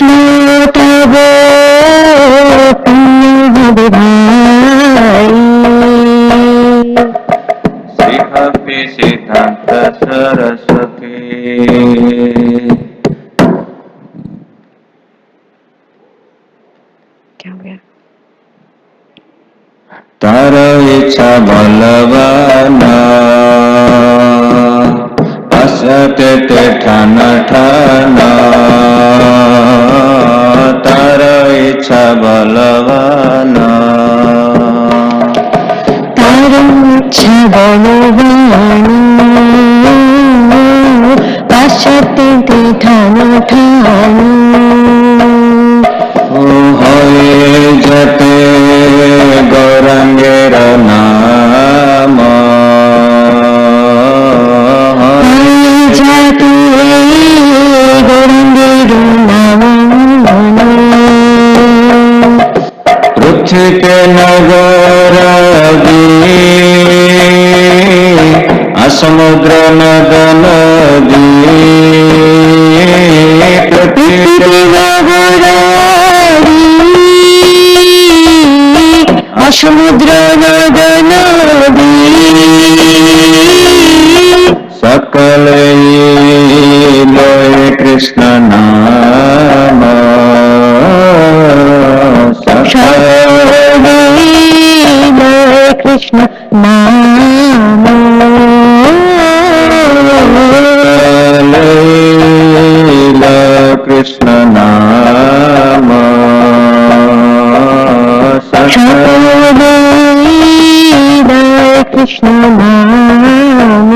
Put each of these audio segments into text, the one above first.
কৃষ্ণ তব পুণ্য হবে ভাই। শ্রীভক্তি সিদ্ধান্ত সরস্বতী। তার ইচ্ছা বলবান পাশতে ঠান ঠান, তার ইচ্ছা বলবান, তার ইচ্ছা বলবান পাশাতে ঠান ঠান, হয়ে যেতে গৌরাঙ্গের নাম, যাতে গৌরাঙ্গের নাম, পৃথিবী নগর সমুদ্র নদ নদী, পৃথিবী নগরারি সমুদ্র নদ নদী, সকলে লয়ে কৃষ্ণ নাম, সকলে কৃষ্ণ নাম, কৃষ্ণ নাম, সকলে কৃষ্ণ নাম।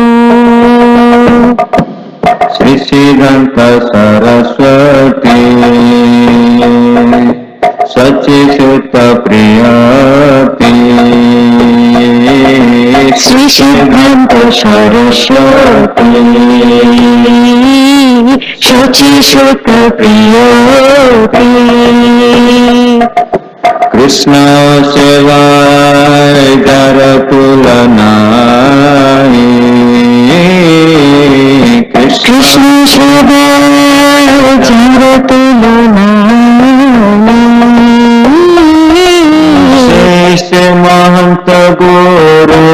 শ্রী সিদ্ধান্ত সরস্বতী সচিসুত প্রিয়তি, শ্রী সিদ্ধান্ত সরস্বতী শচীসুত প্রিয়তি, কৃষ্ণ সেবায় যার তুলনায়, কৃষ্ণ সেবায় যার তুলনা, সে মহন্ত গুরু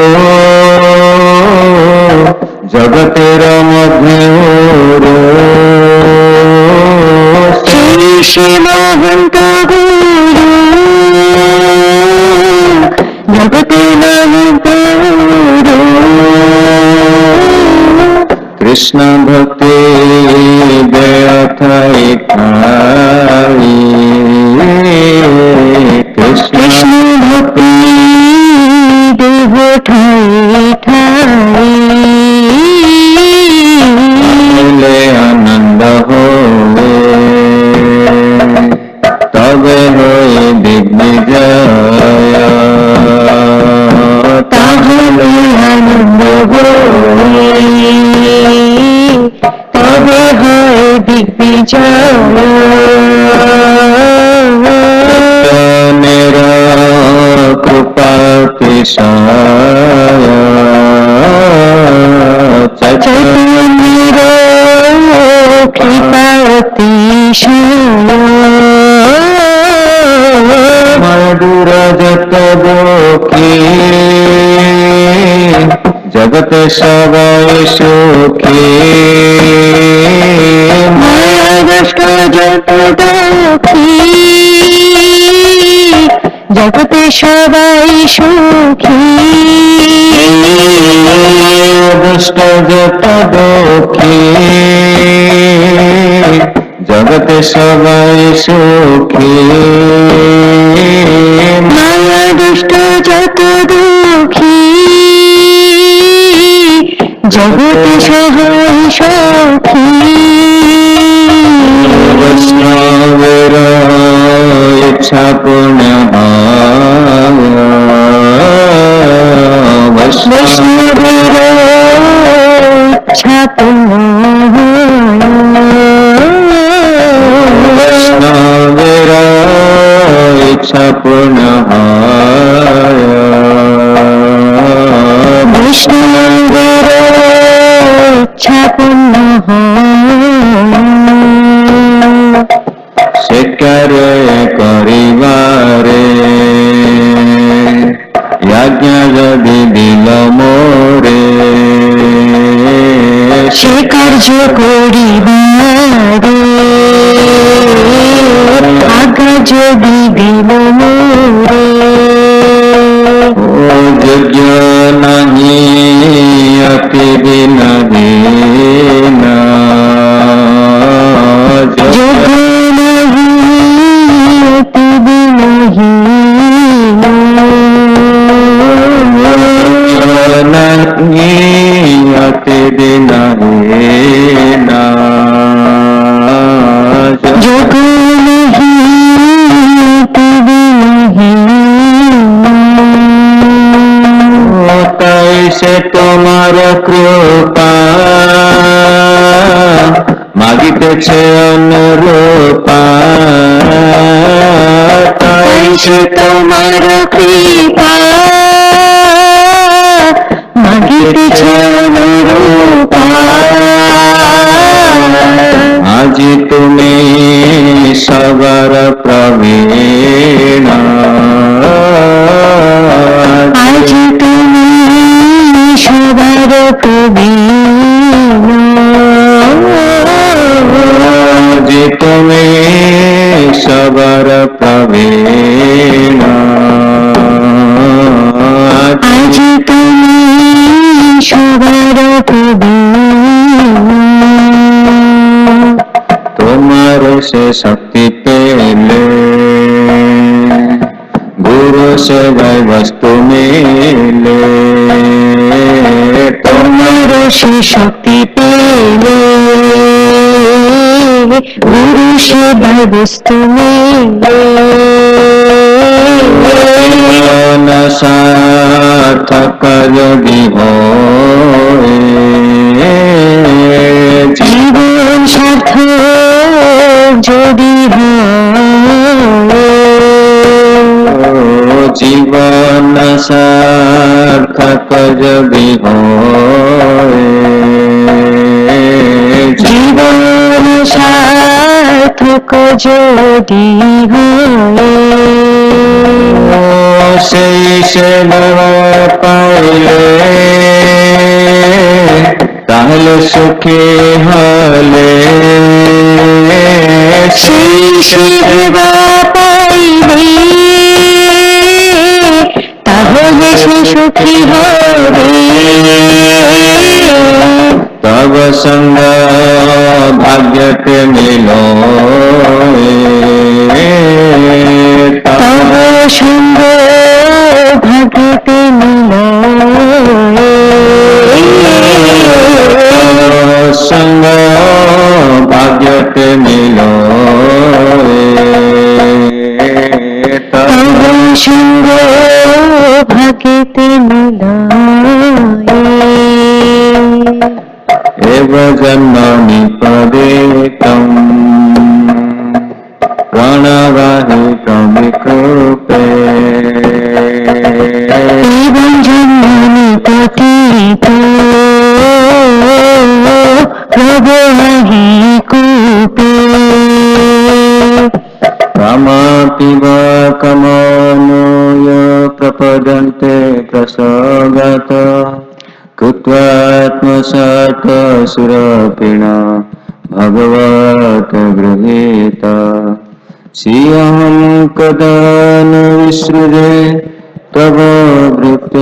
জগতের মধ্যে সে মহন্ত গুরু জগতের গুরু, কৃষ্ণ ভক্তি ব্যথাই খাই, কৃষ্ণ ভক্তি দেহ ঠাই ঠাই, আনন্দ হবে তবে হয়ে দিগ্বিজয়, তাহলে আনন্দ হবে তবে হয় দিগ্বিজয়, মেরা কৃপা তিসায়, চৈতন্যের কৃপা অতিশয়, মধুর যত দুঃখী জগতে সবাই সুখী, মায়াগ্রস্ত যত দুঃখী জগতে সবাই সুখী, দুষ্ট যত দুঃখী জগতে সবাই সুখী, মায়াগ্রস্ত যত দুঃখী জগতে সবাই সুখী, বৈষ্ণবের ইচ্ছা পূর্ণ বৈষ্ণবের ইচ্ছা পূর্ণ, বৈষ্ণবের ইচ্ছা পূর্ণ বৈষ্ণবের ইচ্ছা পূর্ণ रे करिबारे यज्ञ यदि बिलमोरे সে কার্য করিবারে আজ্ঞা যদি বিলমোরে যজ্ঞ নাহি অতি বিনাদীনা যোগ নাহি অতি বিনহীন অতি বিনাদীনা যোগ নাহি অতি বিনহীন তাই সে তোমার কৃপা মাগিতেছে অনুরূপা তাই সে তোমার কৃপা মাগিতেছে অনুরূপা আজি তুমি সবার প্রবীণ আজি তুমি সবার প্রবীণ আজি তুমি সবার প্রবীণ আজি তুমি সবার প্রবীণ তোমার সে শক্তি পেলে গুরু সেবায় বস্তু মিলে তোমার সে শক্তি পেলে গুরু সেবার বস্তু মিলে সার্থক যদি হয় জীবন সার্থক যদি হয় জীবন সার্থক যদি হয় জীবন সার্থক যদি হয় সেই সেবা পাইলে তাহলে সুখী হলে সেই সেবা পাইবে তাহলে সে সুখী হবে তব সঙ্গ ভাগ্যতে মিল তব সঙ্গ ভাগ্যতে মিল সঙ্গ ভাগ্যতে মিল তব সঙ্গ ভাগ্যতে মিল এব জন্মনি পদেতম প্রাণবাহিতম বিকৃপে এবং জন্মনি পতিত প্রবহি কূপে রামাপিব কমনোয় প্রপদন্তে প্রসগত कृत्वात्मसात सुरपिण भगवत गृहीत श्रियहं कदा न विसृजे तव भृत्य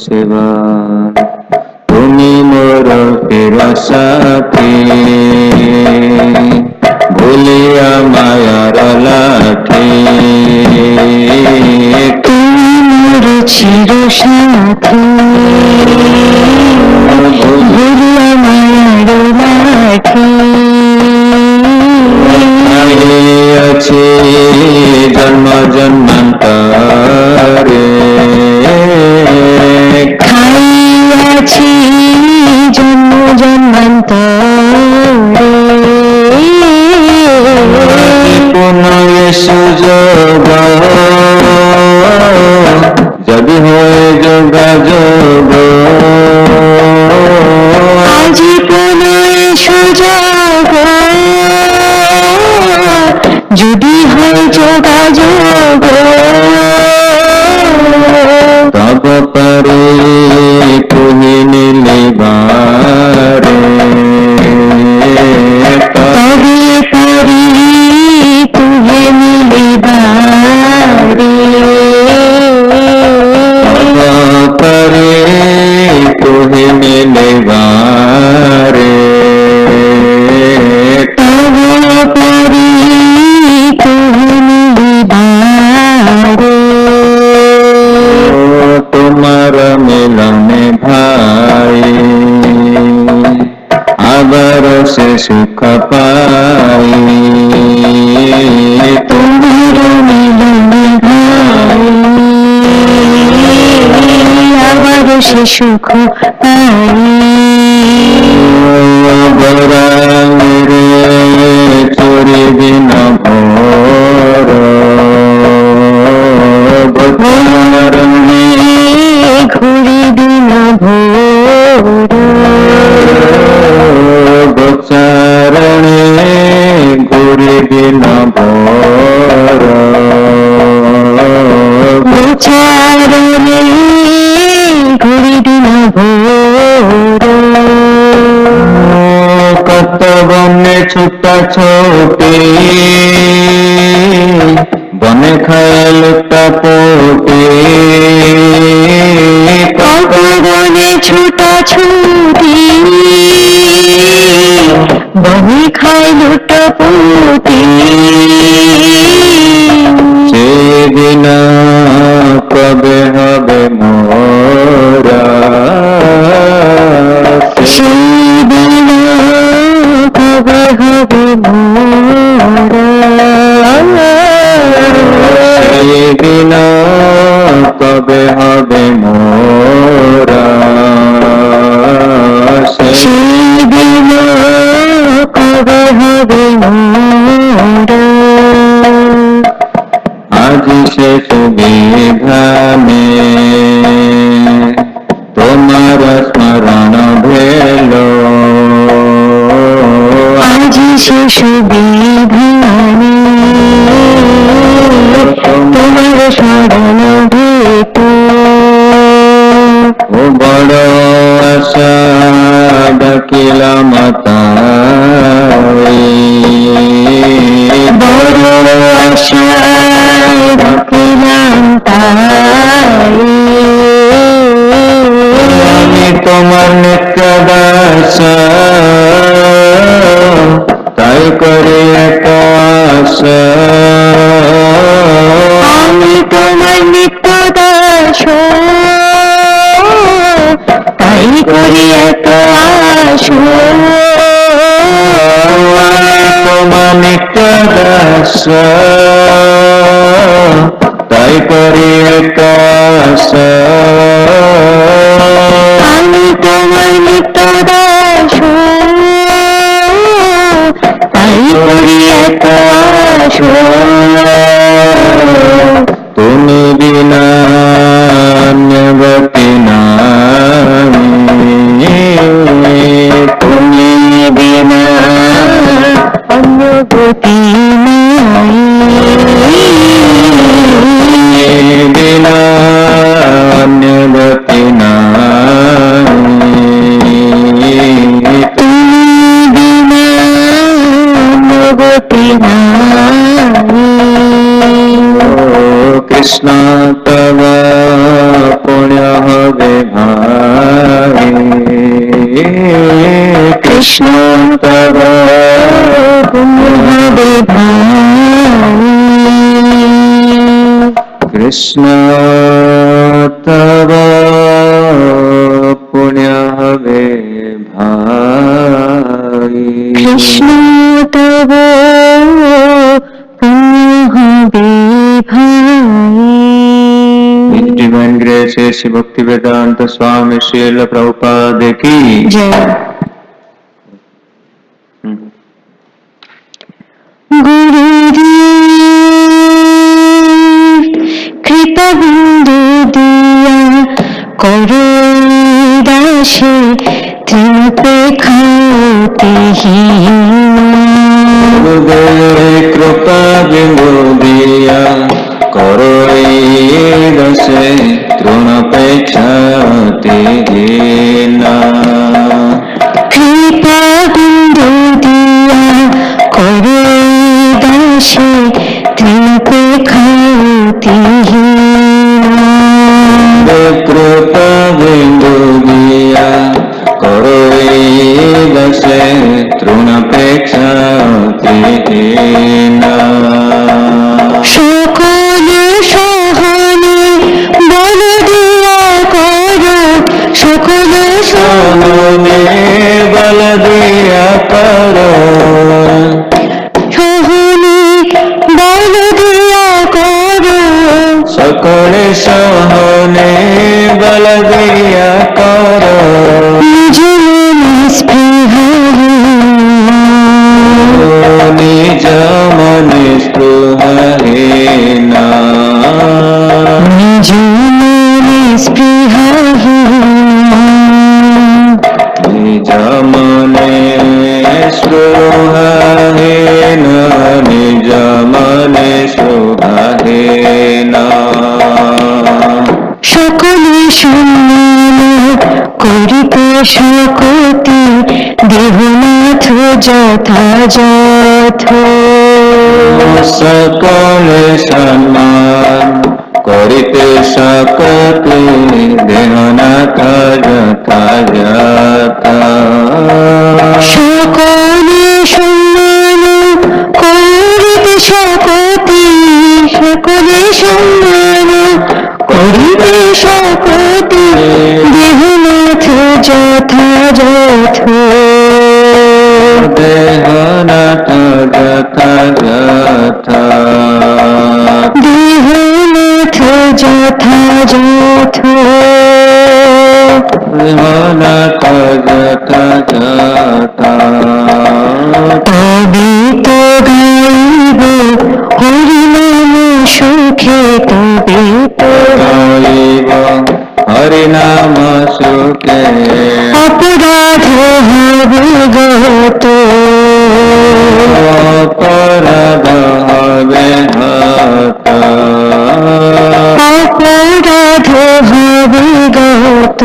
सेवा তুমি মোর ফিরসাথী ভুলিয়া মায়ার লাঠি তুমি মোর চির সাথী ভুলিয়া মায়ার লাঠি আছে জন্ম জন্মান্তরে খাইয়াছি জন্ম জন্মান্তরে যদি হয় যোগাযোগ তব পরে তুহি নিলিবারে তবে পারি তুহে মিলিবারে তব পরে তুহি নিলিবারে তবে পারি তুহে মিলিবারে তোমার মিলনে ভাই আবার সে সুখ পাই তোমার মিলনে ভাই আবার সে সুখ পাই বরাঙ্গিরে চুরি দিন ভোর বরণে ঘুরি দিন ভোর গোচারণে ঘুরি দিন ভোর গোচারণে ঘুরি দিন ভোর কত বনে ছুটা ছোটে বনে খায় লুটা পোটে কত বনে ছোটা ছুটি বনে খায় লুটা পুটি সেদিন কবে হবে মোরা সেদিন কবে হবে মোরা সেদিন কবে হবে মোরা সেদিন কবে হবে মোরা আজ সে সুবিধানে তোমার স্মরণ ভেল আজি সে সুবিধানে তোমার স্মরণ ভেত ও বড় আশা ডাকিলাম তাই বড় আশা রাখিলাম তাই আমি তোমার নিত্য দাস তাই করি এক আশা আমি তোমার নিত্য দাস তাই করি এত আশ তোমার নিত্য দাস তাই করি এক আশা আমি তোমার নিত্য দাস তাই করি এত আশ তুমি বিনা গতি নাই তুমি বিনা অন্য গতি নাই বিনা গতি নাই তুমি বিনা অন্য গতি নাই কৃষ্ণ তব পুণ্য হবে ভাই কৃষ্ণ তব পুণ্য হবে ভাই কৃষ্ণ তব পুণ্য হবে ভাই কৃষ্ণ তব পুণ্য হবে ভাই His Divine Grace Sri Bhaktivedanta Swami Srila Prabhupada ki জয় গুরুজি কৃপা বিন্দু দিয়া করো দাসে তৃণপে খাওতিহীন Gurudev Kripa বিন্দু দিয়া করই দশে তৃণপেক্ষাতিহীনা কৃপা বিন্দু দিয়া করো দাসে তৃণপেক্ষাতিহীনা কৃপা বিন্দু দিয়া করই দশে তৃণপেক্ষাতিহীনা সকলে সহনে বল দিয়া করো সকলে সহনে বল দিয়া করো সহনে বল দিয়া করো সকলে সহনে বল দিয়া করো নিজ মনে স্পৃহহীনা নিজ মনে স্পৃহহীনা নিজ মনে স্পৃহহীনা নিজ মনে স্পৃহহীনা সকলে সম্মান করিতে শকতি দেহনাথ যথাযথ সকলে সম্মান করিতে শকতি দেহনাথ যথাযথ সকলে সম্মান করিতে শকতি সকলে সম্মান করিতে শকতি দেহনাথ যথাযথ দেহনাথ যথাযথ দেহনাথ যথাযথ দেহনাথ যথাযথ তবে তো গাইব হরিনাম সুখে তবে তো গাইব হরিনাম সুখে অপরাধ হবে গত অপরাধ হবে হত অপরাধ হবে গত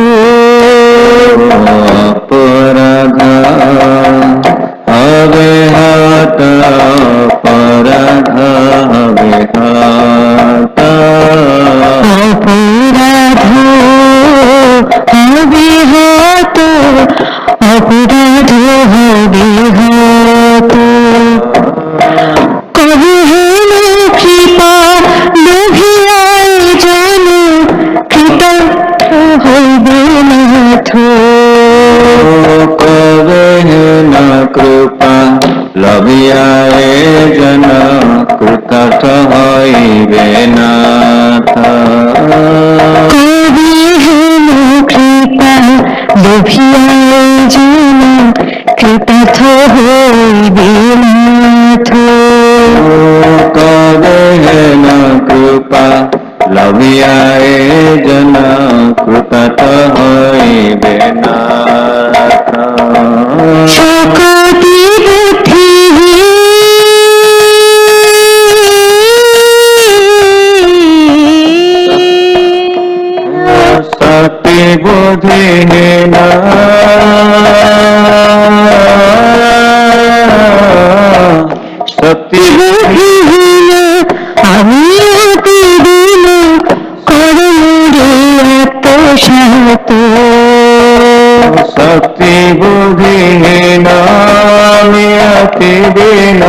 অপরাধ হবে হত অপরাধ হবে হত অপরাধ হবে হত অপরাধ হবে হত কবি হেন কৃপা লোভিয়ায় জন কৃতার্থ হইবে নাথ কবে না কৃপা লভিয়ায় জন কৃতার্থ হইবে নাথ কবি হেন কৃপা লোভিয়ায় জন কৃতার্থ হইবে নাথ কবে না কৃপা লভিয়ায় জন কৃতার্থ হইবে নাথ শকতি বুদ্ধি সতি বুদ্ধিহীন সতি বুদ্ধিহীন আমি অতি দিন করমুরে আত্মসাত সতি বুদ্ধিহীন অতি দিন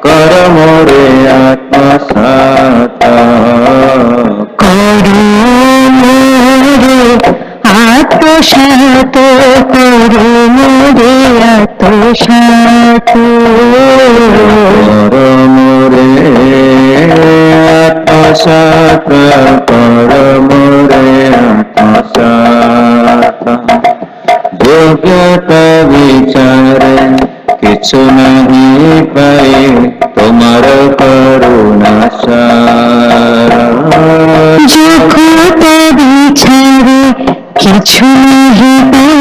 করমরে আত্মসাত করমুরে আত্মসাত করমুরে আত্মসাত করমরে আত্মসাত করমরে আত্মসাত যোগ্যতা বিচারে কিছু নাহি পাই তোমার করুণা সার যোগ্যতা বিচারে কিছু নাহি পাই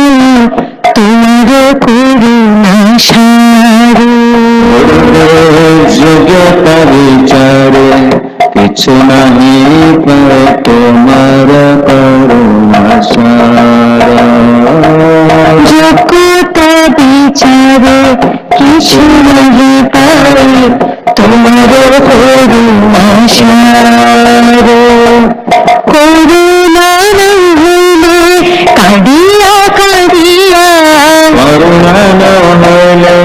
তোমার করুণা সার যোগ্যতা কিছু নাহি পায় তোমার করুণা সারা। যোগ্যতা বিচারে কিছু নাহি পায় তোমার করুণা সারে। করুণা না হইলে কাঁদিয়া কাঁদিয়া, করুণা না হইলে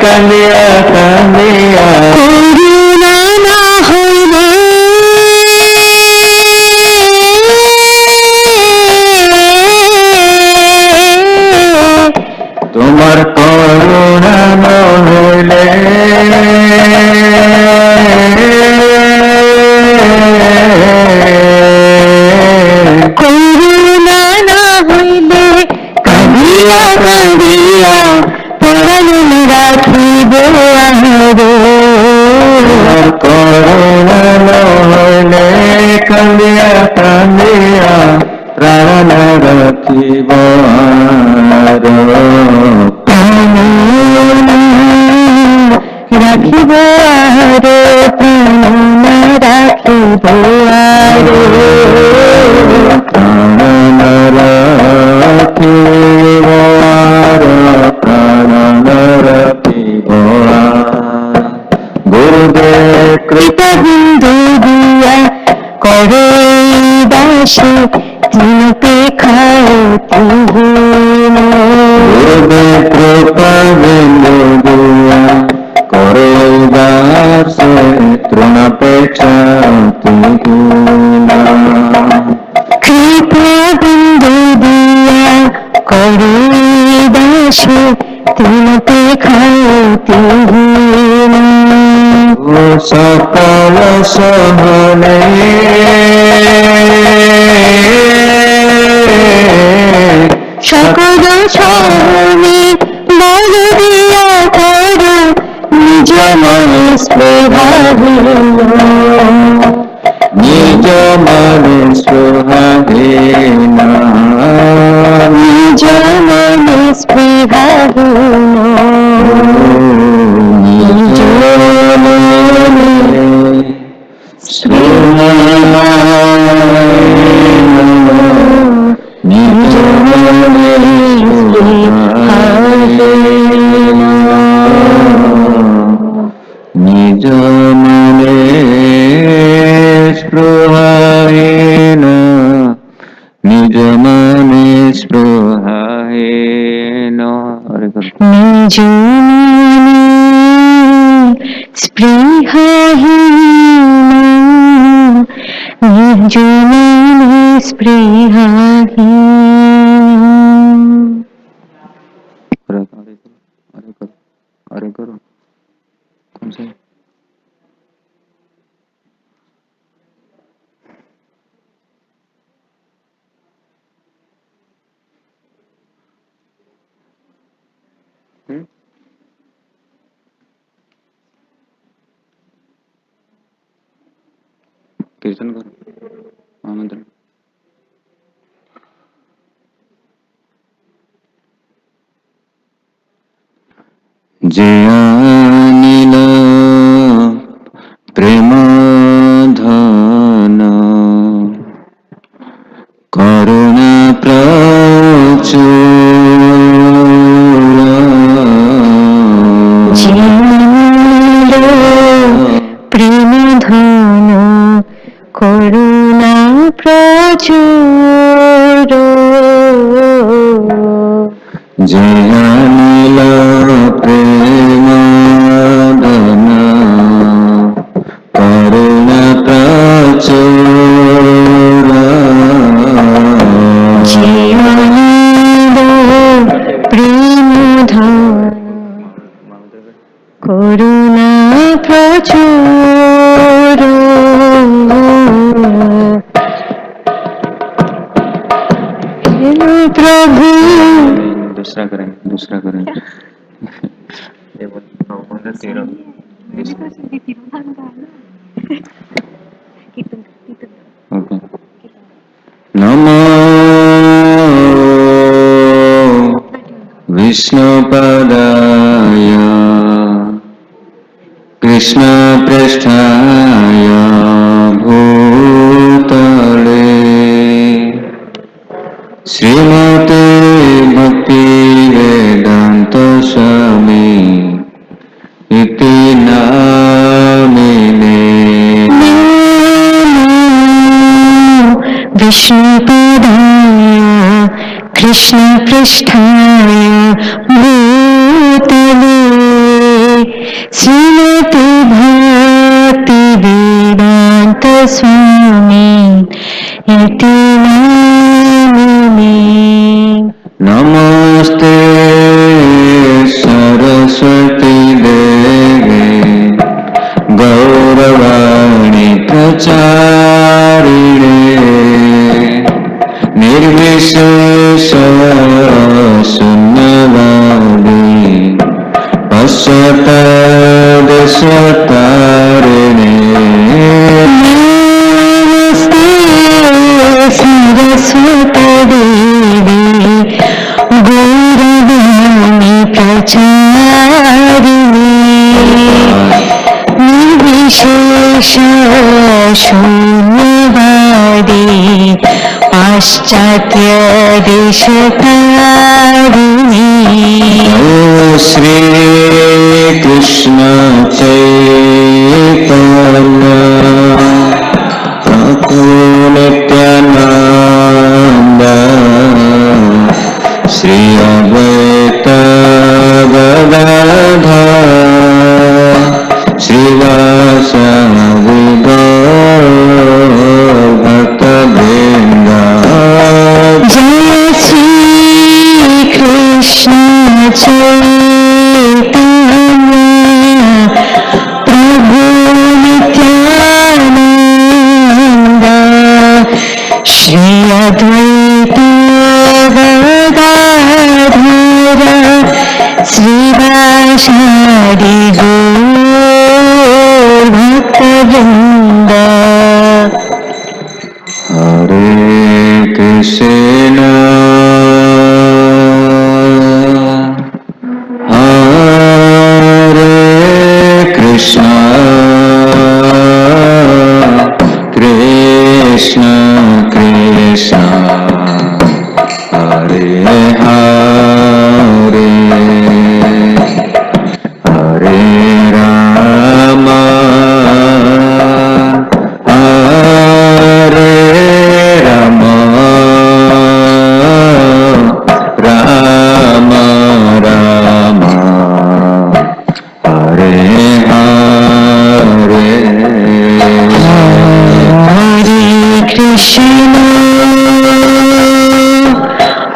কাঁদিয়া কাঁদিয়া, করুণা না হইলে তোমার করুণা না হইলে করুণা না হইলে কাঁদিয়া কাঁদিয়া প্রাণ রাখিব আহারে। তোমার করুণা না হইলে কাঁদিয়া কাঁদিয়া প্রাণ রাখিব আর। রাখিব আহারে, প্রাণ রাখিব আহারে। প্রাণ রাখিব আর, প্রাণ রাখিব আর। গুরুদেব কৃপা বিন্দু দিয়া করে দাসে তিনতে খাও তিহীন। গুরুদেব কৃপা বিন্দু দিয়া করে দাসে তৃণাপেক্ষা তিহীনা। কৃপা বিন্দু দিয়া করে দাসে তিনতে খাও তিহীন। সকল সহনে সকল সহনে বল দিয়া করো নিজ মনে স্পৃহাহীন। নিজ মনে স্পৃহাহীনা। নিজ মনে স্পৃহাহীন। নিজ মনে নিজ মনে স্পৃহাহীন। নিজ মনে স্পৃহাহীন। নিজ মনে স্পৃহাহীন। নিজ মনে স্পৃহাহীন। নিজ মনে স্পৃহাহীন। अरे करो कौन सा कीर्तन करो आमंत्रण। যে আনিল প্রেম ধন করুণা প্রচুর। প্রেম ধন করুণা প্রচুর। যে আনিল প্রেম ধন করুণা প্রচুর। যে আনিল প্রেম ধন করুণা প্রচুর। हे प्रभु दूसरा करें ये बोल तेरा ओके। नमो विष्णुपदाय कृष्णपृष्ठाय श्रीमते भक्ति वेदांत स्वामी इति नामिने। विष्णुपदाय कृष्णपृष्ठाय भूतले श्रीमते भक्ति वेदांत स्वामी इति नामिने। नमस्ते सरस्वती देवी गौरवाणी प्रचारिणे निर्विशेष शून्यवादी पश्चात्तारिणे। नमस्ते सरस्वती देवी गौरवाणी प्रचारिणे निर्विशेष शून्यवादी पाश्चात्य देशतारिणे। श्री कृष्ण चैतन्य प्रभु नित्यानंद श्री अद्वैत गदाधर श्रीवासादि गौर भक्तवृंद। जय श्री कृष्ण चैतन्य प्रभु नित्यानंद श्री अद्वैत गदाधर श्रीवासादि गौर भक्तवृंद। हरे कृष्ण हरे कृष्ण कृष्ण कृष्ण हरे हरे हरे राम हरे राम राम राम हरे हरे। हरे कृष्ण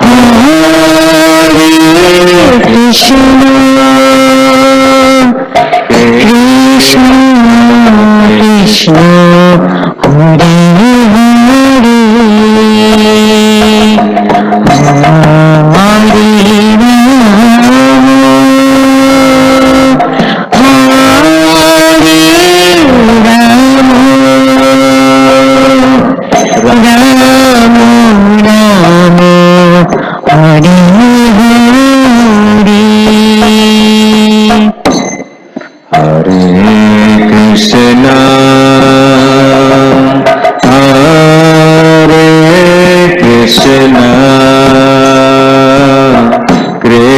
हरे कृष्ण कृष्ण कृष्ण हरे हरे हरे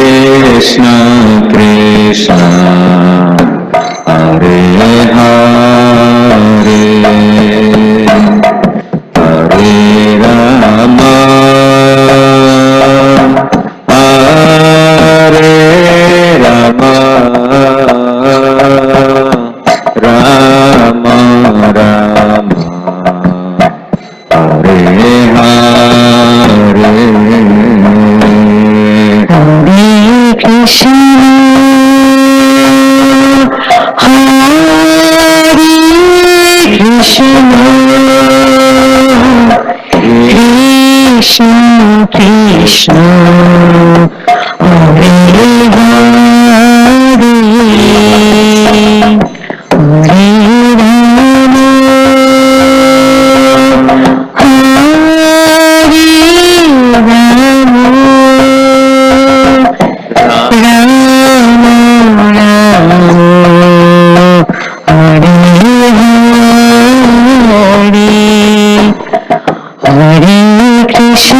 कृष्ण कृष्ण हरे हरे हरे राम हरे राम राम राम हरे हरे। हरे कृष्ण हरे कृष्ण कृष्ण कृष्ण हरे हरे हरे राम हरे Ram Ram Ram Hare Hare Hare Krishna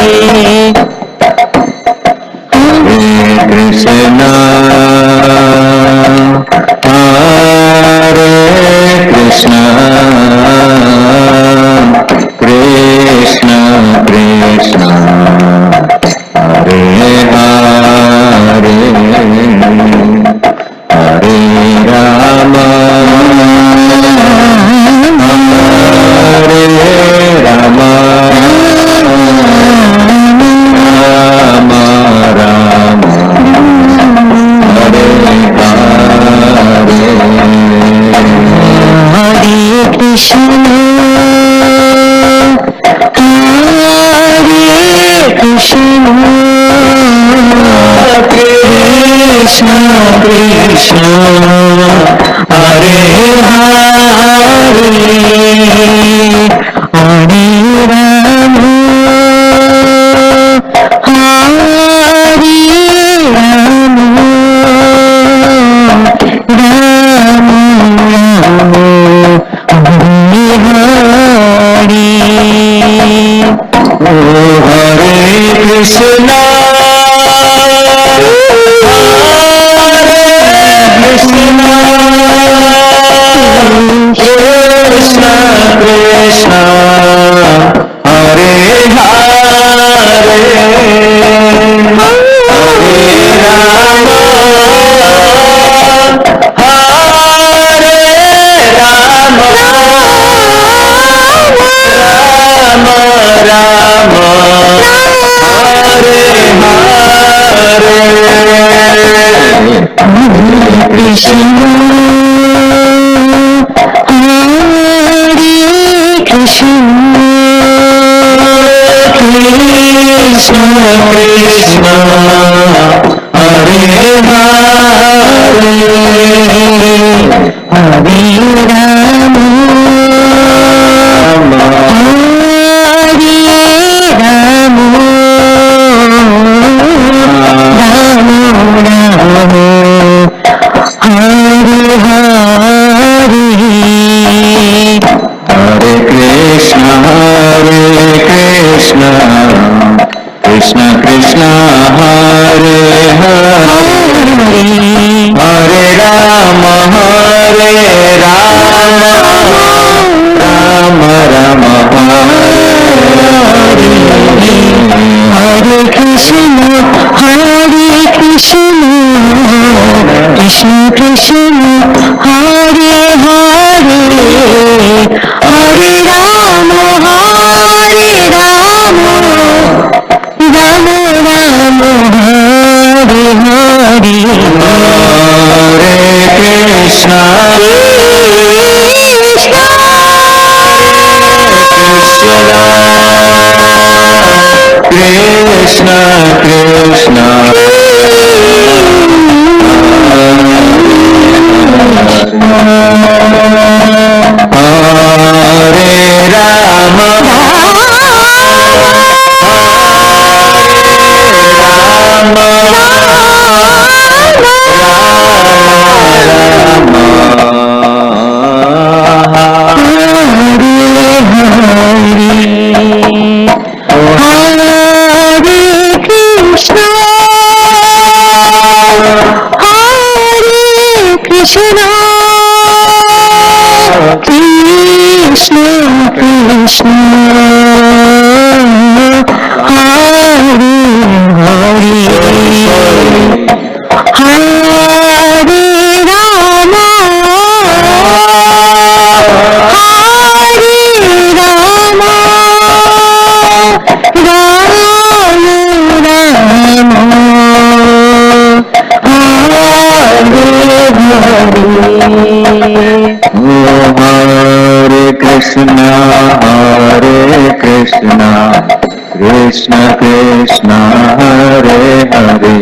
Hare Krishna Krishna Hare Hare Hare Rama Hare Rama Rama Rama Krishna Krishna Hare Hare Hare Rama Hare Rama Rama Rama Hare Hare Krishna Krishna Krishna Hare Hare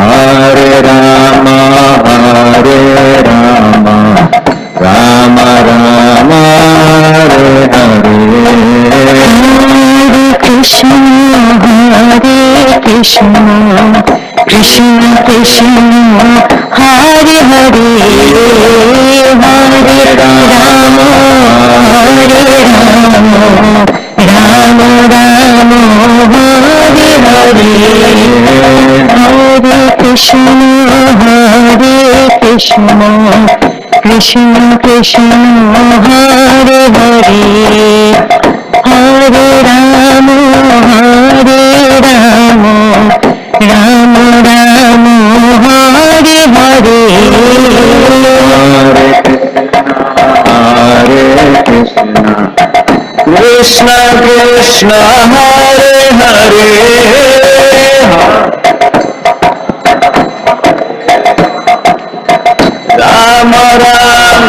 Hare Rama Hare Rama Rama Rama Hare Hare Hare Krishna Krishna Krishna Hare Hare Hare Rama Rama Rama Hare Hare Krishna Krishna Hare Hare Rama Rama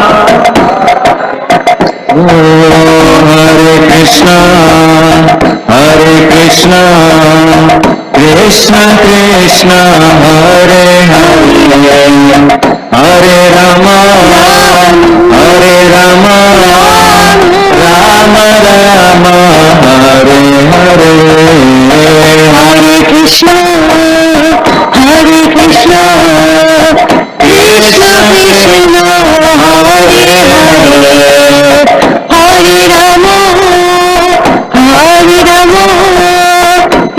Hare Krishna Krishna Krishna Hare Hare Hare Rama Hare Rama Rama Rama Hare Hare Hare Krishna Krishna Krishna Hare Hare Hare Rama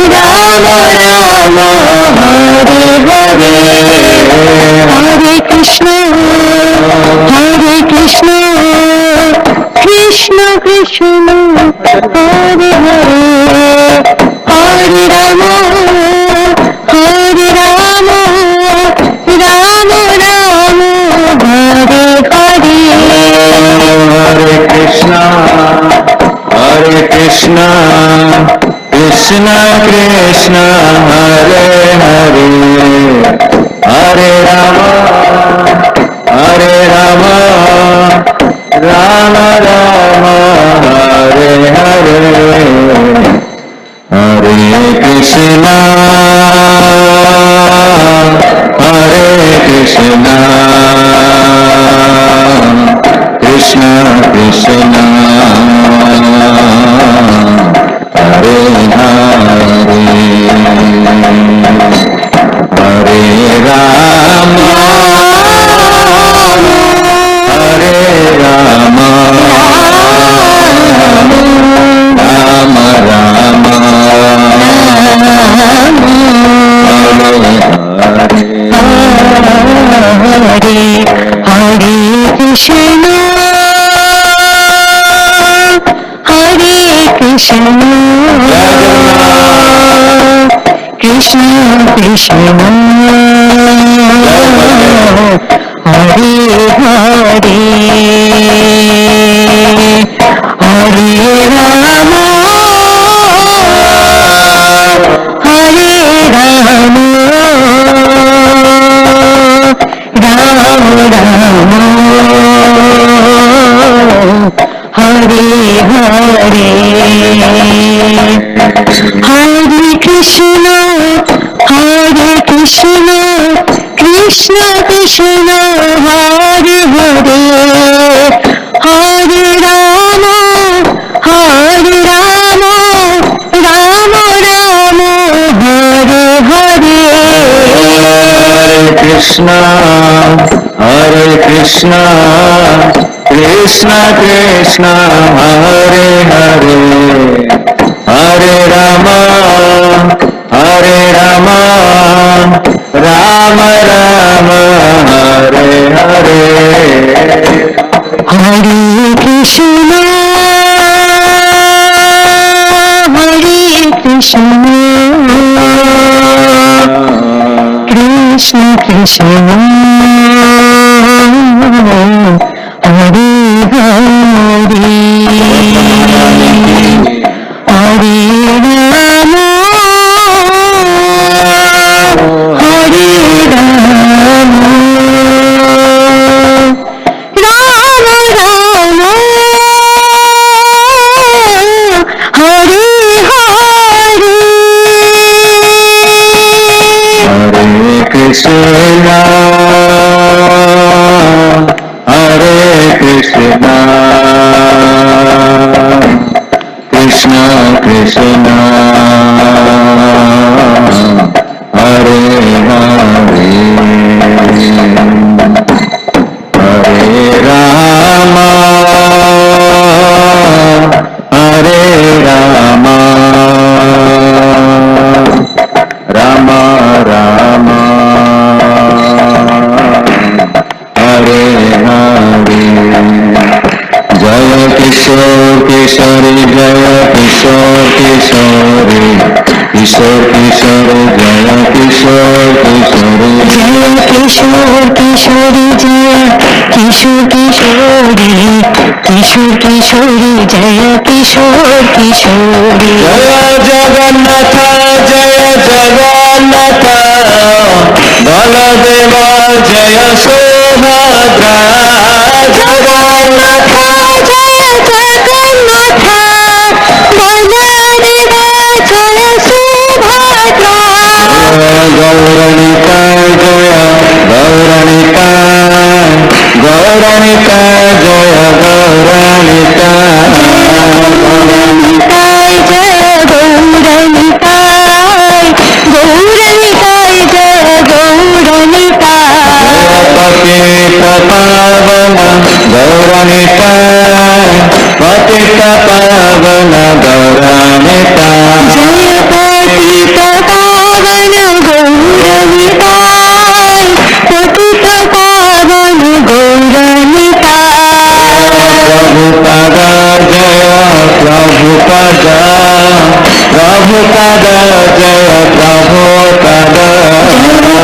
Rama Rama Hare Hare Hare Krishna Krishna Krishna Hare Hare Hare Rama Rama Rama Hare Hare Hare Krishna Krishna Krishna Hare Hare Hare Rama Rama Rama Hare Hare Hare Krishna Krishna Krishna Hare Hare Hare Rama Hare Rama Rama Rama Hare Krishna Krishna Krishna Hare Hare Hare Rama Hare Rama Rama Rama Hare Hare Hare Krishna Krishna Krishna Hare Hare Hare Rama Rama Rama Hare Hare Krishna Krishna Krishna Hare Hare Hare Rama Rama Rama Hare Hare Hare Krishna Krishna Krishna Hare Hare Hare Rama Hare Rama Rama Rama Hare Hare Hare Krishna Krishna Krishna Hare Hare Hare Rama Rama Rama Hare Hare Jaya Kishore Kishore Jaya Kishore Kishore Kishore Kishore Jaya Kishore Kishore Jaya Kishore Kishore Jaya Kishore Kishore Kishore Jaya Kishore Kishore Jaya Jagannatha Jaya Jagannatha Baladeva Jaya Subhadra Jagannatha Jaya Jagannatha Baladeva Jaya Subhadra Gauranika Jaya Gauranika Gauranika Jaya Gauranika Gauranitai Jaya Gauranitai Gauranitai Jaya Gauranitai Patita Pavana Gauranika Patita Pavana Gauranika Jaya Patita Pavana Gauranitai Patita Pavana Gauranitai Prabhupada Jaya Prabhupada Prabhupada Jaya Prabhupada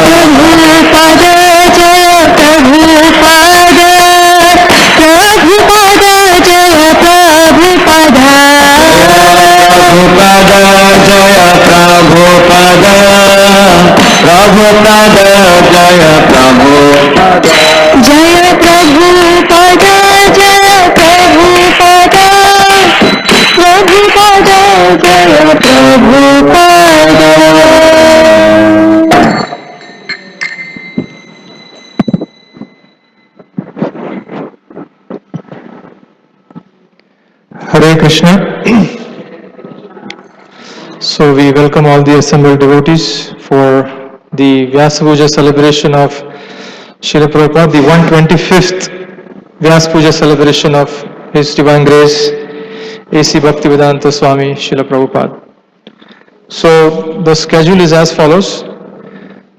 Prabhupada Jaya Prabhupada Prabhupada Jaya Prabhupada Prabhupada Jaya Prabhupada Prabhupada Jaya Prabhupada Jaya Prabhupada Jaya Prabhupada Prabhupada Jaya Prabhupada. Hare Krishna. So we welcome all the assembled devotees for the Vyasa Puja celebration of Srila Prabhupada, the 125th Vyasa Puja celebration of His Divine Grace, A.C. Bhaktivedanta Swami Srila Prabhupada. So the schedule is as follows.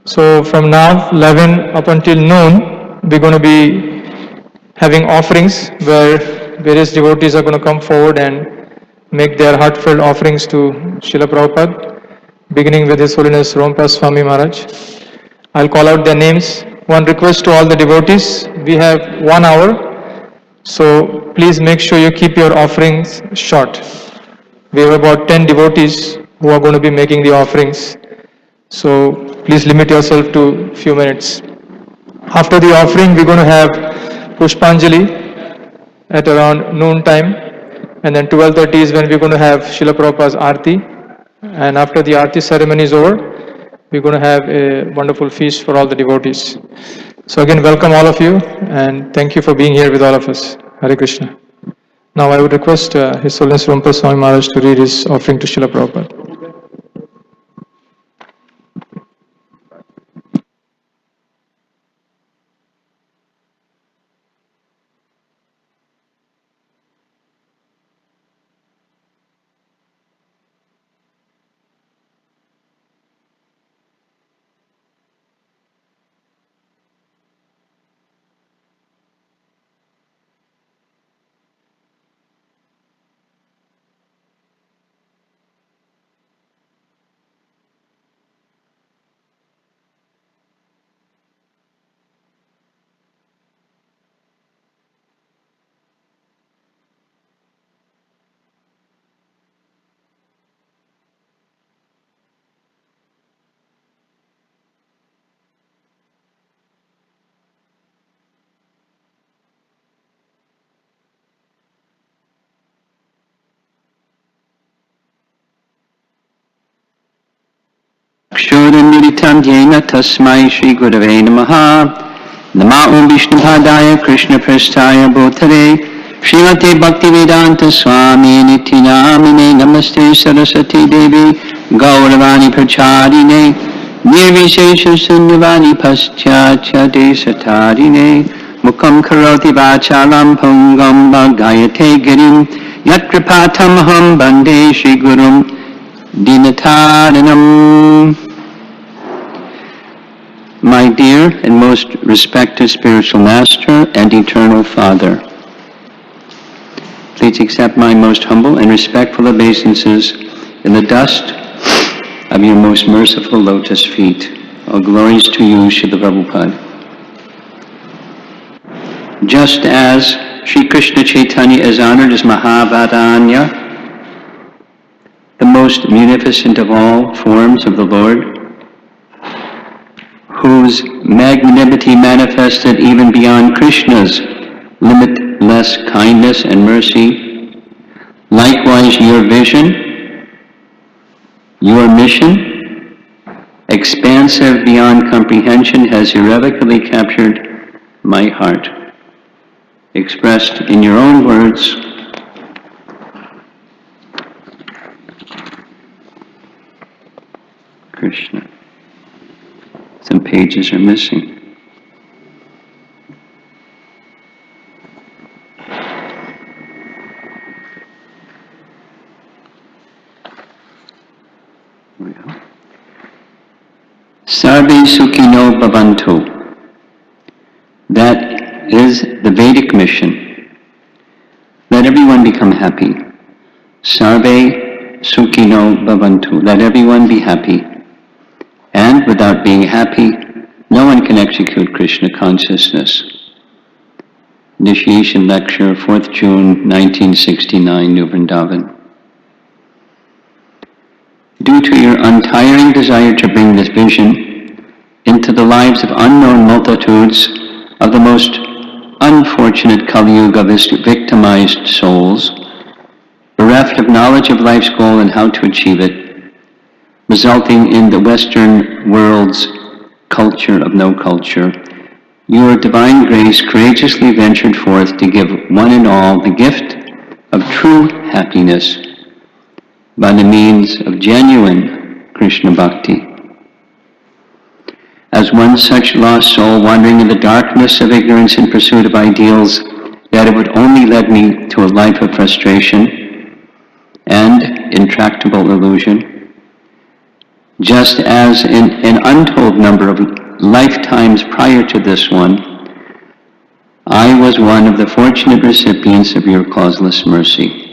So from now 11 up until noon, we're going to be having offerings where various devotees are going to come forward and make their heartfelt offerings to Srila Prabhupada, beginning with His Holiness Rompa Swami Maharaj. I'll call out their names. One request to all the devotees, we have 1 hour, so please make sure you keep your offerings short. We have about 10 devotees who are going to be making the offerings, so please limit yourself to a few minutes. After the offering, we're going to have Pushpanjali at around noon time, and then 12:30 is when we're going to have Srila Prabhupada's Aarti, and after the Aarti ceremony is over, we're going to have a wonderful feast for all the devotees. So again, welcome all of you, and thank you for being here with all of us. Hare Krishna. Now I would request His Holiness Rompa Swami Maharaj to read his offering to Srila Prabhupada. Kshodamiritam Yena Tasmai Shri Gurave Namaha Nama Vishnupadaya Krishna Prasthaya Bhutare Srimate Bhaktivedanta Swami Nityanamine Namaste Saraswati Devi Gauravani Pracharine Nirvishesha Sunyavani Paschatya Desatarine Mukam Karoti Vachalam Pungam Bhagayate Girim Yatripatamaham Bande Shri Gurum Dinataranam. My dear and most respected spiritual master and eternal Father, please accept my most humble and respectful obeisances in the dust of your most merciful lotus feet. All glories to you, Srila Prabhupada. Just as Sri Krishna Chaitanya is honored as Mahavadanya, the most munificent of all forms of the Lord, whose magnanimity manifested even beyond Krishna's limitless kindness and mercy. Likewise, your vision, your mission, expands extensive beyond comprehension, has irrevocably captured my heart. Expressed in your own words, Krishna. Some pages are missing. Sarve Sukhino Bhavantu. That is the Vedic mission. Let everyone become happy. Sarve Sukhino Bhavantu. Let everyone be happy. And without being happy, no one can execute Krishna consciousness. Initiation Lecture, 4th June, 1969, New Vrindavan. Due to your untiring desire to bring this vision into the lives of unknown multitudes of the most unfortunate Kali Yuga victimized souls, bereft of knowledge of life's goal and how to achieve it, resulting in the Western world's culture of no culture, your divine grace courageously ventured forth to give one and all the gift of true happiness by the means of genuine Krishna Bhakti. As one such lost soul wandering in the darkness of ignorance in pursuit of ideals that it would only lead me to a life of frustration and intractable illusion, just as in an untold number of lifetimes prior to this one, I was one of the fortunate recipients of your causeless mercy.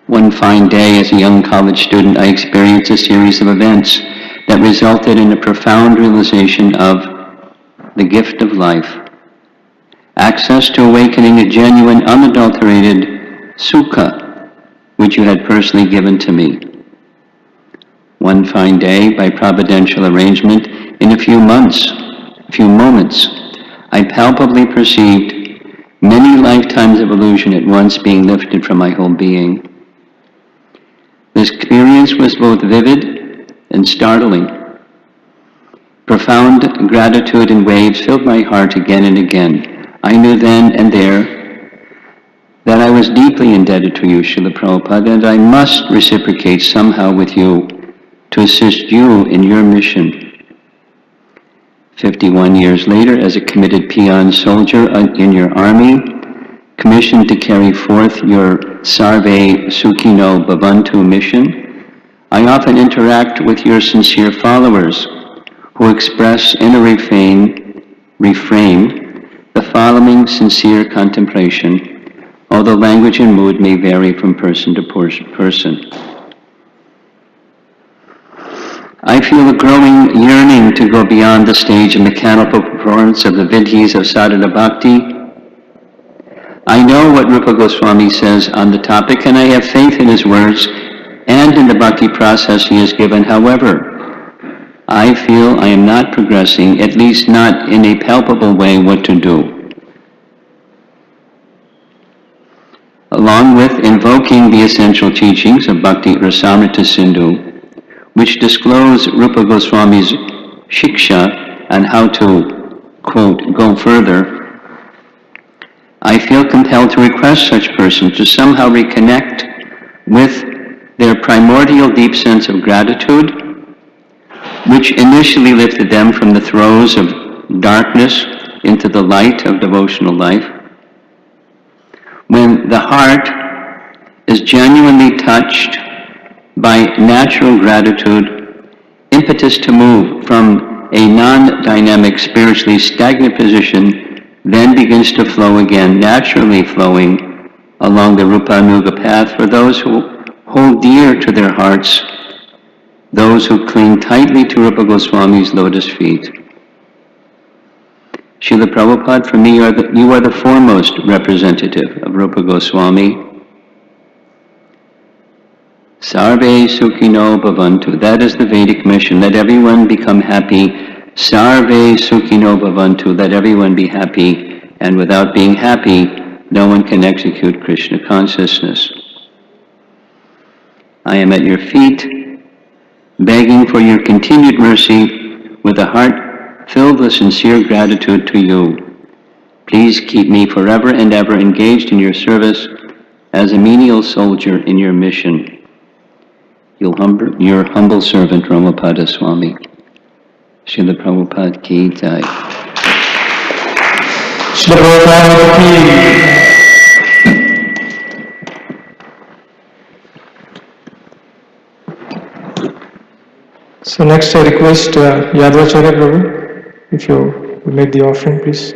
One fine day, as a young college student, I experienced a series of events that resulted in a profound realization of the gift of life, access to awakening a genuine, unadulterated sukha, which you had personally given to me. One fine day, by providential arrangement, in a few moments, I palpably perceived many lifetimes of illusion at once being lifted from my whole being. This experience was both vivid and startling. Profound gratitude in waves filled my heart again and again. I knew then and there that I was deeply indebted to you, Srila Prabhupada, and I must reciprocate somehow with you to assist you in your mission. 51 years later, as a committed peon soldier in your army, commissioned to carry forth your Sarve Sukhino Bhavantu mission, I often interact with your sincere followers who express in a refrain the following sincere contemplation, although language and mood may vary from person to person. I feel a growing yearning to go beyond the stage of mechanical performance of the vidhis of sadhana bhakti. I know what Rupa Goswami says on the topic, and I have faith in his words and in the bhakti process he has given. However, I feel I am not progressing, at least not in a palpable way, what to do. Along with invoking the essential teachings of Bhakti Rasamrita Sindhu, which disclose Rupa Goswami's shiksha on how to, quote, go further, I feel compelled to request such persons to somehow reconnect with their primordial deep sense of gratitude, which initially lifted them from the throes of darkness into the light of devotional life. When the heart is genuinely touched by natural gratitude, impetus to move from a non-dynamic, spiritually stagnant position then begins to flow again, naturally flowing along the Rupanuga path for those who hold dear to their hearts, those who cling tightly to Rupa Goswami's lotus feet. Srila Prabhupada, for me, you are the foremost representative of Rupa Goswami. Sarve Sukhino Bhavantu. That is the Vedic mission. Let everyone become happy. Sarve Sukhino Bhavantu. Let everyone be happy. And without being happy, no one can execute Krishna consciousness. I am at your feet, begging for your continued mercy with a heart filled with sincere gratitude to you. Please keep me forever and ever engaged in your service as a menial soldier in your mission. Your humble servant, Ramapada Swami. Srila Prabhupada ki jai. Srila Prabhupada ki. So next I request Yadvacharya Prabhu, if you would make the offering, please.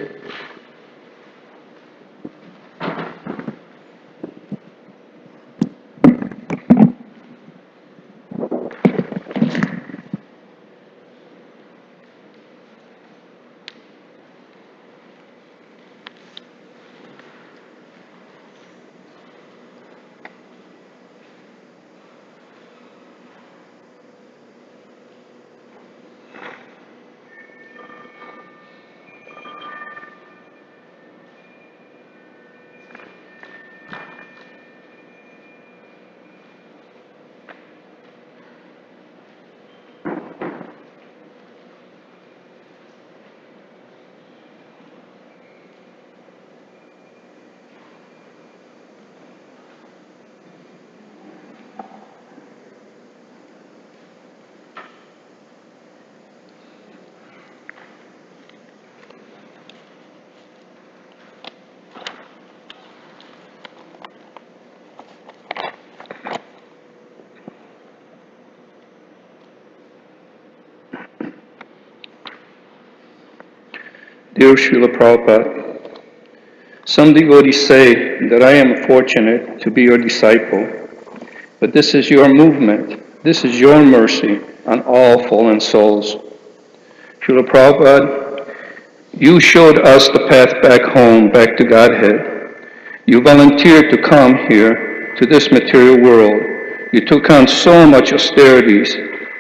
Dear Srila Prabhupada, some devotees say that I am fortunate to be your disciple, but this is your movement, this is your mercy on all fallen souls. Srila Prabhupada, you showed us the path back home, back to Godhead. You volunteered to come here to this material world. You took on so much austerities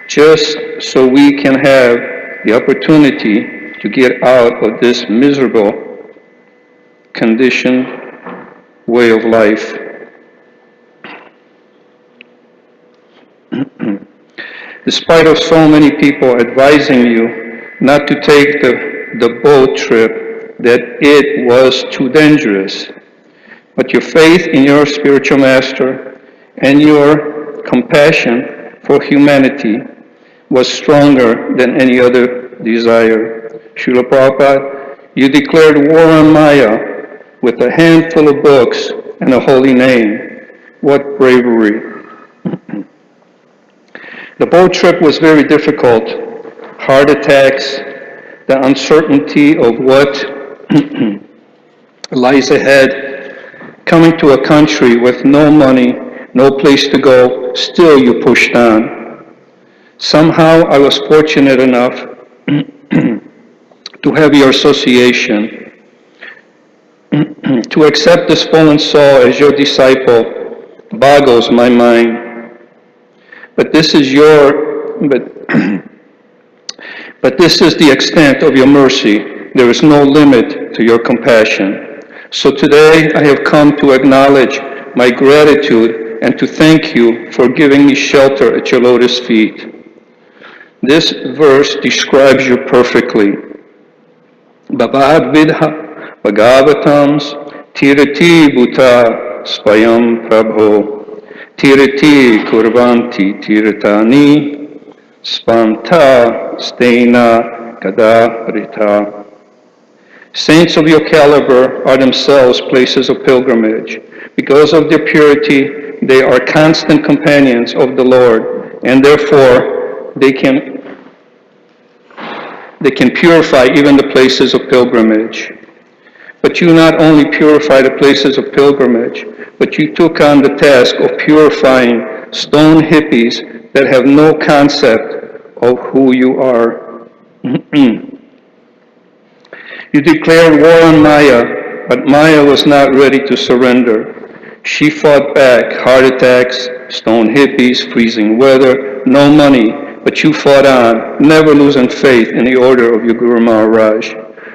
just so we can have the opportunity to get out of this miserable, conditioned way of life. Despite of so many people advising you not to take the boat trip, that it was too dangerous, but your faith in your spiritual master and your compassion for humanity was stronger than any other desire. Srila Prabhupada, you declared war on Maya with a handful of books and a holy name. What bravery. The boat trip was very difficult. Heart attacks, the uncertainty of what lies ahead, coming to a country with no money, no place to go, still you pushed on. Somehow I was fortunate enough to have your association, to accept this fallen soul as your disciple boggles my mind. But this is but this is the extent of your mercy. There is no limit to your compassion. So today I have come to acknowledge my gratitude and to thank you for giving me shelter at your lotus feet. This verse describes you perfectly. Bhavad vidha bhagavatams tirati bhuta svayam prabho tirati kurvanti tiratani spanta stena kadavrita. Saints of your caliber are themselves places of pilgrimage. Because of their purity, they are constant companions of the Lord, and therefore they can purify even the places of pilgrimage. But you not only purify the places of pilgrimage, but you took on the task of purifying stone hippies that have no concept of who you are. You declared war on Maya, but Maya was not ready to surrender. She fought back, heart attacks, stone hippies, freezing weather, no money, but you fought on, never losing faith in the order of your Guru Maharaj.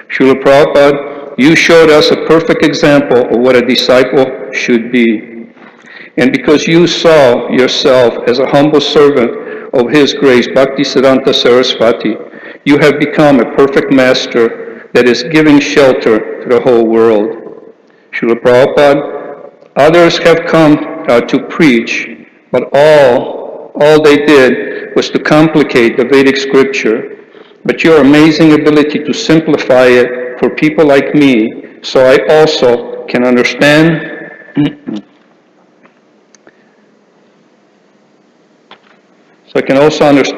Srila Prabhupada, you showed us a perfect example of what a disciple should be. And because you saw yourself as a humble servant of His grace, Bhaktisiddhanta Saraswati, you have become a perfect master that is giving shelter to the whole world. Srila Prabhupada, others have come to preach, but all they did was to complicate the Vedic scripture. But your amazing ability to simplify it for people like me, so I also can understand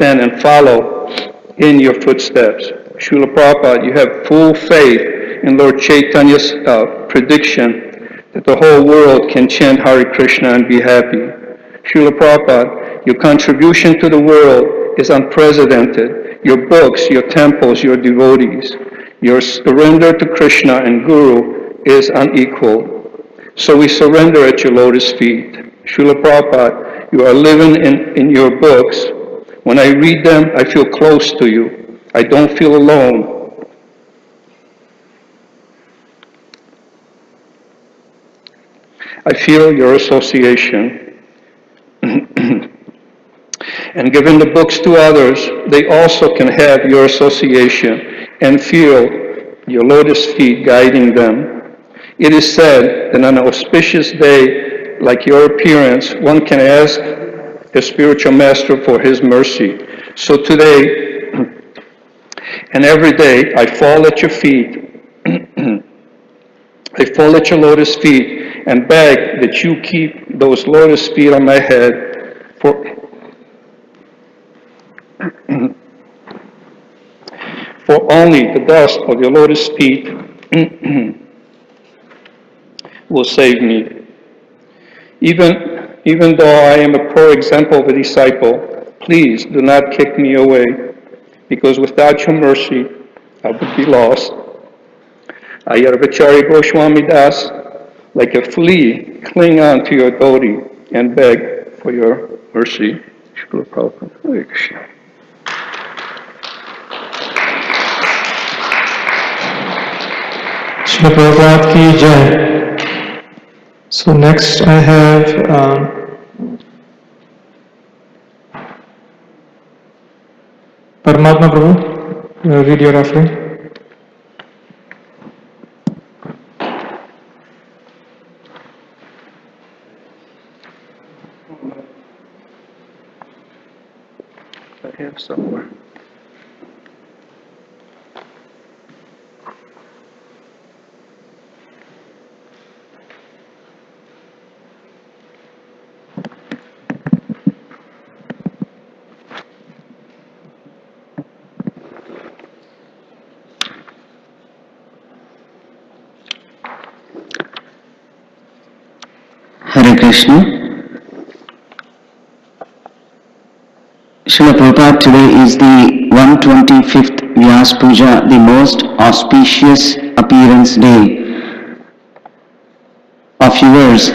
and follow in your footsteps. Srila Prabhupada, you have full faith in Lord Chaitanya's prediction that the whole world can chant Hare Krishna and be happy. Srila Prabhupada, your contribution to the world is unprecedented. Your books, your temples, your devotees, your surrender to Krishna and Guru is unequaled. So we surrender at your lotus feet. Srila Prabhupada, you are living in your books. When I read them, I feel close to you. I don't feel alone. I feel your association. And giving the books to others, they also can have your association and feel your lotus feet guiding them. It is said that on an auspicious day like your appearance, one can ask the spiritual master for his mercy. So today and every day, I fall at your feet. I fall at your lotus feet and beg that you keep those lotus feet on my head for only the dust of your lotus feet will save me. Even though I am a poor example of a disciple, please do not kick me away, because without your mercy, I would be lost. Ayurvachari Goswami Das, like a flea, cling on to your devotee and beg for your mercy. Srila Prabhupada. Hare Krishna. Srila Prabhupada ki jai. So next I have Paramatma Prabhu, read your offering. I have somewhere. Hare Krishna. Srila Prabhupada, today is the 125th Vyasa Puja, the most auspicious appearance day of yours,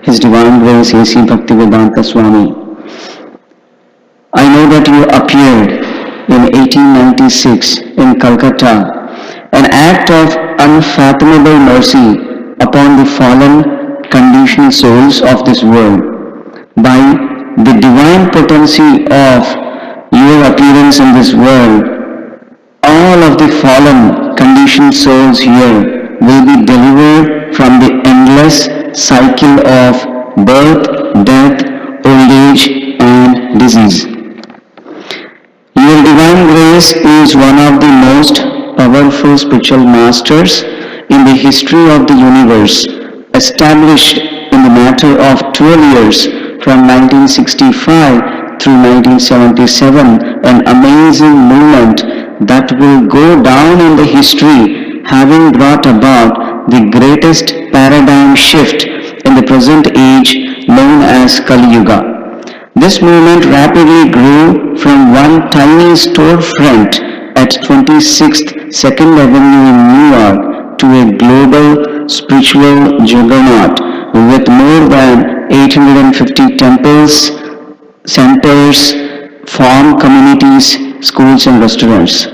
His Divine Grace A.C. Bhaktivedanta Swami. I know that you appeared in 1896 in Calcutta, an act of unfathomable mercy upon the fallen conditioned souls of this world. By the divine potency of your appearance in this world, all of the fallen conditioned souls here will be delivered from the endless cycle of birth, death, old age and disease. Your divine grace is one of the most powerful spiritual masters in the history of the universe, established in the matter of 12 years from 1965 through 1977, an amazing movement that will go down in the history, having brought about the greatest paradigm shift in the present age known as Kali Yuga. This movement rapidly grew from one tiny storefront at 26th 2nd Avenue in New York to a global spiritual juggernaut with more than 850 temples, centers, farm communities, schools and restaurants.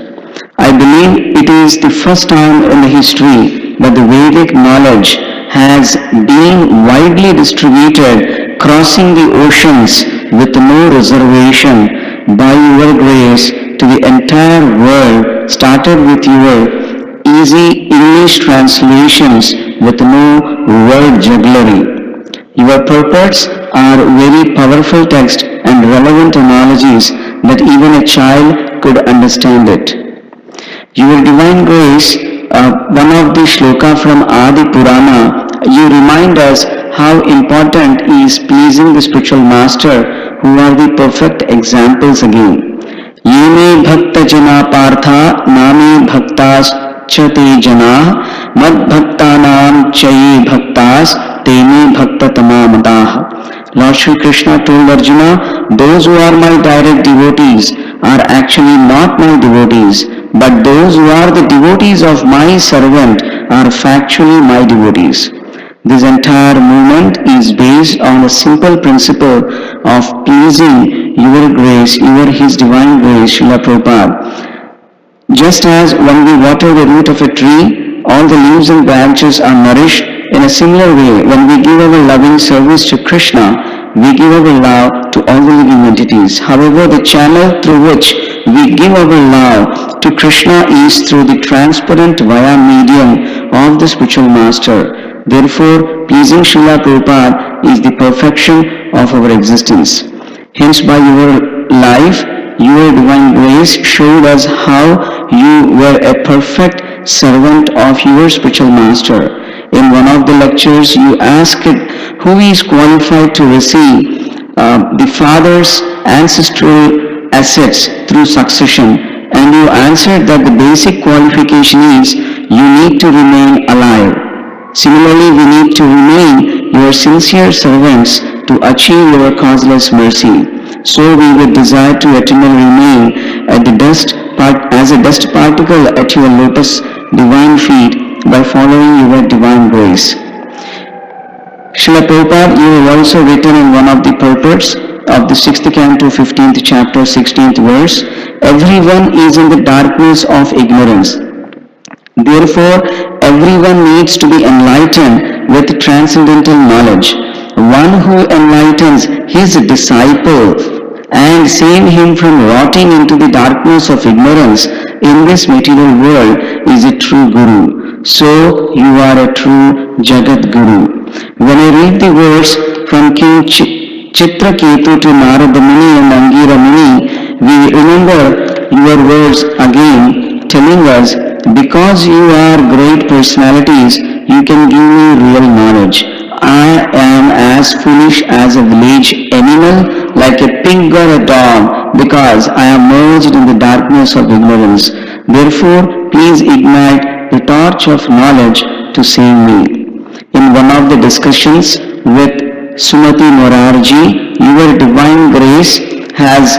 I believe it is the first time in the history that the Vedic knowledge has been widely distributed, crossing the oceans with no reservation, by your grace to the entire world started with your easy English translations with no word jugglery. Your purports are very powerful text and relevant analogies that even a child could understand it. Your divine grace, one of the shloka from Adi Purana, you remind us how important is pleasing the spiritual master who are the perfect examples again. Ye me bhakta jana partha name bhaktas chate jana mad bhaktanam chaye bhaktas te me bhakta tamamataha. Lord Shri Krishna told Arjuna, those who are my direct devotees are actually not my devotees, but those who are the devotees of my servant are factually my devotees. This entire movement is based on a simple principle of pleasing your grace, His divine grace, Srila Prabhupada. Just as when we water the root of a tree, all the leaves and branches are nourished, in a similar way, when we give our loving service to Krishna, we give our love to all the living entities. However, the channel through which we give our love to Krishna is through the transparent via medium of the spiritual master. Therefore, pleasing Srila Prabhupada is the perfection of our existence. Hence, by your life, your divine grace showed us how you were a perfect servant of your spiritual master. In one of the lectures, you asked who is qualified to receive the father's ancestral assets through succession, and you answered that the basic qualification is you need to remain alive. Similarly, we need to remain your sincere servants to achieve your causeless mercy. So we would desire to eternally remain at as a dust particle at your lotus divine feet by following your divine grace. Srila Prabhupada, you have also written in one of the purports of the 6th canto, 15th chapter, 16th verse, everyone is in the darkness of ignorance. Therefore, everyone needs to be enlightened with transcendental knowledge. One who enlightens his disciple and save him from rotting into the darkness of ignorance in this material world is a true Guru. So, you are a true Jagat Guru. When I read the verse from King Chitraketu to Narada Muni and Angira Muni, we remember your words again telling us, because you are great personalities, you can give me real knowledge. I am as foolish as a village animal, like a pig or a dog, because I am merged in the darkness of ignorance. Therefore, please ignite the torch of knowledge to save me. In one of the discussions with Sumati Morarji, your divine grace has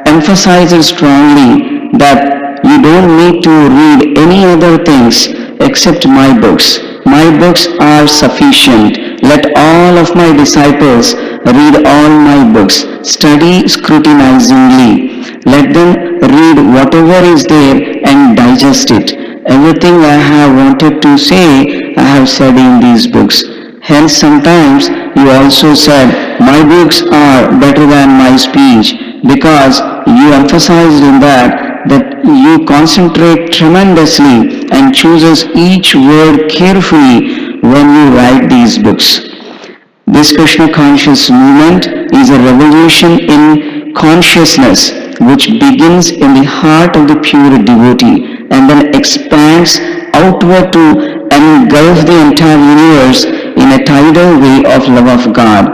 emphasized strongly that you don't need to read any other things except my books. My books are sufficient. Let all of my disciples read all my books. Study scrutinizingly. Let them read whatever is there and digest it. Everything I have wanted to say, I have said in these books. Hence, sometimes you also said, my books are better than my speech, because you emphasized in that you concentrate tremendously and chooses each word carefully when you write these books. This Krishna conscious movement is a revolution in consciousness which begins in the heart of the pure devotee and then expands outward to engulf the entire universe in a tidal way of love of God.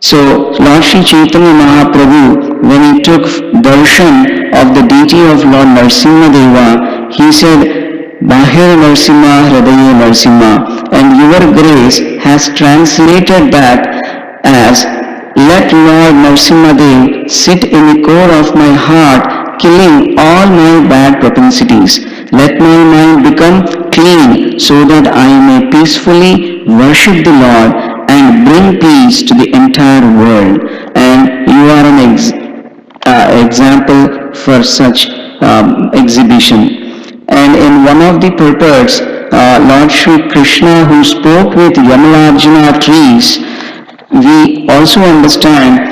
So, Lord Sri Chaitanya Mahaprabhu, when he took darshan of the deity of Lord Narsimha Deva, he said, Bahir Narsimha Hridaya Narsimha, and your grace has translated that as, let Lord Narsimha Dev sit in the core of my heart, killing all my bad propensities. Let my mind become clean so that I may peacefully worship the Lord and bring peace to the entire world. And you are an example for such exhibition. And in one of the purports, Lord Shri Krishna, who spoke with Yamalarjuna trees, we also understand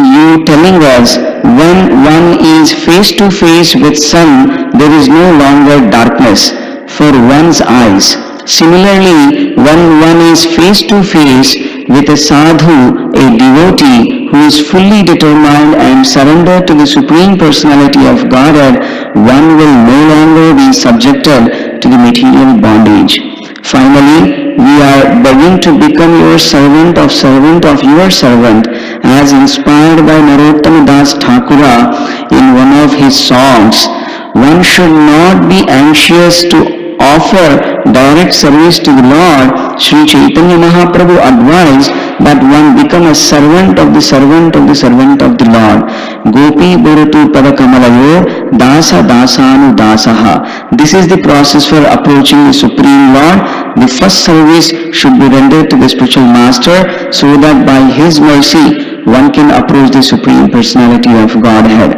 you telling us when one is face to face with sun, there is no longer darkness for one's eyes. Similarly, when one is face to face with a sadhu, a devotee who is fully determined and surrendered to the Supreme Personality of Godhead, one will no longer be subjected to the material bondage. Finally, we are begging to become your servant of your servant, as inspired by Narottama Das Thakura in one of his songs. One should not be anxious to offer direct service to the Lord. Sri Chaitanya Mahaprabhu advised that one become a servant of the servant of the servant of the Lord. Gopi Bharatu Padakamalayo Dasa Dasanu Dasaha. This is the process for approaching the Supreme Lord. The first service should be rendered to the spiritual master so that by his mercy one can approach the Supreme Personality of Godhead.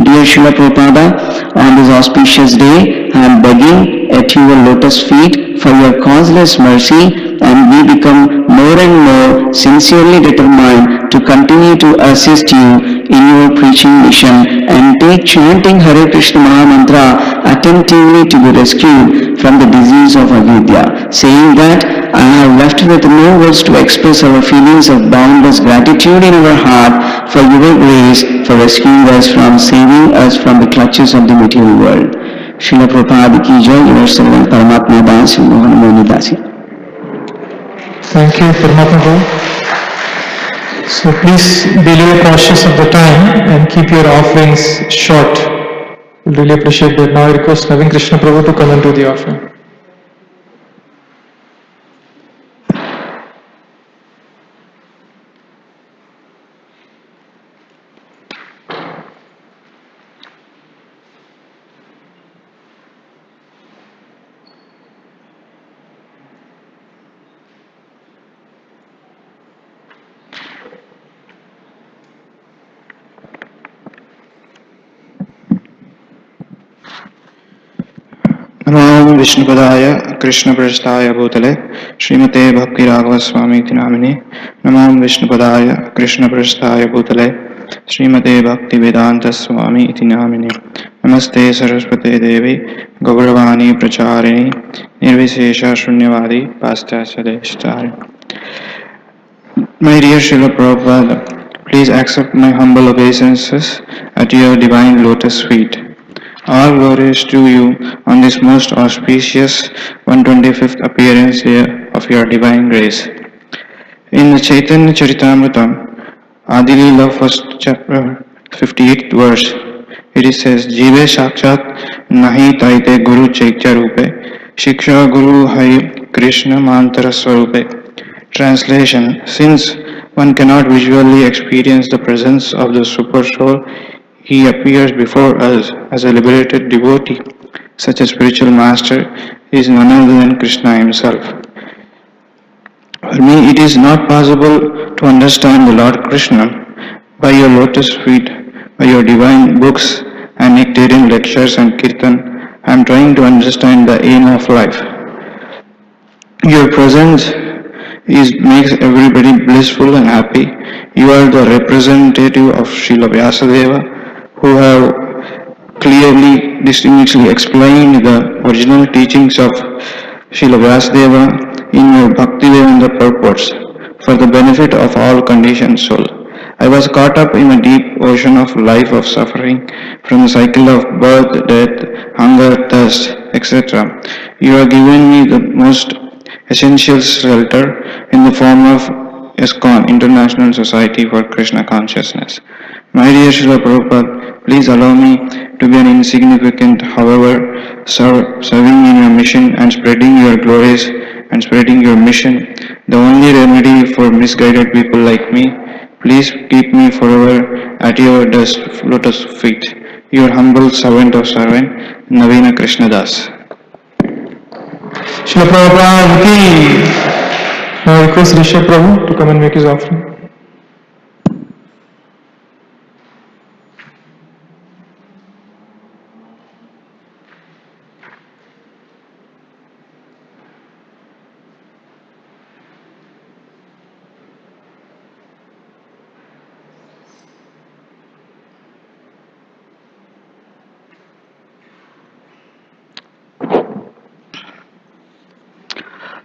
Dear Srila Prabhupada, on this auspicious day, I am begging at your lotus feet for your causeless mercy, and we become more and more sincerely determined to continue to assist you in your preaching mission and take chanting Hare Krishna Mahamantra attentively to be rescued from the disease of avidya. Saying that, I have left with no words to express our feelings of boundless gratitude in our heart for your grace, for rescuing us from saving us from the clutches of the material world. Srila Prabhupada ki jai, your servant Paramatma Das, Mohan Moni Dasi. Thank you, Paramatma Prabhu. So please be little cautious of the time and keep your offerings short. We'll really appreciate that. Now I request Navin Krishna Prabhu to come and do the offering. नमो विष्णुपदाय कृष्णप्रस्थाय भूतले श्रीमते भक्तिराघवस्वामीति नामिने नमो विष्णुपदाय कृष्णप्रस्थाय भूतले श्रीमते भक्तिवेदान्तस्वामी इति नामिने नमस्ते सरस्वते देवी गौरवाणी प्रचारिणी निर्विशेष शून्यवादी पाश्चात्य देशतारिणी. My dear Srila Prabhupada, please accept my humble obeisances at your divine lotus feet. All glories to you on this most auspicious 125th appearance here of your divine grace. In the Chaitanya Charitamrita, Adi Leela first chapter, 58th verse, it says, Jive Sakshat Nahi Taite Guru Chaitya Rupe, Shiksha Guru Hai Krishna Mantara Swarupe. Translation: Since one cannot visually experience the presence of the Super Soul, he appears before us as a liberated devotee. Such a spiritual master is none other than Krishna himself. For me, it is not possible to understand the Lord Krishna by your lotus feet, by your divine books and nectarian lectures and kirtan. I am trying to understand the aim of life. Your presence makes everybody blissful and happy. You are the representative of Srila Vyasa who have clearly, distinctly explained the original teachings of Srila Vyasa in your Bhaktivedanta purports for the benefit of all conditioned soul. I was caught up in a deep ocean of life of suffering from the cycle of birth, death, hunger, thirst, etc. You have given me the most essential shelter in the form of ISKCON, International Society for Krishna Consciousness. My dear Srila Prabhupada, please allow me to be an insignificant, however, serving in your mission and spreading your glories and spreading your mission, the only remedy for misguided people like me. Please keep me forever at your lotus feet. Your humble servant of servant, Navina Krishna Das. Srila Prabhupada ki. Now I request Rishabh Prabhu to come and make his offering.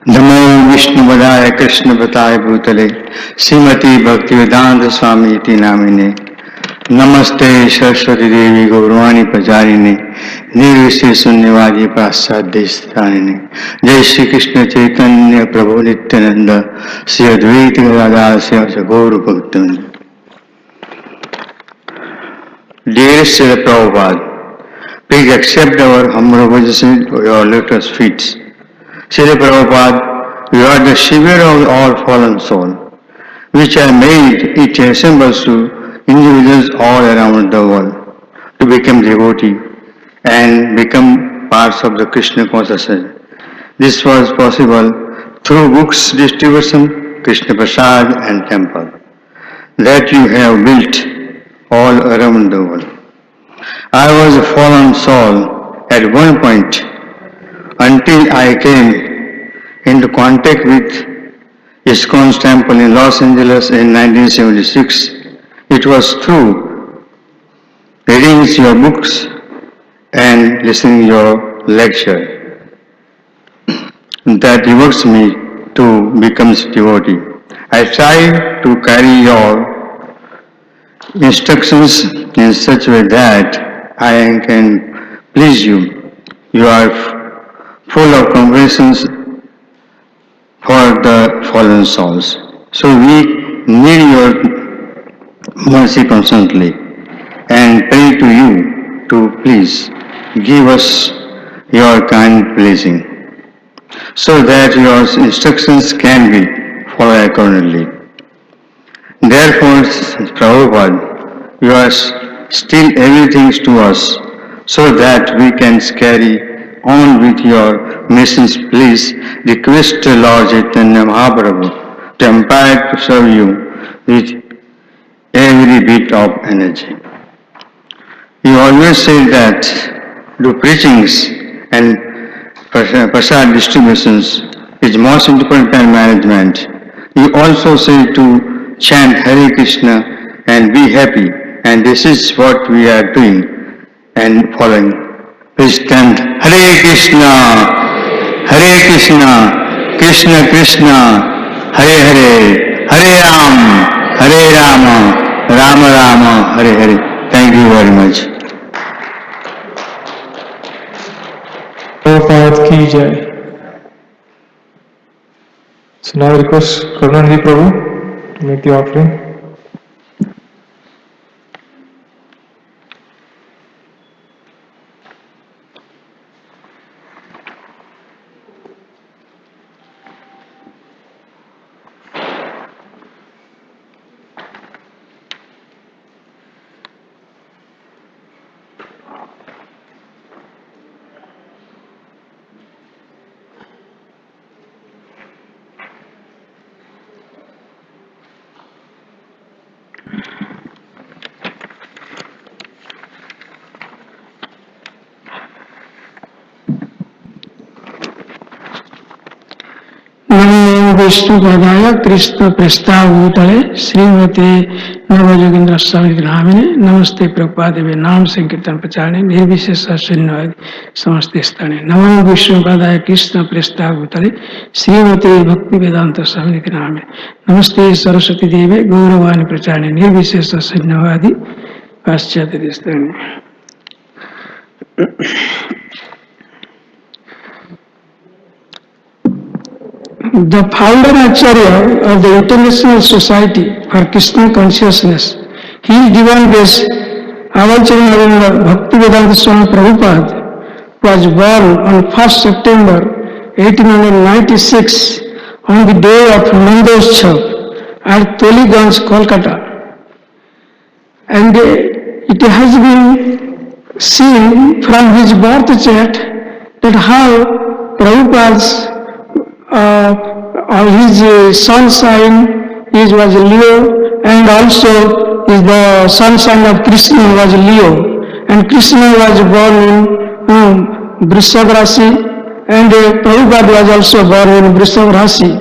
नमो विष्णुपदाय कृष्णपदाय भूतले श्रीमती भक्तिवेदांत स्वामी इति नामिने नमस्ते सरस्वती देवी गौरवाणी प्रचारिणे निर्विशेष शून्यवादी पाश्चात्य स्थानिने जय श्री कृष्ण चैतन्य प्रभु Nityanand Shri Advaita Gadadhar Shri Gaur भक्तवृंद। Dear Srila Prabhupada, please accept our humble obeisance to your lotus feet. Srila Prabhupada, you are the savior of all fallen souls, which are made it assembles to individuals all around the world to become devotee and become parts of the Krishna consciousness. This was possible through books distribution, Krishna Prasad and temple that you have built all around the world. I was a fallen soul at one point until I came into contact with ISKCON's temple in Los Angeles in 1976. It was through reading your books and listening your lecture that evokes me to become a devotee. I try to carry your instructions in such a way that I can please you. You are full of compassion for the fallen souls. So we need your mercy constantly and pray to you to please give us your kind blessing so that your instructions can be followed accordingly. Therefore, Prabhupada, you are still everything to us so that we can carry on with your missions. Please request Lord Chaitanya Mahaprabhu to empower to serve you with every bit of energy. You always say that do preachings and prasad distributions is most important than management. You also say to chant Hare Krishna and be happy, and this is what we are doing and following. Please chant Hare Krishna, Hare Krishna, Krishna Krishna, Hare Hare, Hare Rama, Rama Rama, Hare Hare. Thank you very much. Prabhupada ki jai. So now I request Karunanidhi Prabhu to make the offering. विष्णुपदाय Krishna प्रस्तावभूतले श्रीमते नवयोगेंद्र स्वामी नामिने नमस्ते प्रभुपाद नाम संकीर्तन प्रचारणे निर्विशेष शून्यवादी समस्त स्थाने नमो विष्णुपदाय कृष्ण प्रस्तावभूतले श्रीमते भक्ति वेदांत स्वामी नामिने नमस्ते सरस्वती देवे गौरवाणी प्रचारणे निर्विशेष शून्यवादी पाश्चात्य स्थाने. The founder Acharya of the International Society for Krishna Consciousness, His Divine Grace, Avacharya Bhaktivedanta Swami Prabhupada, was born on 1st September 1896 on the day of Nandotshav at Toliganj, Kolkata. And it has been seen from his birth chart that how Prabhupada's his sun sign was Leo, and also the sun sign of Krishna was Leo, and Krishna was born in Vrishab Rasi, and Prabhupada was also born in Vrishab Rasi.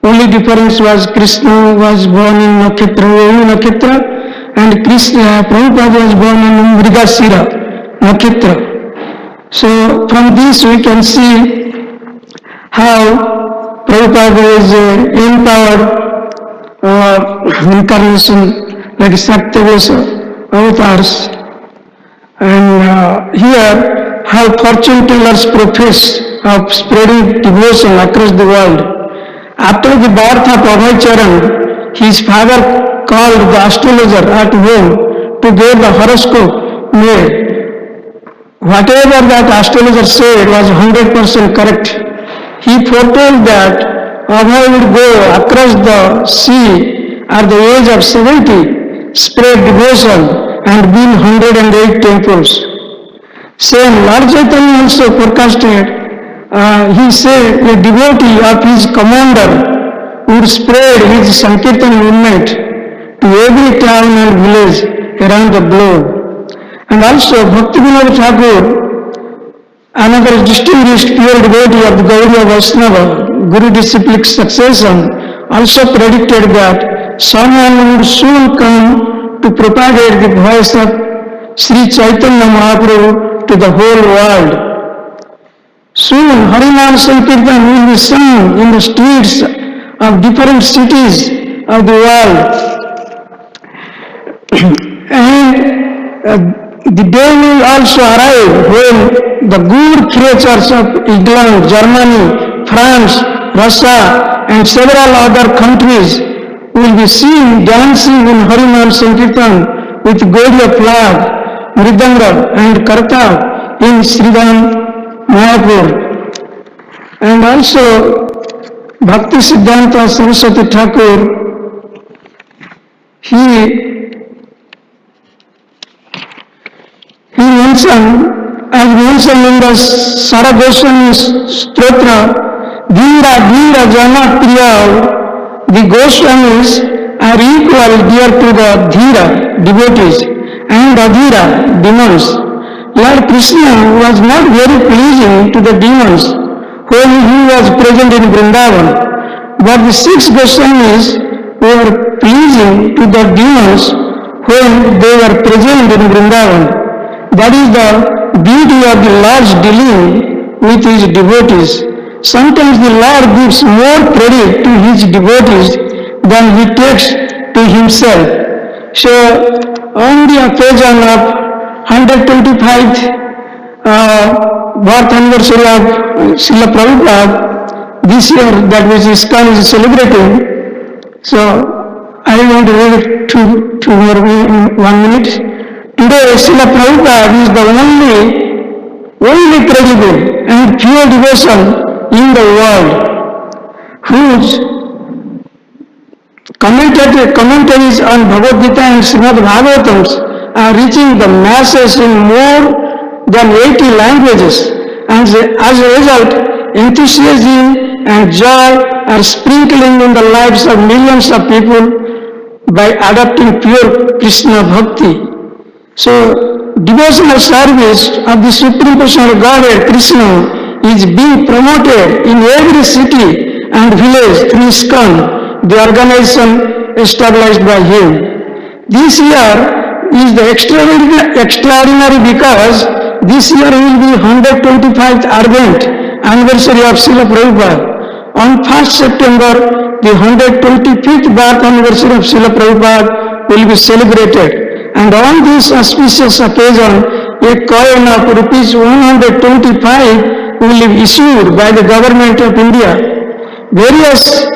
Only difference was Krishna was born in Nakhetra, and Prabhupada was born in Mrigasira, Nakhetra. So from this we can see how Prabhupada is empowered incarnation like Satyavasa avatars. And here, how fortune tellers profess of spreading devotion across the world. After the birth of Abhay Charan, his father called the astrologer at home to get the horoscope made. Whatever that astrologer said was 100% correct. He foretold that Abhay would go across the sea at the age of 70, spread devotion and build 108 temples. Same Lord Chaitanya also forecasted, he said a devotee of his commander would spread his Sankirtan movement to every town and village around the globe. And also Bhaktivinoda Thakur, another distinguished pure devotee of the Gaudiya Vaishnava, Guru disciplic succession, also predicted that someone would soon come to propagate the voice of Sri Chaitanya Mahaprabhu to the whole world. Soon Harinam Sankirtan will be sung in the streets of different cities of the world. And the day will also arrive when the good creatures of England, Germany, France, Russia and several other countries will be seen dancing in Harinam Sankirtan with Gaudiya flag, Mridanga and Karta in Sridham Mayapur. And also Bhakti Siddhanta Saraswati Thakur, he mentioned, as mentioned in the Saragoswami Stotra, Dhira Dhira Jana Priya, the Goswamis are equal dear to the Dhira, devotees, and Adhira, demons. Lord Krishna was not very pleasing to the demons when he was present in Vrindavan, but the 6 Goswamis were pleasing to the demons when they were present in Vrindavan. That is the beauty of the Lord's dealing with his devotees. Sometimes the Lord gives more credit to his devotees than he takes to himself. So, on the occasion of 125th birth anniversary of Srila Prabhupada, this year that which ISKCON is celebrating, so I want to read it two more 1 minute. Today, Srila Prabhupada is the only credible and pure devotion in the world, whose commentaries on Bhagavad Gita and Srimad Bhagavatams are reaching the masses in more than 80 languages, and as a result, enthusiasm and joy are sprinkling in the lives of millions of people by adopting pure Krishna Bhakti. So, devotional service of the Supreme Personal Godhead Krishna is being promoted in every city and village through ISKCON, the organization established by him. This year is the extraordinary because this year will be 125th Advent anniversary of Srila Prabhupada. On 1st September, the 125th birth anniversary of Srila Prabhupada will be celebrated. And on this auspicious occasion, a coin of rupees 125 will be issued by the government of India. Various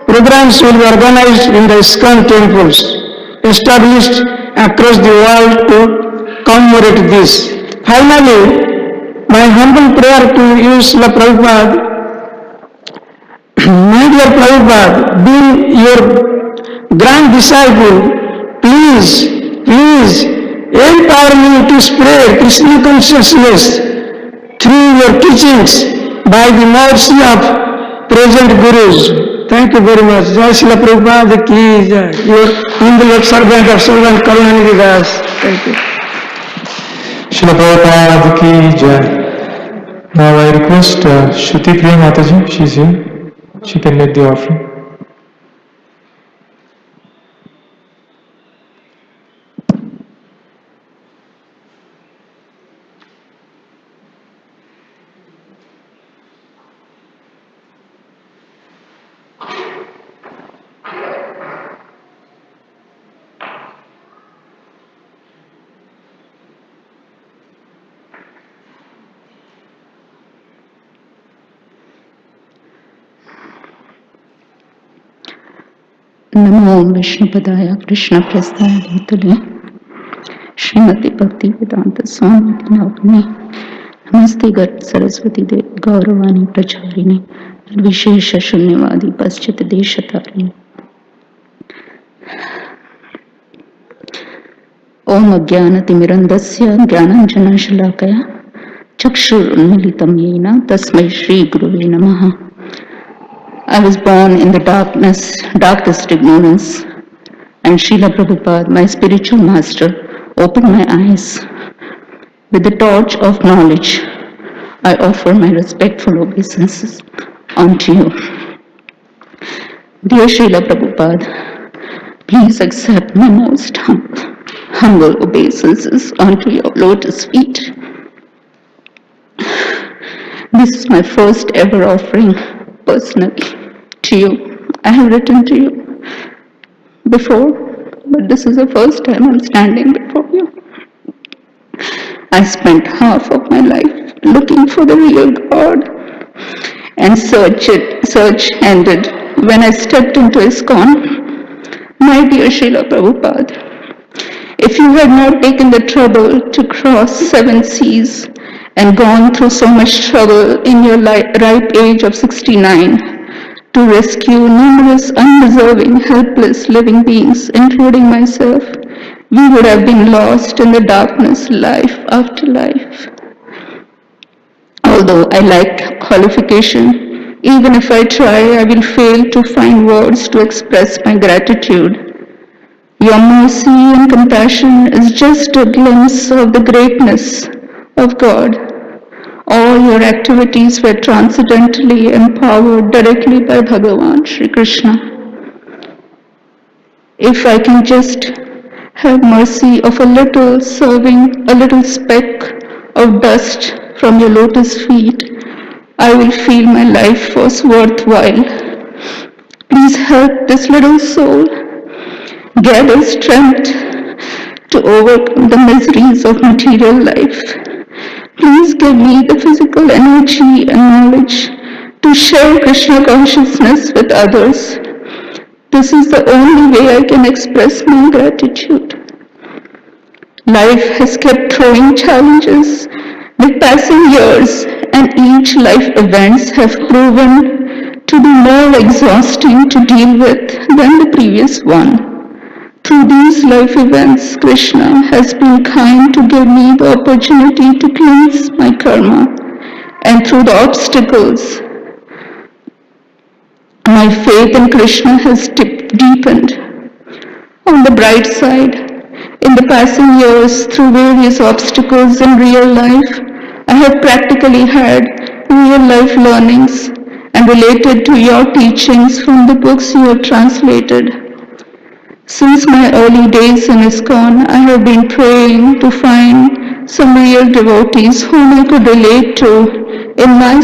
programs will be organized in the ISKCON temples, established across the world to commemorate this. Finally, my humble prayer to you, Srila Prabhupada, my dear Prabhupada, being your grand disciple, please empower me to spread Krishna consciousness through your teachings by the mercy of present Gurus. Thank you very much. Jai Srila Prabhupada ki jai. Your humble servant of servant Karunanidhi Das. Thank you. Srila Prabhupada ki jai. Now I request Shruti Priya Mataji, she is here. She can lead the offering. नमो विष्णुपदाय कृष्णप्रस्थाय भूतले श्रीमती भक्ति वेदांत स्वामी नामिने नमस्ते सरस्वती देव गौरवाणी प्रचारिणे विशेष शून्यवादी पश्चित देशतारिणे ओम अज्ञानतिमिरन्धस्य ज्ञानाञ्जनशलाकया चक्षुरुन्मीलितं येन तस्मै श्रीगुरुवे नमः. I was born in the darkest ignorance, and Srila Prabhupada, my spiritual master, opened my eyes. With the torch of knowledge, I offer my respectful obeisances unto you. Dear Srila Prabhupada, please accept my most humble obeisances unto your lotus feet. This is my first ever offering personally to you. I have written to you before, but this is the first time I'm standing before you. I spent half of my life looking for the real God, and search ended when I stepped into ISKCON. My dear Srila Prabhupada, if you had not taken the trouble to cross 7 seas and gone through so much trouble in your ripe age of 69 to rescue numerous undeserving, helpless living beings, including myself, we would have been lost in the darkness life after life. Although I lack qualification, even if I try, I will fail to find words to express my gratitude. Your mercy and compassion is just a glimpse of the greatness of God. All your activities were transcendentally empowered directly by Bhagavan Shri Krishna. If I can just have mercy of a little serving, a little speck of dust from your lotus feet, I will feel my life was worthwhile. Please help this little soul gather strength to overcome the miseries of material life. Please give me the physical energy and knowledge to share Krishna consciousness with others. This is the only way I can express my gratitude. Life has kept throwing challenges with passing years, and each life events have proven to be more exhausting to deal with than the previous one. Through these life events, Krishna has been kind to give me the opportunity to cleanse my karma, and through the obstacles, my faith in Krishna has deepened. On the bright side, in the passing years, through various obstacles in real life, I have practically had real life learnings and related to your teachings from the books you have translated. Since my early days in ISKCON, I have been praying to find some real devotees whom I could relate to in my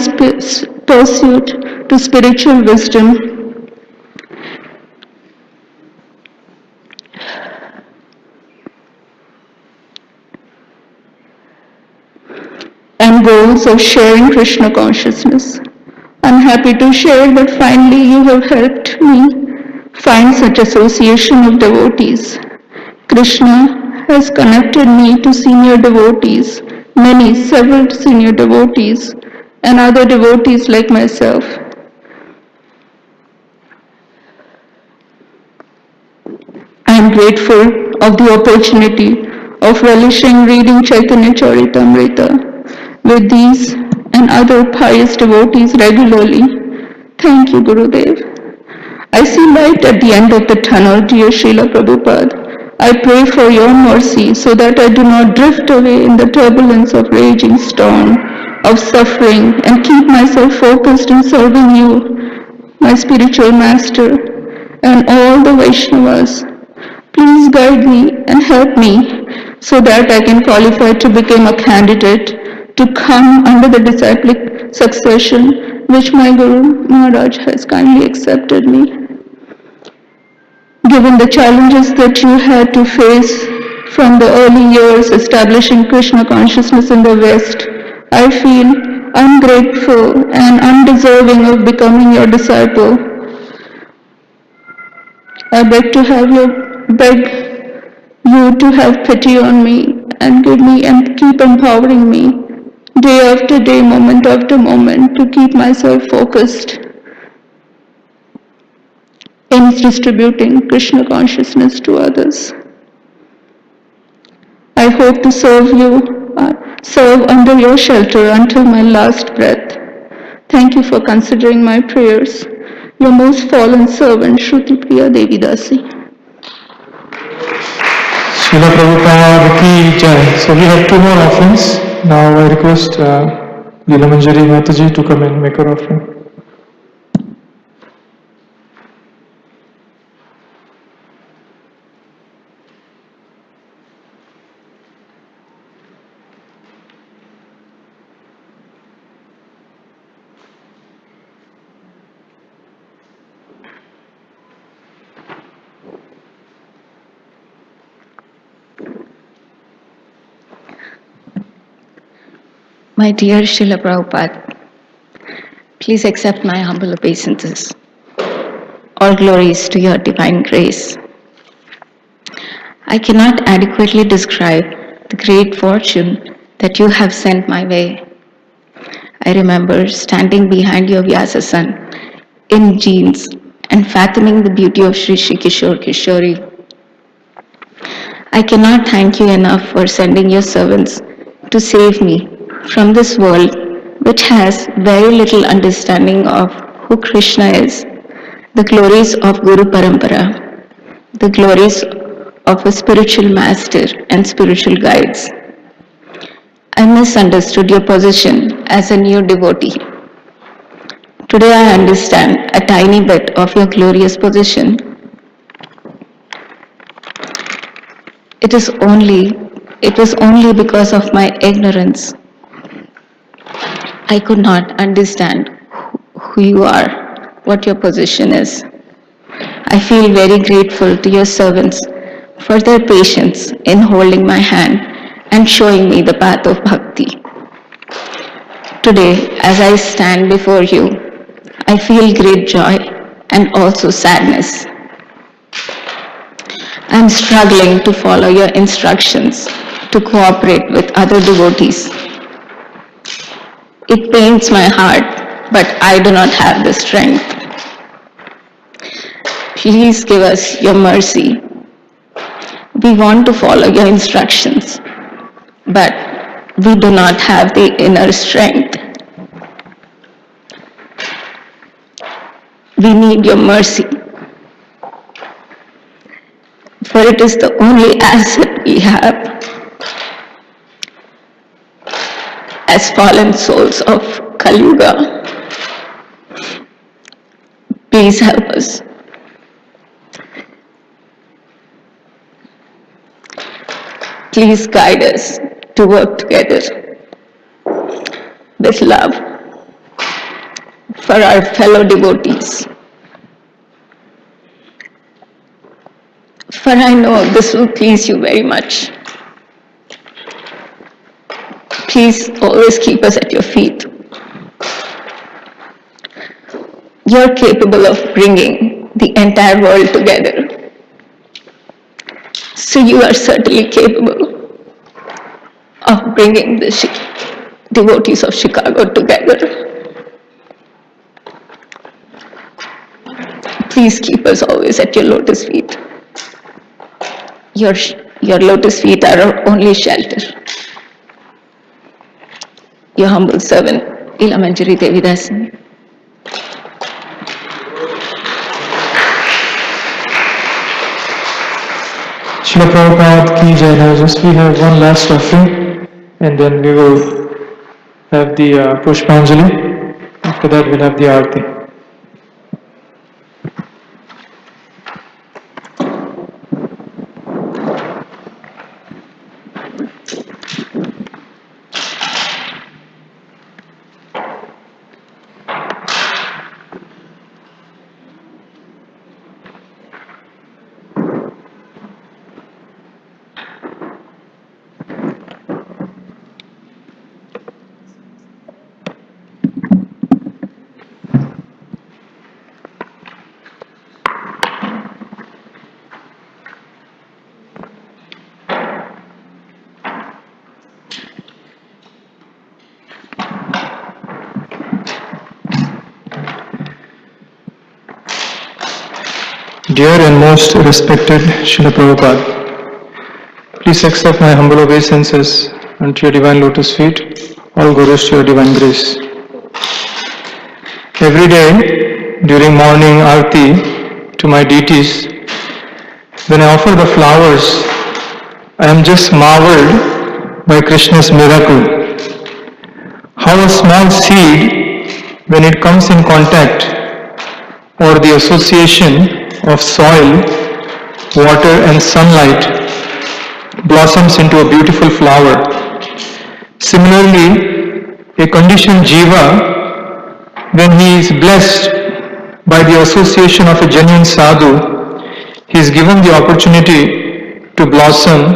pursuit to spiritual wisdom. And goals of sharing Krishna consciousness. I'm happy to share that finally you have helped me find such association of devotees. Krishna has connected me to senior devotees, several senior devotees, and other devotees like myself. I am grateful of the opportunity of relishing reading Chaitanya Charitamrita with these and other pious devotees regularly. Thank you, Gurudev. I see light at the end of the tunnel, dear Srila Prabhupada. I pray for your mercy so that I do not drift away in the turbulence of raging storm, of suffering, and keep myself focused in serving you, my spiritual master, and all the Vaishnavas. Please guide me and help me so that I can qualify to become a candidate to come under the disciplic succession which my Guru Maharaj has kindly accepted me. Given the challenges that you had to face from the early years establishing Krishna consciousness in the West, I feel ungrateful and undeserving of becoming your disciple. I beg you to have pity on me and give me and keep empowering me day after day, moment after moment to keep myself focused in distributing Krishna consciousness to others. I hope to serve under your shelter until my last breath. Thank you for considering my prayers. Your most fallen servant, Shruti Priya Devi Dasi. Srila Prabhupada ki jai. So we have two more offerings. Now I request Leela Manjari Mataji to come and make her offering. My dear Srila Prabhupada, please accept my humble obeisances. All glories to your divine grace. I cannot adequately describe the great fortune that you have sent my way. I remember standing behind your Vyasa son in jeans and fathoming the beauty of Sri Shri Kishore Kishori. I cannot thank you enough for sending your servants to save me from this world which has very little understanding of who Krishna is, the glories of Guru Parampara, the glories of a spiritual master and spiritual guides. I misunderstood your position as a new devotee. Today I understand a tiny bit of your glorious position. It was only because of my ignorance. I could not understand who you are, what your position is. I feel very grateful to your servants for their patience in holding my hand and showing me the path of bhakti. Today, as I stand before you, I feel great joy and also sadness. I am struggling to follow your instructions to cooperate with other devotees. It pains my heart, but I do not have the strength. Please give us your mercy. We want to follow your instructions, but we do not have the inner strength. We need your mercy, for it is the only asset we have as fallen souls of Kali Yuga. Please help us. Please guide us to work together with love for our fellow devotees. For I know this will please you very much. Please always keep us at your feet. You're capable of bringing the entire world together. So you are certainly capable of bringing the devotees of Chicago together. Please keep us always at your lotus feet. Your lotus feet are our only shelter. Your humble servant, Leela Manjari Devi Dasi. Srila Prabhupada ki jai. Now just we have one last offering and then we will have the Pushpanjali. After that we'll have the Aarti. Dear and most respected Srila Prabhupada, please accept my humble obeisances unto your divine lotus feet. All glories to your divine grace. Every day during morning arti to my deities, when I offer the flowers, I am just marveled by Krishna's miracle. How a small seed, when it comes in contact or the association of soil, water and sunlight, blossoms into a beautiful flower. Similarly, a conditioned jiva, when he is blessed by the association of a genuine sadhu, he is given the opportunity to blossom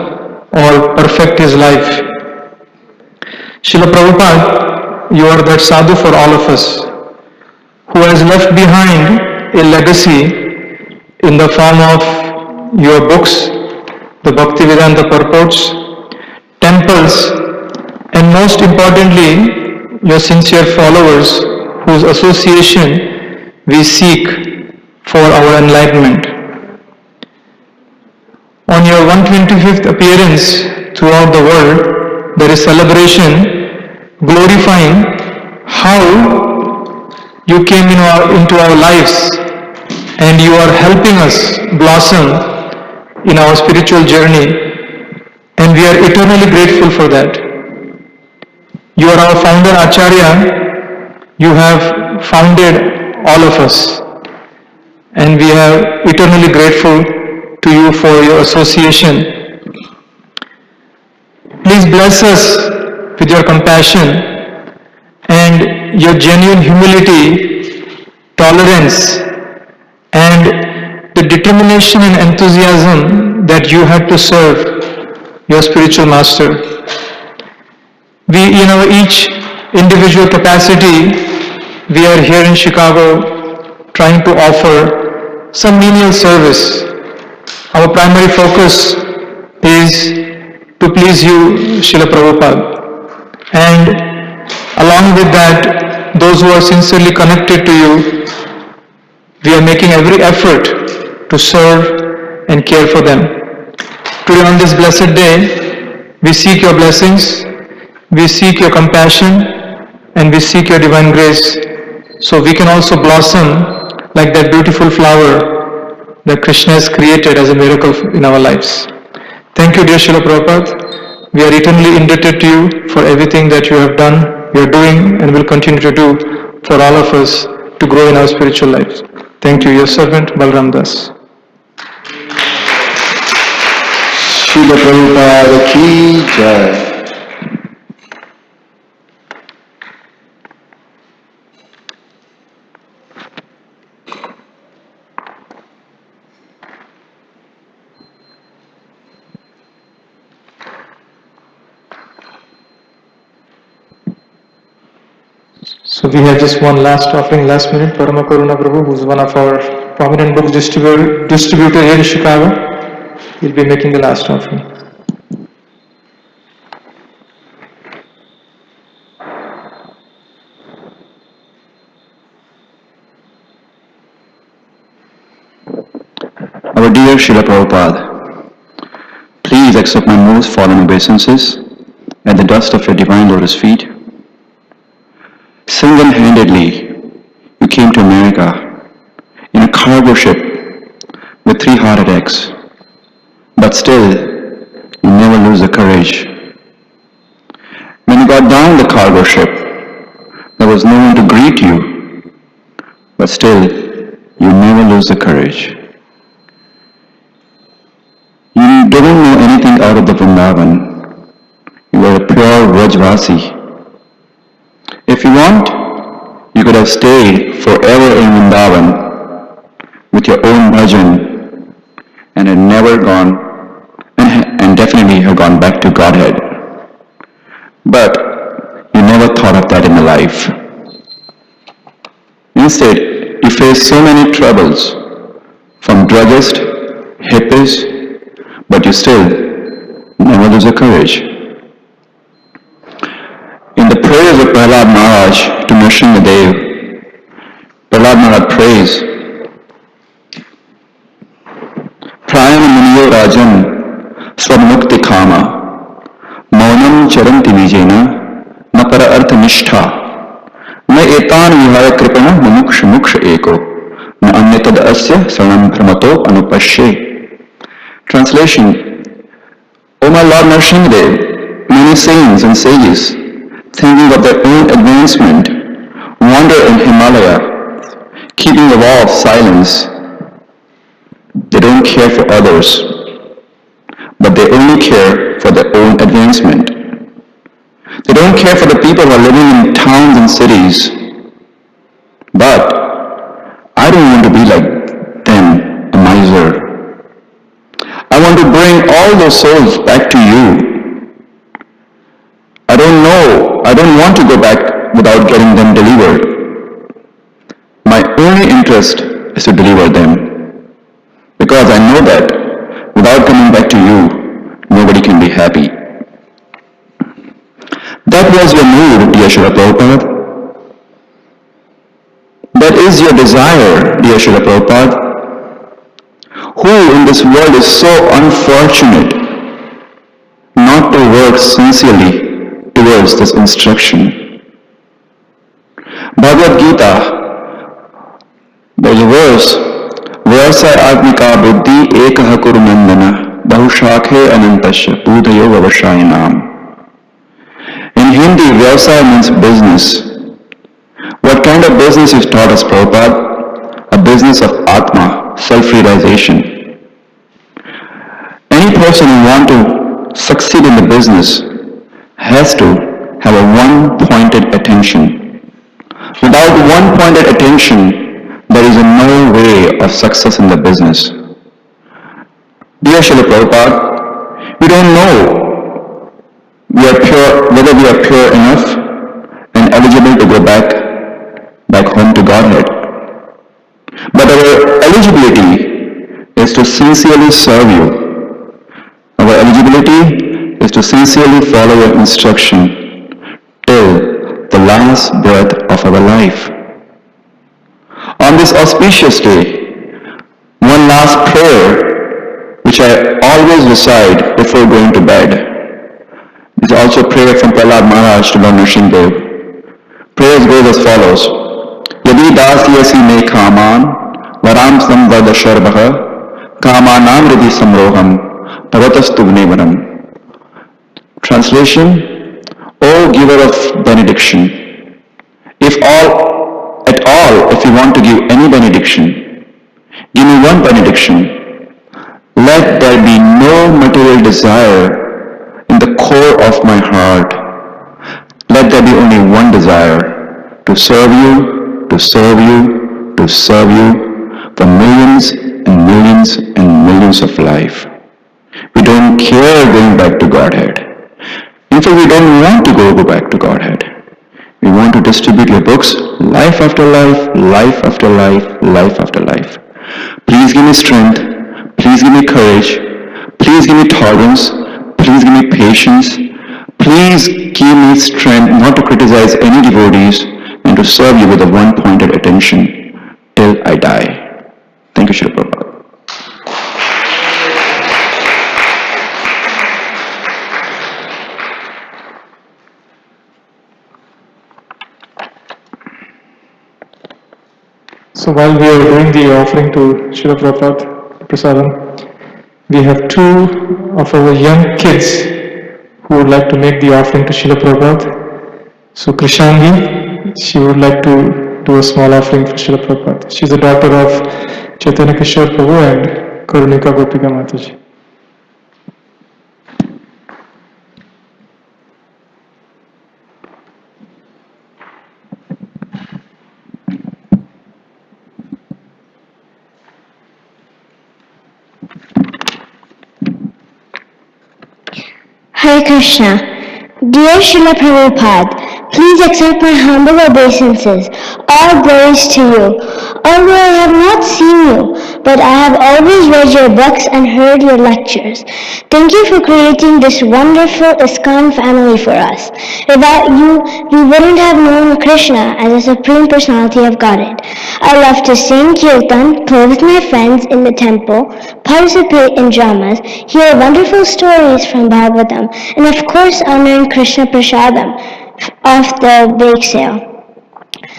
or perfect his life. Srila Prabhupada, you are that sadhu for all of us, who has left behind a legacy in the form of your books, the Bhaktivedanta purports, temples, and most importantly, your sincere followers whose association we seek for our enlightenment. On your 125th appearance throughout the world, there is celebration glorifying how you came into our lives and you are helping us blossom in our spiritual journey, and we are eternally grateful for that. You are our founder Acharya, you have founded all of us, and we are eternally grateful to you for your association. Please bless us with your compassion and your genuine humility, tolerance, and the determination and enthusiasm that you had to serve your spiritual master. We, in our each individual capacity, we are here in Chicago trying to offer some menial service. Our primary focus is to please you, Srila Prabhupada. And along with that, those who are sincerely connected to you, we are making every effort to serve and care for them. Today on this blessed day, we seek your blessings, we seek your compassion, and we seek your divine grace, so we can also blossom like that beautiful flower that Krishna has created as a miracle in our lives. Thank you, dear Srila Prabhupada. We are eternally indebted to you for everything that you have done, you are doing, and will continue to do for all of us to grow in our spiritual lives. Thank you, your servant Balram Das. Srila Prabhupada ki jai. So we have just one last offering, last minute. Parama Karuna Prabhu, who is one of our prominent book distributor here in Chicago, will be making the last offering. Our dear Srila Prabhupada, please accept my most fallen obeisances at the dust of your divine lotus feet. Single-handedly, you came to America in a cargo ship with 3 heart attacks, but still, you never lose the courage. When you got down the cargo ship, there was no one to greet you, but still, you never lose the courage. You didn't know anything out of the Vrindavan. You were a pure Vrajvasi. If you want, you could have stayed forever in Vrindavan with your own bhajan and had never gone, and definitely have gone back to Godhead. But you never thought of that in the life. Instead, you faced so many troubles from druggist, hippies, but you still never lose your courage. In the prayers of Prahlad Maharaj to Nrsimhadev, Prahlad Maharaj prays, राजन स्वमुक्ति खामा मौनम चरंति विजेना न पर अर्थ निष्ठा न एतान विहाय कृपण मुमुक्ष मुक्ष एको न अन्य तद अस्य शरणं भ्रमतो अनुपश्ये. Translation: O my Lord Nrsimhadev, many saints and sages, thinking of their own advancement, wander in Himalaya, keeping the wall of silence. They don't care for others, but they only care for their own advancement. They don't care for the people who are living in towns and cities. But I don't want to be like them, a miser. I want to bring all those souls back to you. I don't want to go back without getting them delivered. My only interest is to deliver them. Because I know that without coming back to you, nobody can be happy. That was your mood, dear Srila Prabhupada. That is your desire, dear Srila Prabhupada. Who in this world is so unfortunate not to work sincerely towards this instruction? Bhagavad Gita, there is a verse, Vyasa Agnika Buddhi Ekaha Kurumandana Bahushakhe Anantasya Budhayo Vavashayinam. In Hindi, Vyasa means business. What kind of business is taught us, Prabhupada? A business of Atma, self-realization. Any person who wants to succeed in the business has to have a one-pointed attention. Without one-pointed attention, there is no way of success in the business. Dear Srila Prabhupada, we don't know whether we are pure enough and eligible to go back home to Godhead. But our eligibility is to sincerely serve you. Our eligibility is to sincerely follow your instruction till the last breath of our life. On this auspicious day, one last prayer which I always recite before going to bed is also prayer from Prahlad Maharaj to Lord Nrsimhadev. Prayers goes as follows: Yadi dasyasi me kaman varam samvada sharvaha kamanam ridi samroham bhavatastuvne varam. Translation: O giver of benediction, if you want to give any benediction, give me one benediction. Let there be no material desire in the core of my heart. Let there be only one desire: to serve you, to serve you, to serve you for millions and millions and millions of life. We don't care going back to Godhead. In fact, we don't want to go back to Godhead. We want to distribute your books life after life, life after life, life after life. Please give me strength. Please give me courage. Please give me tolerance. Please give me patience. Please give me strength not to criticize any devotees and to serve you with a one-pointed attention till I die. Thank you, Srila Prabhupada. So while we are doing the offering to Srila Prabhupada Prasadam, we have two of our young kids who would like to make the offering to Srila Prabhupada. So Krishangi, she would like to do a small offering for Srila Prabhupada. She's the daughter of Chaitanya Kishore Prabhu and Karunika Gopika Mataji. Hare Krishna. Dear Srila Prabhupada, Please accept my humble obeisances. All glories to you. Although I have not seen you, but I have always read your books and heard your lectures. Thank you for creating this wonderful ISKCON family for us. Without you, we wouldn't have known Krishna as a Supreme Personality of Godhead. I love to sing kirtan, play with my friends in the temple, participate in dramas, hear wonderful stories from Bhagavatam, and of course honoring Krishna Prasadam of the bake sale,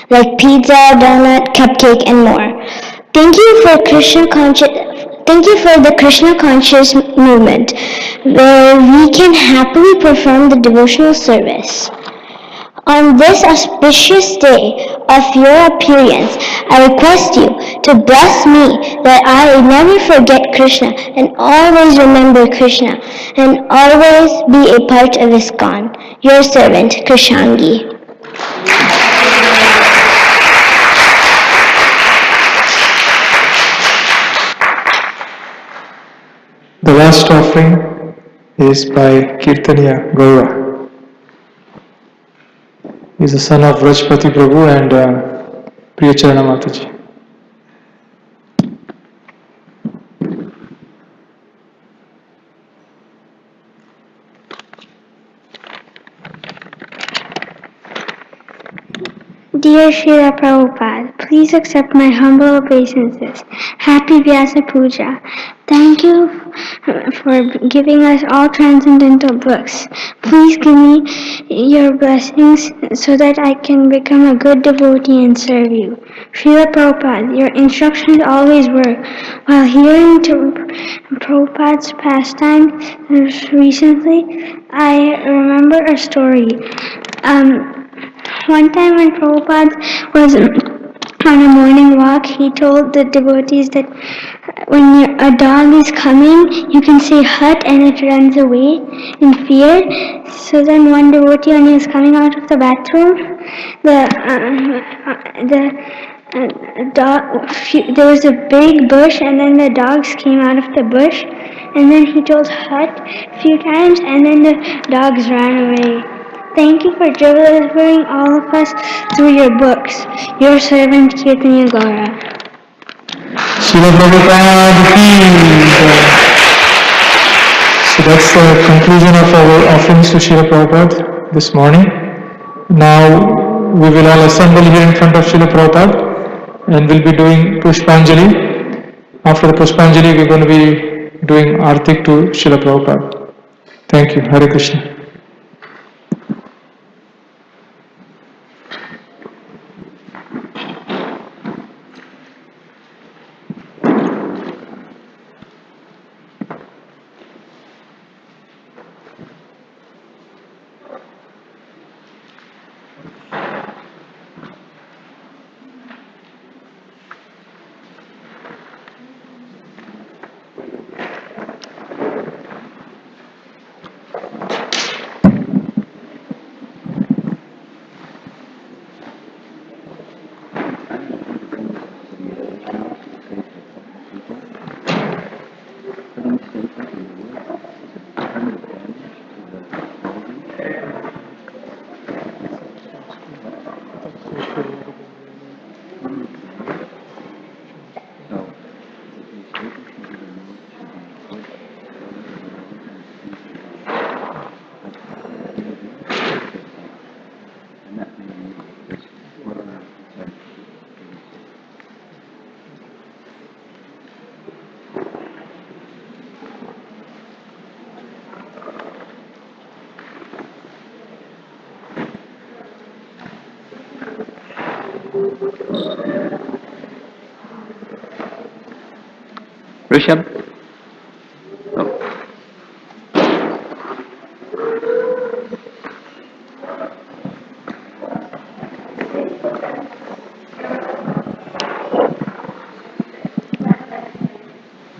like pizza, donut, cupcake, and more. Thank you for Thank you for the Krishna conscious movement, where we can happily perform the devotional service. On this auspicious day of your appearance, I request you to bless me that I never forget Krishna and always remember Krishna and always be a part of ISKCON. Your servant, Krishangi. The last offering is by Kirtaniya Gaura. He is the son of Rajpati Prabhu and Priyacharana Mataji. Dear Srila Prabhupada, please accept my humble obeisances. Happy Vyasa Puja. Thank you for giving us all transcendental books. Please give me your blessings so that I can become a good devotee and serve you. Srila Prabhupada, your instructions always work. While hearing to Prabhupada's pastime recently, I remember a story. One time when Prabhupada was on a morning walk, he told the devotees that when a dog is coming, you can say hut and it runs away in fear. So then one devotee, when he was coming out of the bathroom, there was a big bush, and then the dogs came out of the bush, and then he told hut a few times, and then the dogs ran away. Thank you for delivering all of us through your books. Your servant, Kirtaniya Gaura. Srila Prabhupada ki jai. So that's the conclusion of our offerings to Srila Prabhupada this morning. Now we will all assemble here in front of Srila Prabhupada and we'll be doing Pushpanjali. After the Pushpanjali, we're going to be doing Artik to Srila Prabhupada. Thank you. Hare Krishna. Rishabh?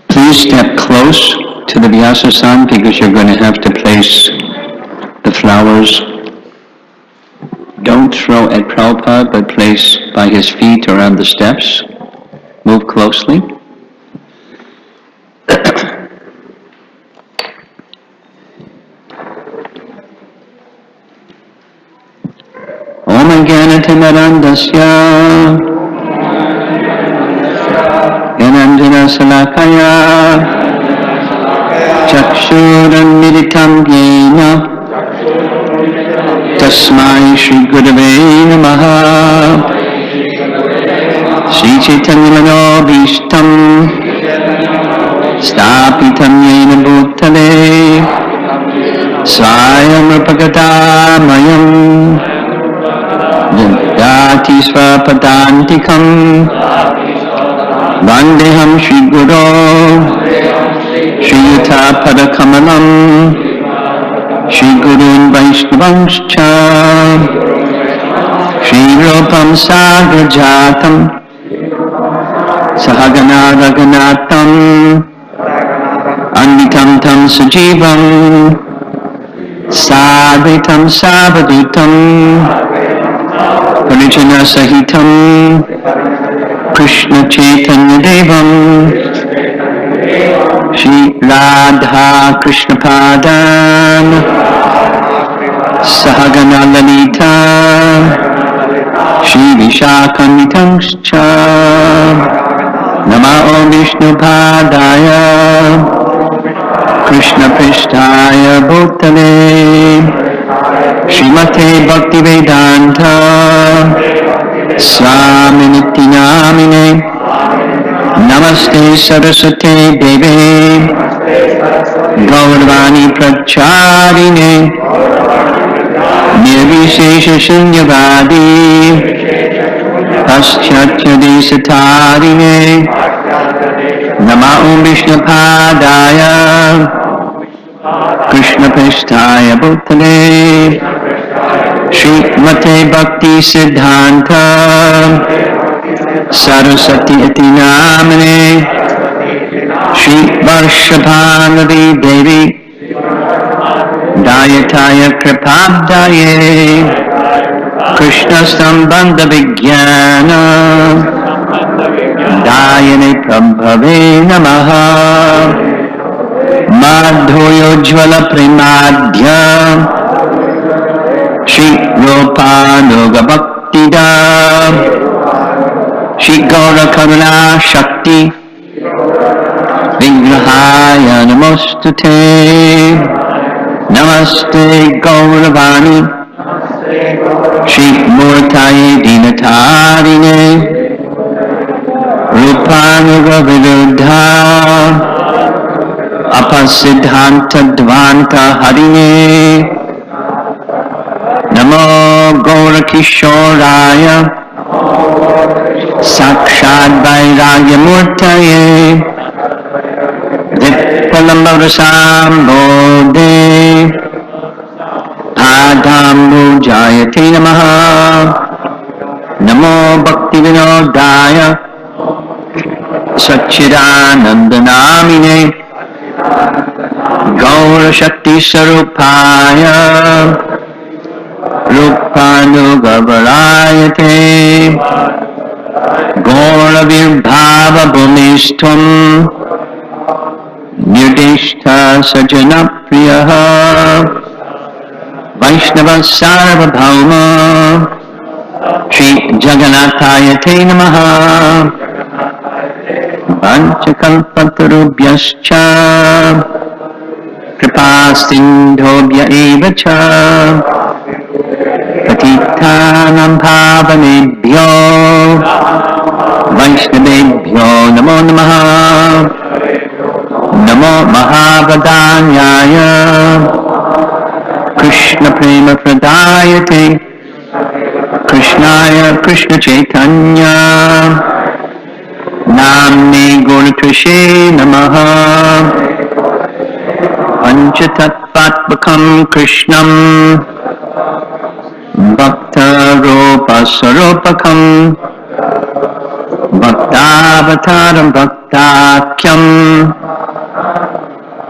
Please step close to the Vyasa-san because you're going to have to place the flowers. Don't throw at Prabhupada, but place by his feet around the steps. Move closely. ज्ञानतिमरन्दस्य ज्ञानाञ्जनशलाकया चक्षुरुन्मिलितं येन तस्मै श्रीगुरवे नमः। श्रीचैतन्यमनोभीष्टम् स्थापितं येन भूतले स्वयं प्रकटामयम् ददाति स्वपदान्तिकम् वन्देऽहं श्रीगुरो श्रीयुतापदकमलम् श्रीगुरून् वैष्णवंश्च श्रीरूपं साग्रजातं सहगना रघुनाथम् अन्वितं तं सुजीवम् साद्वैतं सावधूतं परिजनसहितं कृष्णचैतन्यदेवम् श्री राधा कृष्णपादान् सहगना ललिता श्री विशाखान्वितंश्च नमो विष्णुपादाय कृष्णपृष्ठाय भूतले श्रीमते भक्तिवेदान्त स्वामिनिति नामिने नमस्ते सरस्वते देवे गौरवाणी प्रचारिणे निर्विशेष शून्यवादी पाश्चात्यदेशतारिणे नमो विष्णुपादाय कृष्णपृष्ठाय भूतले श्रीमते भक्ति सिद्धान्त सरस्वती इति नामने श्री वर्षभानुदेवी देवी दायताय कृपाब्दाये कृष्ण संबंध विज्ञान दायने प्रभवे नमः। माधोयोज्वल प्रेमाढ्य श्री रूपानुग भक्तिदा श्री गौर करुणा शक्ति विग्रहाय नमोस्तुते। नमस्ते गौरवाणी श्री मूर्ताये दीनतारिणे रूपानुग विरुद्धा अपसिद्धांत ध्वांत हरिणे नमो गौर किशोराय साक्षात् वैराग्य मूर्तये दिप्पलम्बरसाम्बोधे आधाम्बुजायते नमः। नमो भक्तिविनोदाय सच्चिदानन्दनामिने गौरशक्तिस्वरूपाय रूपानुगवरायते गौरविर्भावभूमिष्ठम् निर्दिष्ट सजनप्रियः वैष्णव सार्वभौम श्री जगन्नाथाय ते नमः। पंचकल्पतरुभ्यश्च कृपा सिन्धुभ्य एव च पतितानां पावनेभ्यो वैष्णवेभ्यो नमो नमः। नमो महावदान्याय कृष्ण प्रेम प्रदायते कृष्णाय कृष्ण चैतन्य नाम्ने गुणकृषे नमः। पंचतत्त्वात्मकं कृष्णं भक्तरूपस्वरूपकं भक्तावतारं भक्ताख्यं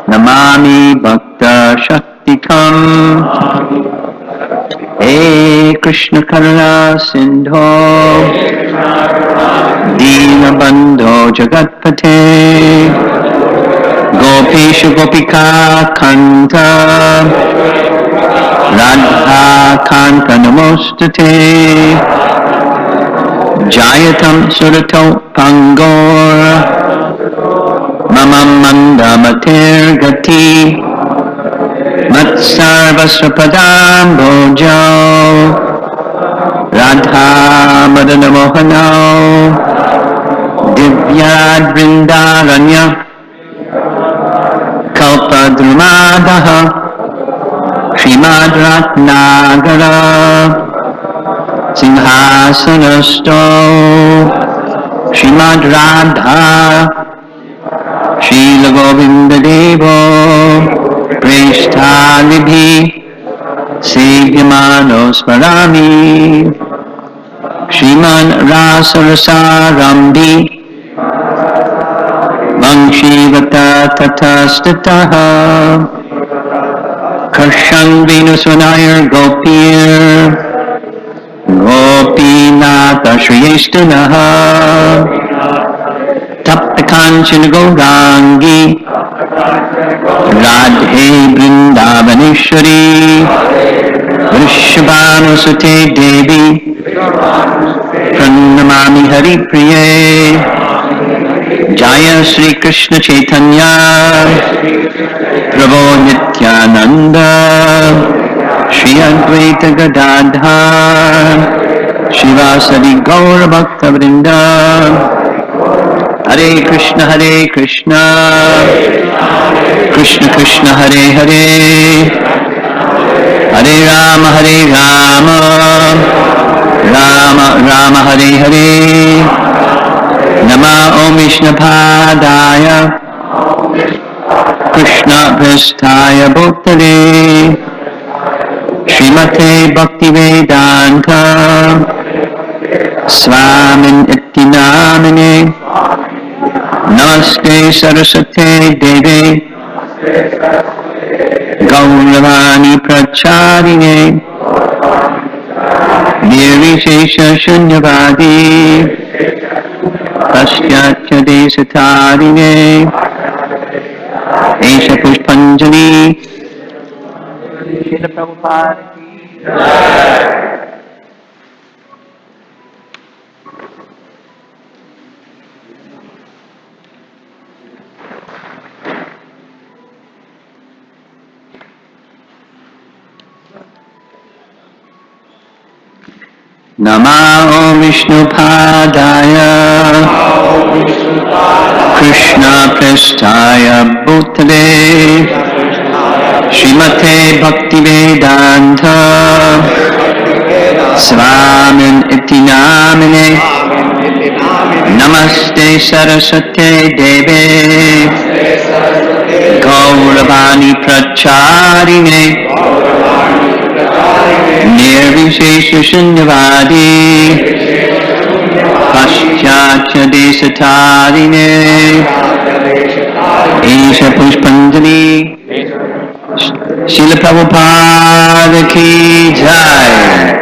नमामि भक्तशक्तिकम्। हे कृष्ण करुणा सिंधो दीनबंधो जगत्पते गोपीश गोपिका खंड राधा कांत नमोस्तुते। Namostate Jayatam Surato Pangor Mamam Mandamatir Gati Matsarvasrapadam Bojo Radha Madana Mohano Divyad Vrindaranya Kalpadrumadaha Srimad Ratnagara Singhasanasto Srimad Radha Srila Govinda Devo Presthanidhi Sevyamano Smarami Sriman Rasarasaramdi Vanshivata Tatastataha Karshan Venusvanayar Gopir Gopinatha Shriyeshtanaha Taptakanchana Gaurangi Radhe Vrindavaneshwari Vrishabhanusute Devi Pranamami Hari Priye Jaya Sri Krishna Chaitanya Prabhu Nityananda Shri Advaita Gadadhar Shivasadi Gaura Bhakta Vrinda Hare Krishna Krishna Krishna Hare Hare Hare Rama Rama Rama Hare Hare Nama Om Vishnapadaya Krishna Prasthaya Bhutale Srimate Bhaktivedanta Swamin Iti Namine Namaste Saraswate Deve Gauravani Pracharine Nirvishesha Shunyavadi Paschatya Desatarine Esha Pushpanjali Srila Prabhupada ki Namo Vishnupadaya Krishna Prasthaya Bhutale Srimate Bhaktivedanta Swamin Iti Namine Namaste Saraswate Deve Gauravani Pracharine Nirvishesha Shunyavadi Paschatya Desatarine Esha Pushpanjali Srila Prabhupada ki jai.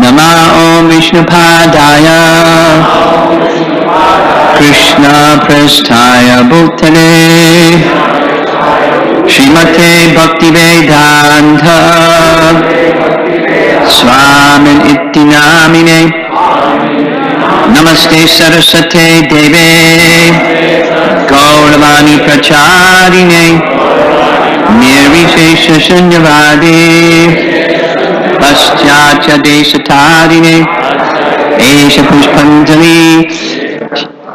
Nama Om Vishnupadaya Krishna Prasthaya Bhutale Srimate Bhaktivedanta Swamin Iti Namine Namaste Saraswate Deve Gauravani Pracharine Nirvishesha Shunyavadi Paschatya Desatarine Esha Pushpanjali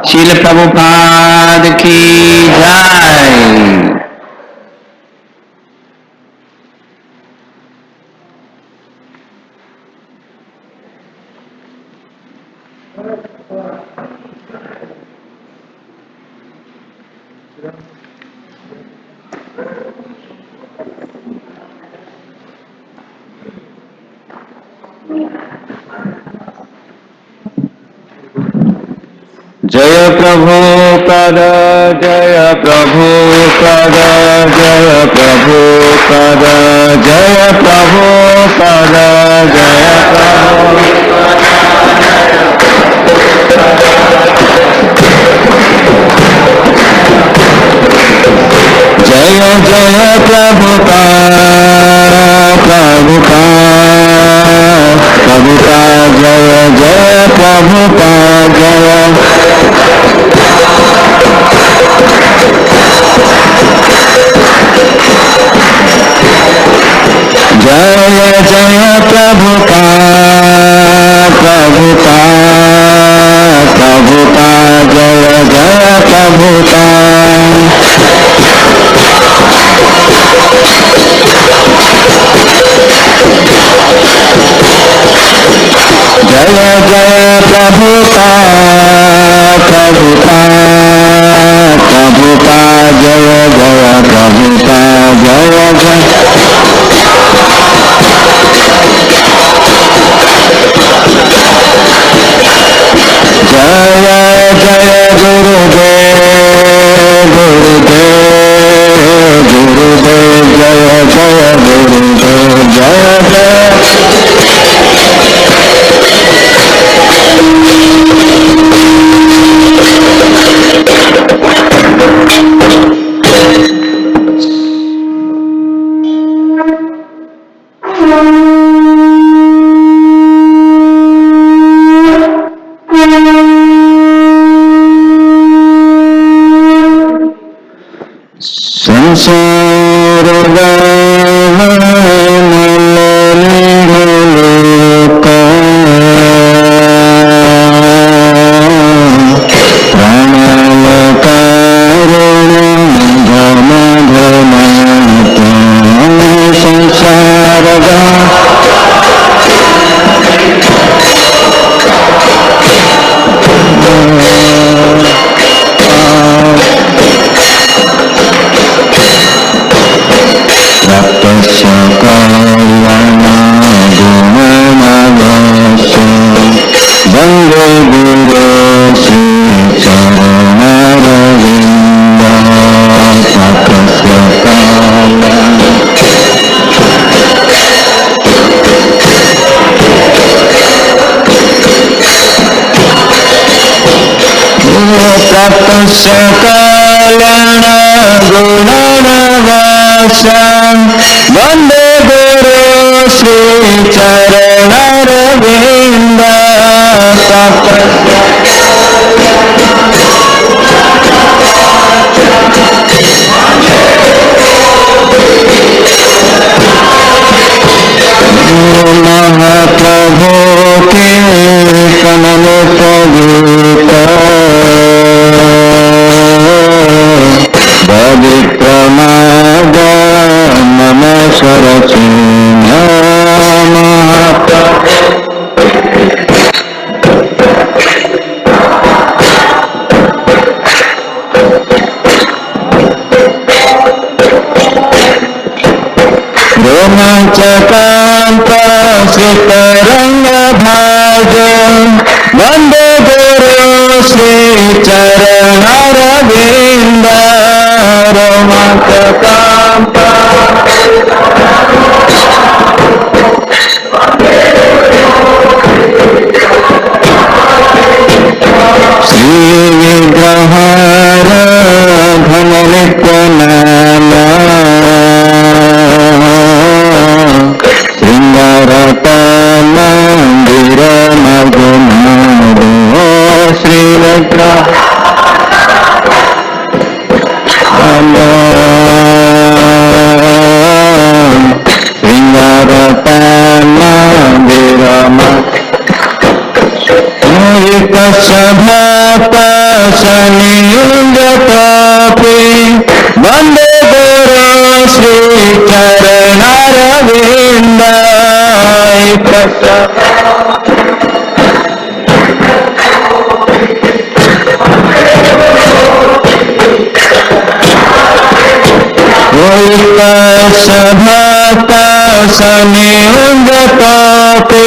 Srila Prabhupada ki jai. Jaya Prabhupada, Jaya Prabhupada, Jaya Prabhupada, Jaya Prabhupada, Jaya Jaya Jaya Prabhupada, Prabhupada, Prabhupada, Jaya Jaya Prabhupada, Jaya Jaya Jaya Prabhupada, Prabhupada, Prabhupada, Jaya Jaya Prabhupada. Jaya Jaya Prabhupada, Prabhupada, Prabhupada, Jaya Jaya Prabhupada, Jaya Jaya. Jaya Jaya Gurudev, Gurudev, Gurudev, Jaya Jaya Gurudev, Jaya Jaya. Vande Guru Sri Charanaravinda Mahaprabhu ke kanale pavitra Pavitramada Namasarachina Mahaprabhu Romanchakanta Sitaranga Bhaja Vande Guru Sri Charanaravinda Romanchakanta Sri Vigrahara Dhanalityanala Srila Sabhata Saniyungatapi Vande Guru Sri Charanaravinda Sabhata Saniyungatapi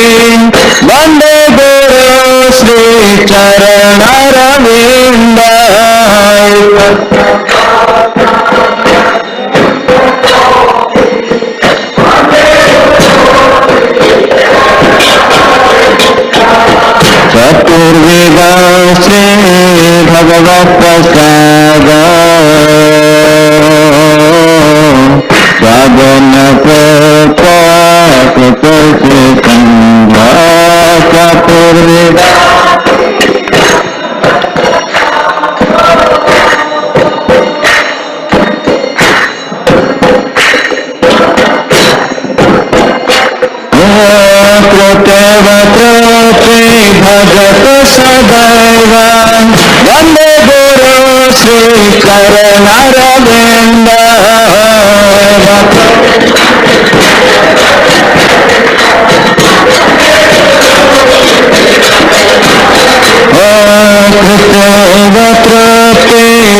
Vande Guru Sri Charanaravinda Vande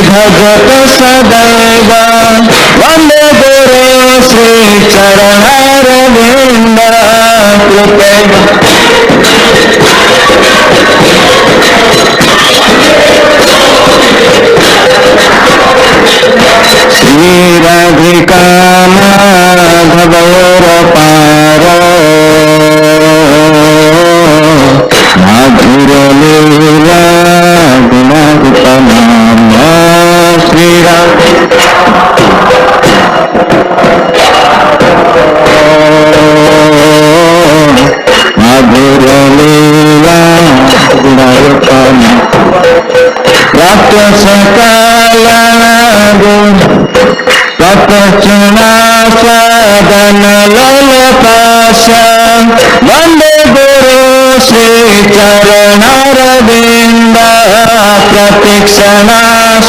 भजत सदैव वंदे गुरु श्री चरणारविंद कृपे श्री राधिका माधवोर पारो माधुर लीला गुणागुपनाम श्री माधुर लीला गुणागुपनाम रक्त सकाल प्रचुना सदन लोलपाश वंदे गुरु श्री चरणारविंद प्रतीक्षणा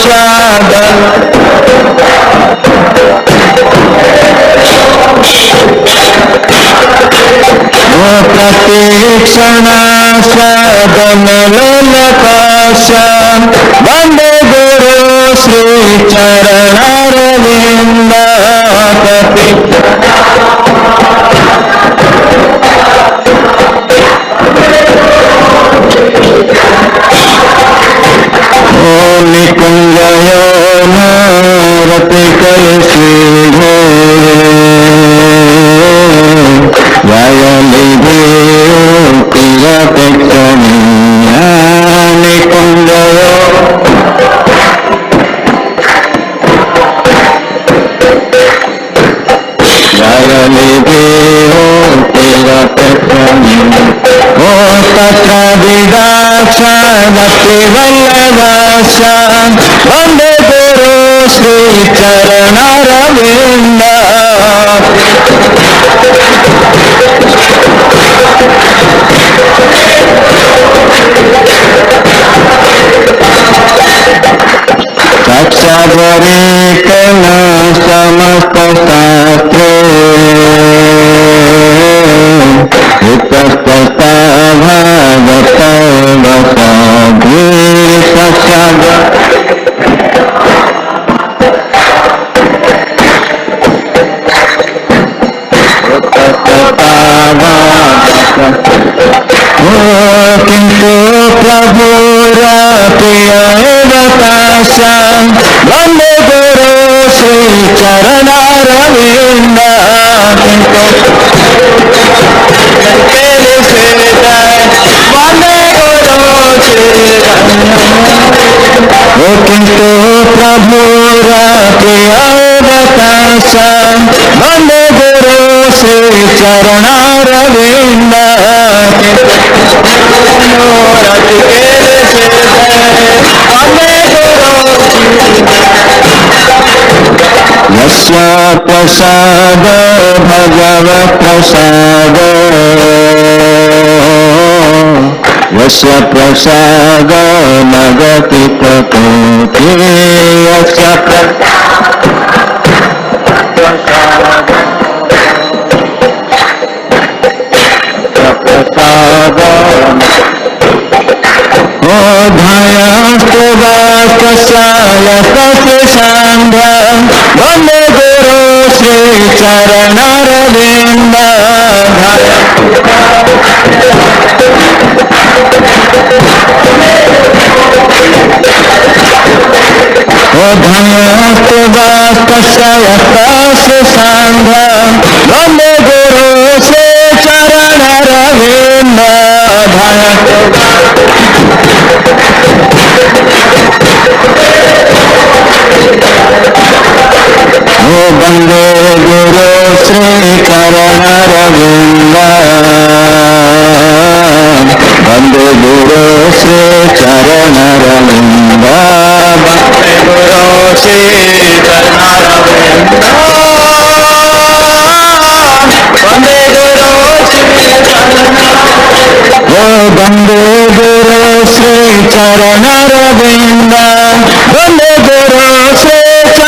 स्वादन प्रतीक्षणा स्वादन लोलपाश वंदे गुरु श्री चरणारविंद निकुंजयो रति कलसी वायलिधि तिरपेक्षणीया निकुंजयो वायलिधि तिरपेक्षणीया ओ तत्र विदासा भक्ति वल्लभासा वंदे गुरु श्री चरणारविंद साक्षात्परिकन समस्त शास्त्रे उपस्थिता भागवत वसाधि साक्षात् किंतु प्रभुर प्रिय बताशा वंदे गुरु श्री चरणारविंद किंतु वंदे गुरु श्री किंतु प्रभुर प्रिय बताशा वंदे गुरु श्री चरणारविंद यस्य प्रसाद भगवत् प्रसाद यस्य प्रसाद नगति प्रकृति यस्य प्रसाद धायास्तु वास्तसायपति सांध्य वंदे गुरु श्री चरणारविंद धायास्तु वास्तसायपति सांध्य वंदे गुरु श्री चरणारविंद वंदे गुरु श्री चरणारविंद वंदे गुरु श्री चरणारविंद वंदे गुरु श्री चरणारविंद वंदे गुरु श्री वंदे गुरु श्री चरणारविंद वंदे गुरु Shri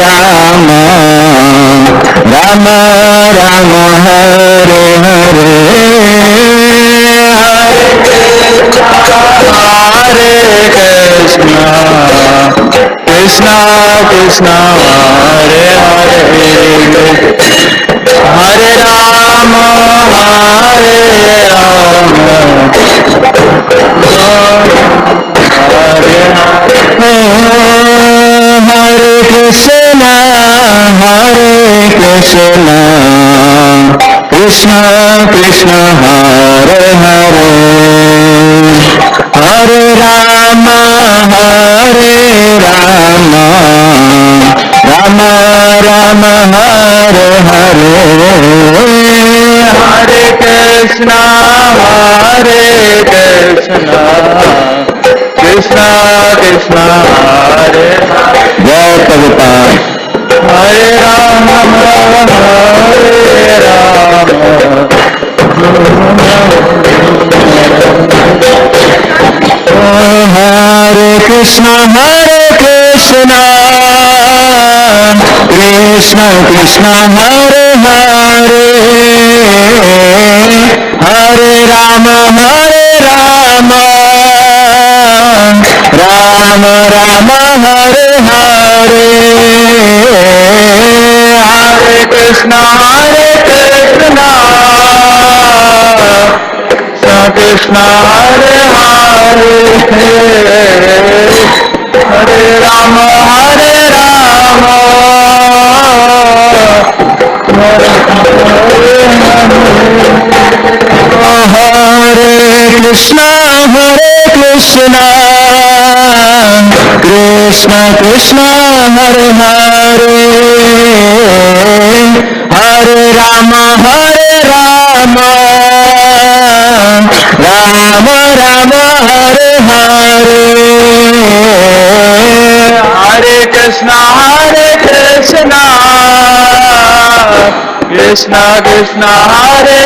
Rama Krishna Krishna Hare Hare Hare Rama Hare Rama Hare Krishna Krishna Krishna Hare Hare Hare Rama Hare Rama Rama Rama Hare Hare Hare Krishna Krishna Krishna Hare Hare Jai Prabhupada Hare Rama Hare Krishna Krishna Krishna Hare Hare Hare Rama Rama Rama Hare Hare Hare Krishna Krishna Hare Hare Hare Rama Hare Krishna Krishna Krishna Hare Hare Hare Rama Rama Rama Hare Hare Hare Krishna Krishna Krishna Hare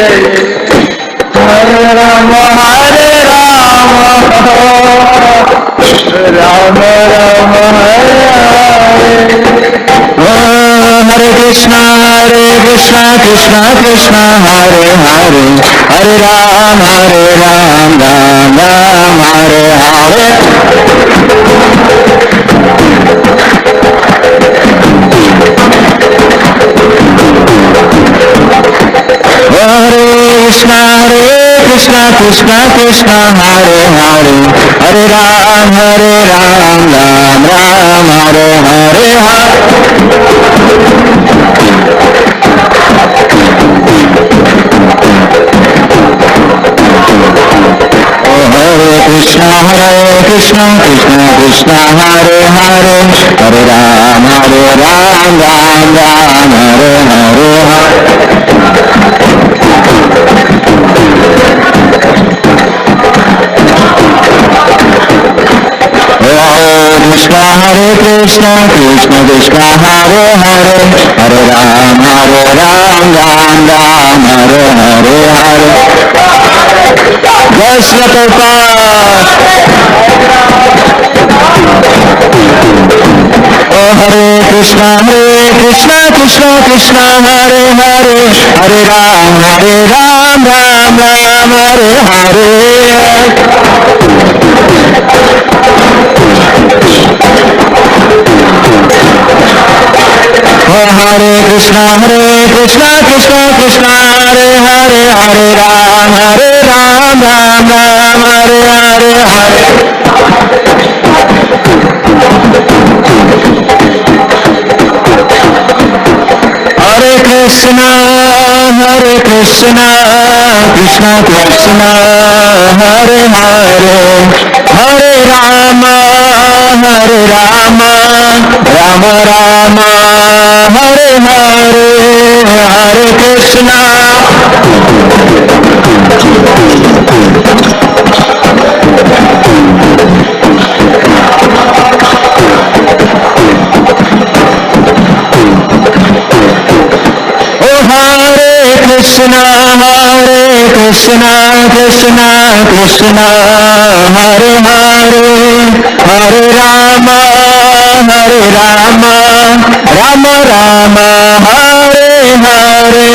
Hare Hare Rama Rama Hare Hare Hare Krishna Krishna Krishna Hare Hare Hare Ram Ram Hare Hare Hare Krishna Krishna Hare Hare Hare Ram Ram Hare Hare Hare Krishna Krishna Hare Hare Hare Ram Ram Hare Hare Krishna Krishna Hare Hare Hare Ram Ram Hare Hare Jai Srila Prabhupada Hare Krishna Krishna Hare Hare Hare Ram Ram Hare Hare Hare Krishna Hare Hare Hare Ram Ram Hare Hare Hare Krishna Krishna Hare Hare Hare Rama Rama Hare Hare Hare Krishna Krishna Krishna Hare Hare Hare Rama Rama Hare Hare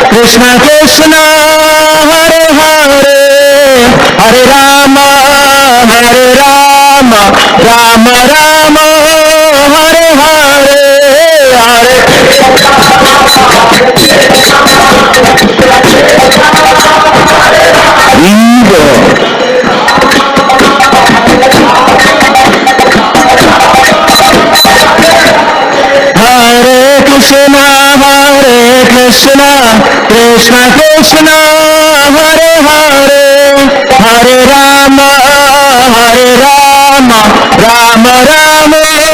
Krishna Krishna Hare Hare Hare Rama Hare Rama Rama Rama Hare Hare Hare Ego. Hare Krishna Krishna Krishna Hare Hare Hare Rama Rama Rama Hare Hare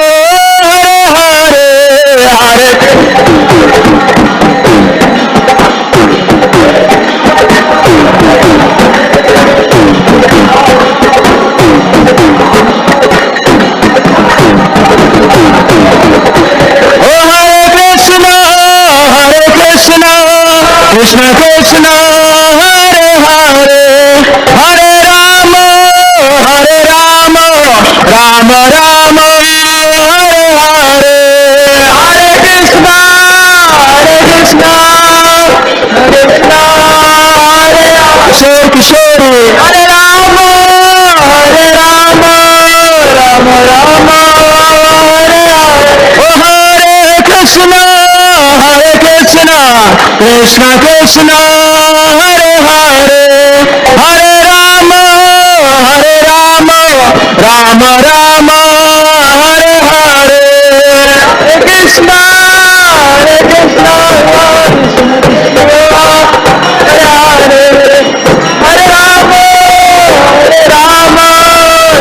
Hare Krishna Krishna Hare Hare Hare Rama Rama Rama Hare Hare Hare Krishna Krishna Krishna Hare Kishore Kishore Hare Rama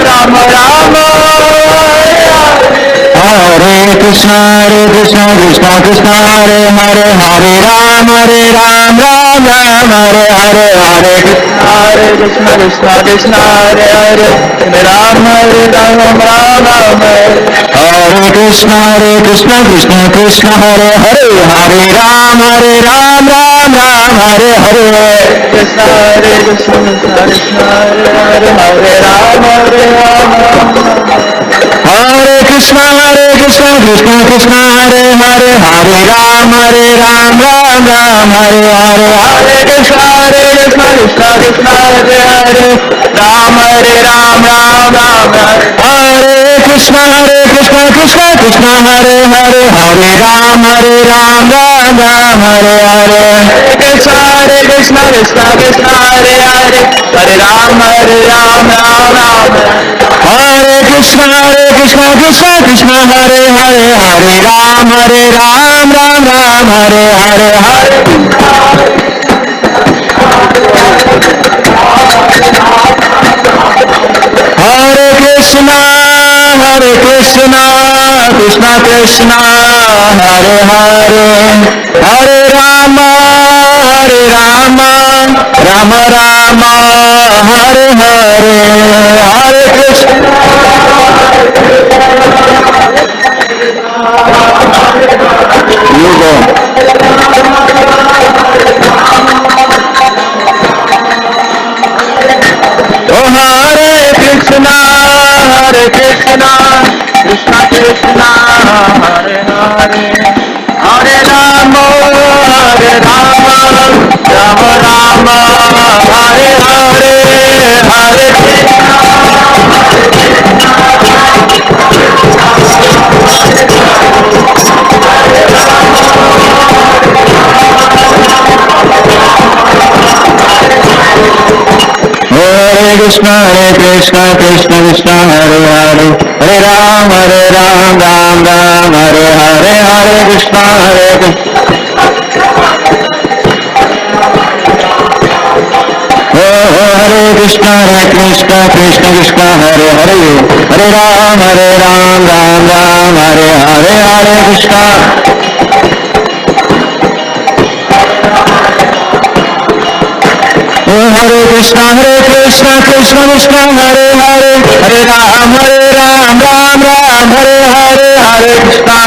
Rama Rama Hare Hare Oh Hare Krishna Krishna Krishna Krishna Hare Hare Hare Rama Rama Rama Hare Hare Hare Krishna Krishna Hare Hare Hare Rama Rama Rama Hare Krishna Krishna Krishna Hare Hare Hare Rama Ram Hare Hare Hare Krishna Krishna Hare Hare Rama Ram Hare Krishna Krishna Krishna Hare Hare Hare Rama Ram Hare Hare Krishna Krishna Krishna Hare Hare Hare Rama Hare Krishna Krishna Krishna Hare Hare Hare Rama Hare Hare Hare Krishna Krishna Krishna Hare Hare Rama Hare Hare Krishna Krishna Krishna Hare Hare Hare Rama Hare Hare Krishna Krishna Krishna Hare Hare Hare Rama Hare Hare Krishna Krishna Krishna Hare Hare Hare Rama Hare Hare Hare Hare Krishna Krishna Krishna Hare Hare Hare Rama Rama Hare Hare Hare Krishna You go. Oh Hare Krishna Krishna Krishna Hare Hare Hare Rama Rama Hare Hare Hare Hare Krishna Krishna Krishna Hare Hare Hare Rama Ram Hare Hare Hare Krishna Hare Krishna Krishna Hare Hare Hare Rama Ram Hare Hare Hare Krishna Hare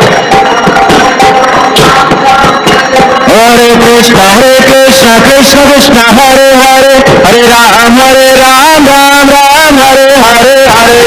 Krishna Krishna Hare Hare Hare Ram Hare Hare Krishna Hare Krishna Krishna Hare Hare Hare Ram Hare Hare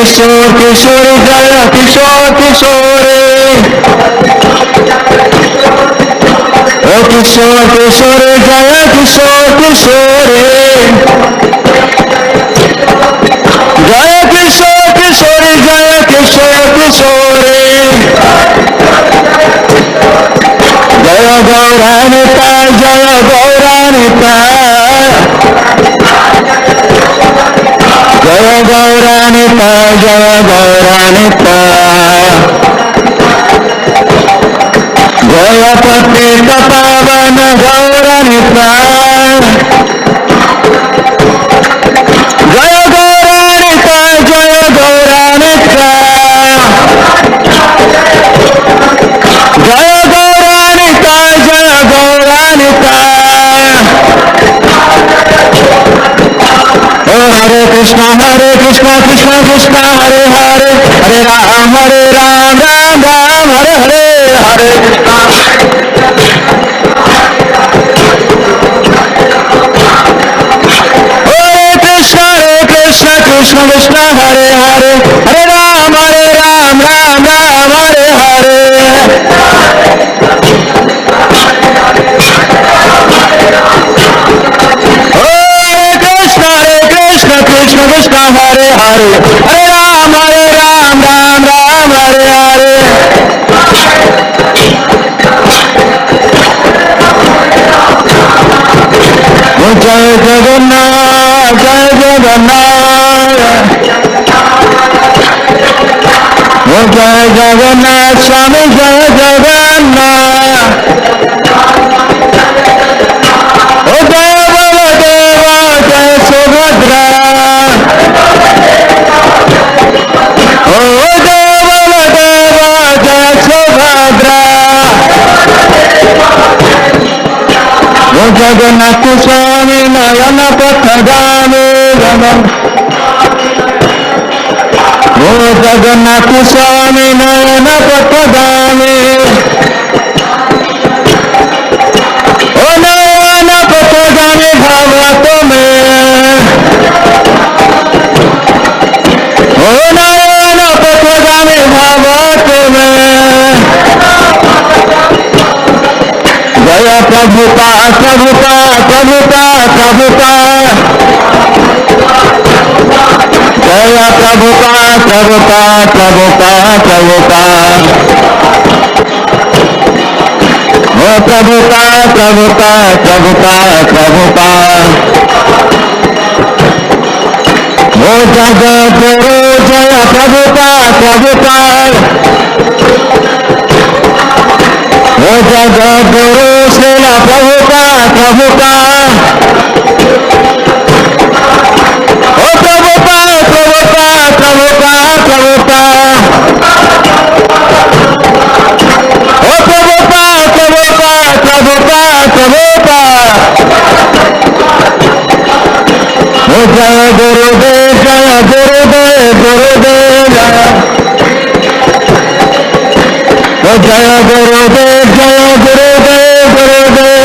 किशोर किशोरी जय किशोर किशोरी ओ किशोर किशोरी जय किशोर किशोरी जय किशोर किशोरी जय किशोर किशोरी जय गौरानिता जय गौरानिता जय गौरानिता जय गौरानिता जय पतित पावन गौरानिता जय गौरानिता जय गौरानिता जय गौरानिता जय गौरानिता ओ हरे कृष्णा कृष्णा कृष्णा हरे हरे हरे राम राम राम हरे हरे हरे कृष्णा कृष्णा कृष्णा कृष्णा हरे हरे हरे राम राम राम हरे हरे कृष्णा कृष्णा कृष्णा हरे हरे हरे राम राम राम हरे हरे जय जगन्नाथ जय जगन्नाथ जय जगन्नाथ स्वामी जय जगन्नाथ ओ जय बलदेवा जय सुभद्रा ओ जय बलदेवा जय सुभद्रा ओ जगन्नाथ स्वामी नयन पथगामी ओ जगन्नाथ स्वामी नयन पथगामी ओ नयन पथगामी भागवत में ओ नयन पथगामी भागवत में जय प्रभुपाद प्रभुपाद प्रभुपाद प्रभुपाद जय प्रभुपाद प्रभुपाद प्रभुपाद प्रभुपाद ओ प्रभुपाद प्रभुपाद प्रभुपाद प्रभुपाद ओ जगद्गुरु जय प्रभुपाद प्रभुपाद ओ जगद्गुरु श्रीला प्रभुपाद प्रभुपाद ओ प्रभुपाद प्रभुपाद प्रभुपाद प्रभुपाद ओ प्रभुपाद प्रभुपाद प्रभुपाद प्रभुपाद ओ जय गुरुदेव जय गुरुदेव गुरुदेव ओ जय गुरुदेव जय गुरुदेव गुरुदेव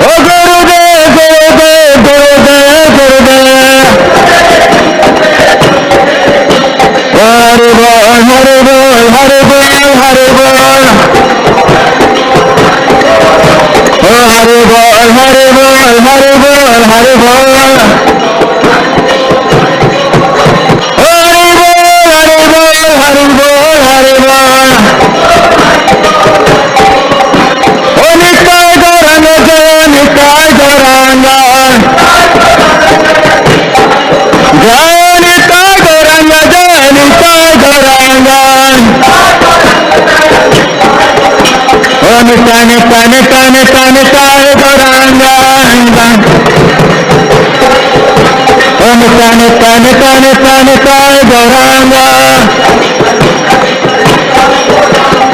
ओ गुरुदेव गुरुदेव गुरुदेव गुरुदेव हरि बोल हरि बोल हरि बोल हरि बोल ओ हरि बोल हरि बोल हरि बोल हरि बोल हरि बोल हरि बोल ओ निताय गौरांग जय निताय गौरांग जय निताय गौरांग जय निताय गौरांग ओ निताय निताय निताय निताय निताय गौरांग ओ निताय निताय निताय निताय निताय गौरांग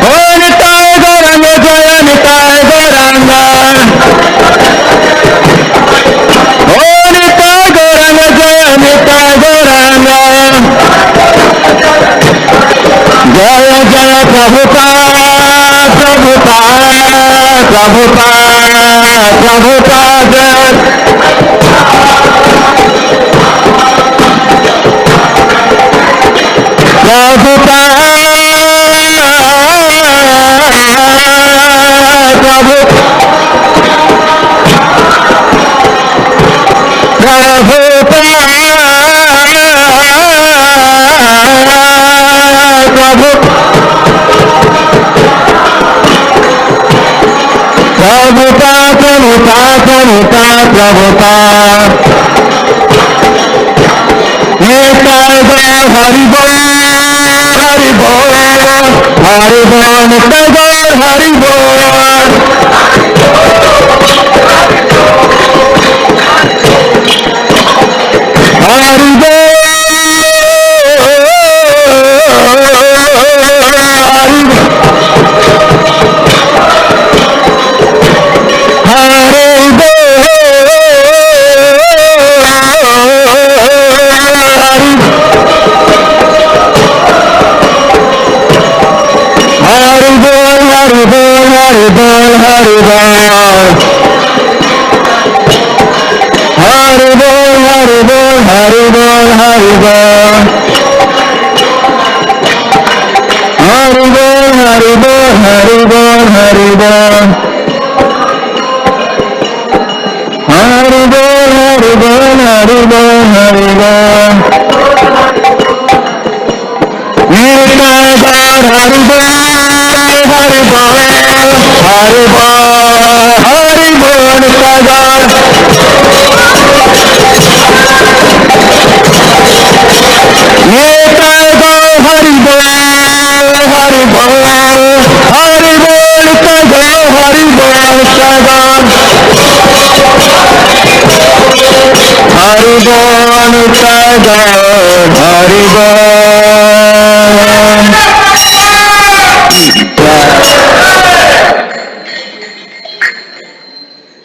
ओ निताय गौरांग जय निताय गौरांग ओ निताय गौरांग जय निताय गौरांग जय जय Prabhupada Prabhupada Prabhupada Prabhupada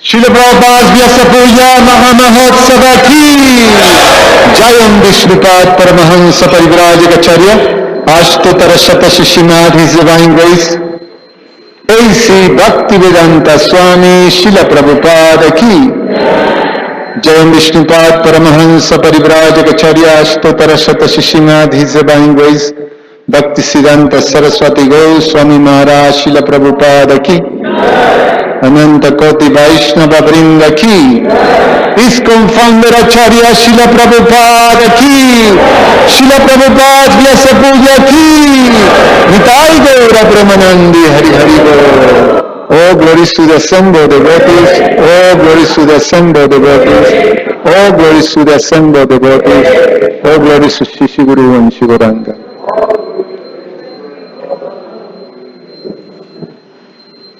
Srila Prabhupada Vyasa Puja Mahamahotsav ki Jayam Vishnupad Paramahansa Parivrajacharya Ashtotara Shata Shishimad His Divine Grace A.C. Bhaktivedanta Swami Srila Prabhupada ki Jayam Vishnupad Paramahansa Parivrajacharya Ashtotara Shata Shishimad His Divine Grace Bhaktisiddhanta Saraswati Goswami Maharaj Srila Prabhupada ki Ananta Koti Vaishnava Vrinda ki ISKCON founder Acharya Srila Prabhupada ki Srila Prabhupada Vyasa Puja ki Nitai Gaura Brahmanandi Hari Hari Gaur. All glories to the assembled devotees, all glories to the assembled devotees, all glories to the assembled devotees, all glories to Shri Guru and Shri Gauranga.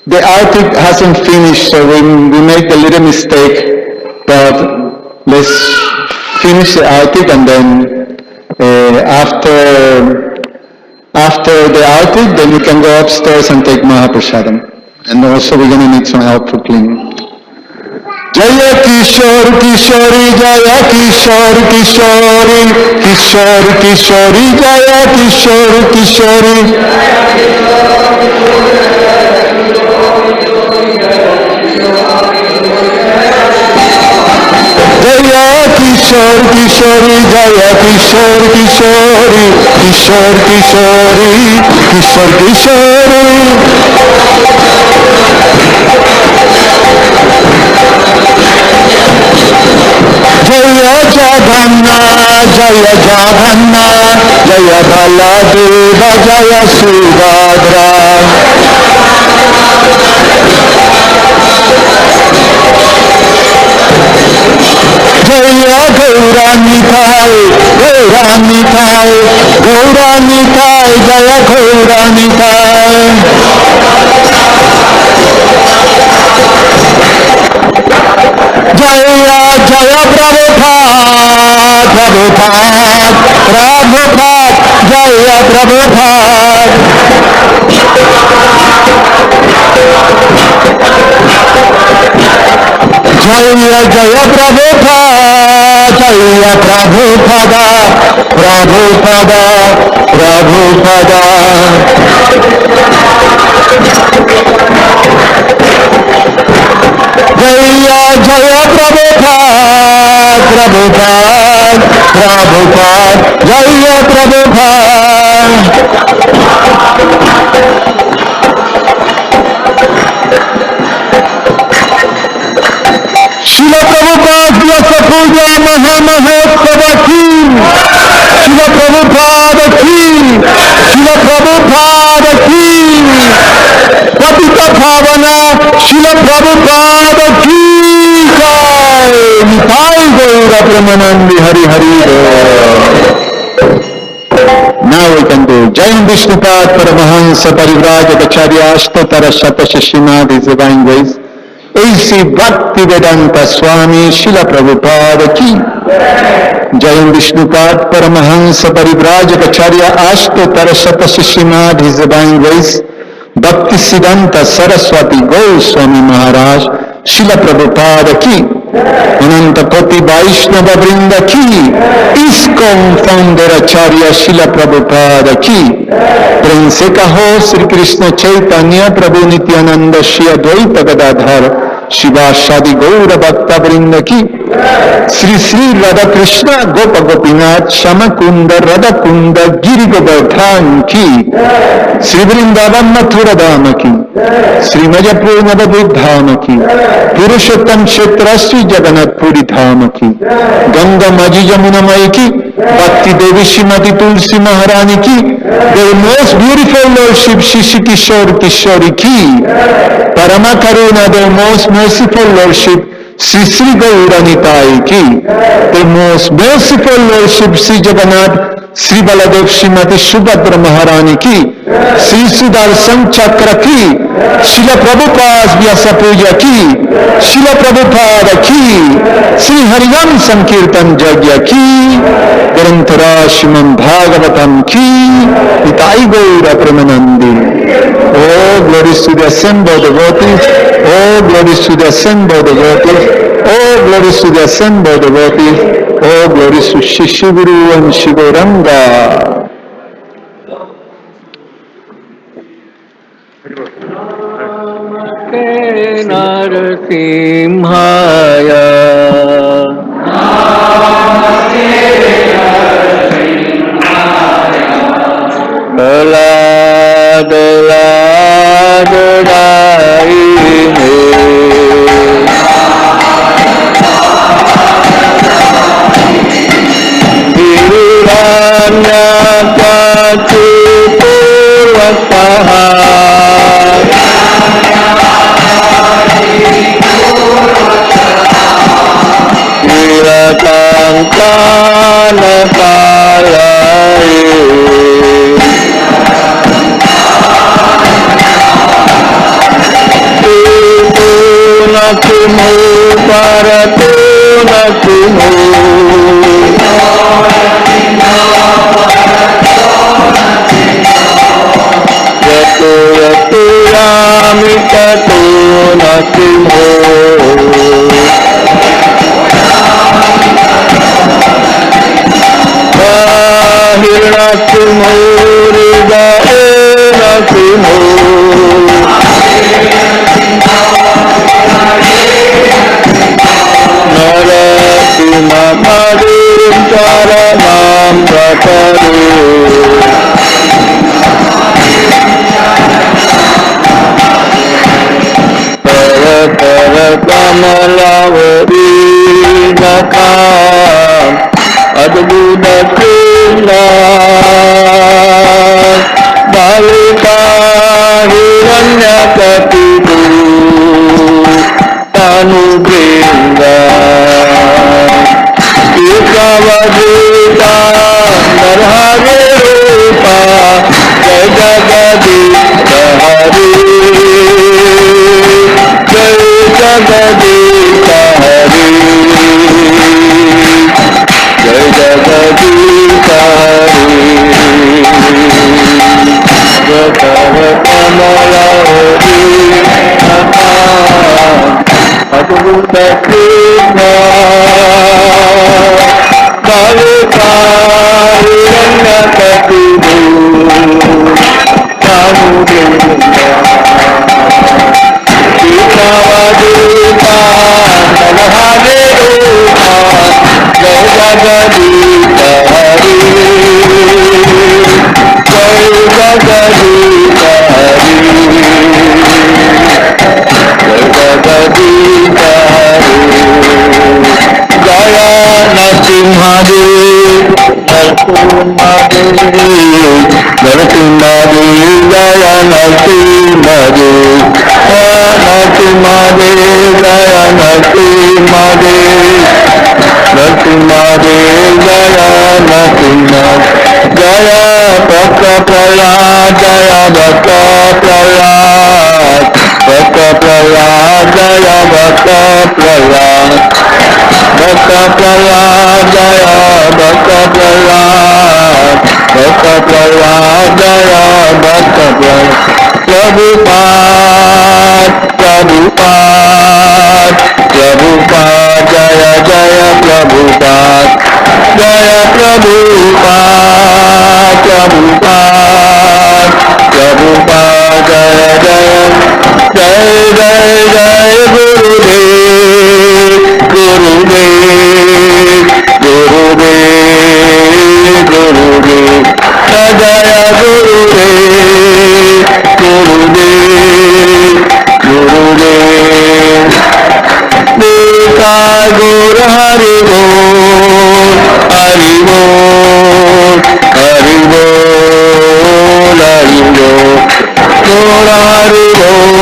The artik hasn't finished, so we made a little mistake, but let's finish the artik and then after the artik, then you can go upstairs and take Mahaprasadam. And also we're going to need some help for cleaning. Jaya Kishore Kishori, Jaya Kishore Kishori, Kishore Kishori, Jaya Kishore Kishori. Jaya Kishore Kishori, Jaya Kishore Kishori, Kishore Kishori, Kishore Kishori. Jaya Jaghanna, Jaya Jaghanna, Jaya Baladeva, Jaya Subhadra. Jaya Gaura Nitai, Gaura Nitai, Gaura Nitai, Jaya Gaura Nitai. Jaya Jaya Prabhupada, Prabhupada, Prabhupada, Jaya Prabhupada. Jaya Jaya Prabhupada, Jaya Prabhupada, Prabhupada, Prabhupada. Jaya Jaya Prabhupada, Prabhupada, Prabhupada, Jaya Prabhupada. Srila Prabhupada Vyasa Puja Mahotsava ki, Srila Prabhupada ki, Srila Prabhupada ki, Patita Bhavana, Srila Prabhupada ki jai, Nitai Gaura Pramanandi Hari Hari Gaura. Now we can do Jayam Vishnupad Paramahansa Parivrajacharya Ashtatara Shata Shishimad, His Divine Grace. A.C. Bhakti Vedanta Swami Srila Prabhupada ki. Jayam Vishnupad Paramahansa Parivrajacharya Ashtatara Shata Shishimad, His Divine Grace. Bhakti Siddhanta Saraswati Goswami Maharaj Srila Prabhupada ki. Ananta Koti Vaishnava Vrinda ki. ISKCON Founder Acharya Srila Prabhupada ki. Prem se kaho Sri Krishna Chaitanya Prabhu Nityananda Shri Advaita Gadadhar Shiva Shadi Gaura Bhakta Vrinda ki. Sri Sri Radha Krishna Gopa Gopinath Shama Kunda Radha Kunda Giri Govardhan ki. Sri Vrindavan Mathura Dhama ki. Sri Majapur Navadvip Dhama ki. Purushottam Kshetra Sri Jagannath Puri Dhama ki. Ganga Maji Jamuna Mai ki. Bhakti Devi Srimati Tulsi Maharani ki. The most beautiful Lordship Shishi Kishore Kishori ki. Parama Karuna, the most merciful Lordship Sri Sri Gaura Nitai ki. The most merciful Lordship Sri Jagannath Sri Baladev Srimati Subhadra Maharani ki. Sri Sudarshan Chakra ki. Srila Prabhupada's Vyasa puja ki. Srila Prabhupada ki. Sri Harinam Sankirtan Jagya ki. Grantara Shriman Bhagavatam ki. Nitai Gaura Pramanandi. Oh, glories to the assembled devotees. Oh, glories to the assembled devotees. Oh, glories to the assembled devotees. Oh, glories to Shishiguru and Shigoranga. Narasimhaya. Mahadev, Narati Mahadev, Jaya Narati Mahadev, Narati Mahadev, Jaya Narati Mahadev, Narati Mahadev, Jaya Narati Mahadev, Jaya Bhakta Prahlad, Jaya Bhakta Prahlad, Bhakta Prahlad, Jaya Bhakta Prahlad, Bhakta Prahlad, Jaya Bhakta Prahlad, Bhakta Prahlad, Jaya Bhakta Prahlad, Prabhupada, Prabhupada, Prabhupada, Jaya Jaya Prabhupada, Jaya Prabhupada, Prabhupada, Prabhupada, Jaya Jaya, Jai Jai Jai Gurudev, Gurudev, Gurudev, Gurudev, Jaya Gurudev, Gurudev, Gurudev, Nitai Gaur Hari Bol, Hari Bol, Hari Bol, Hari Bol, Gaur Hari Bol,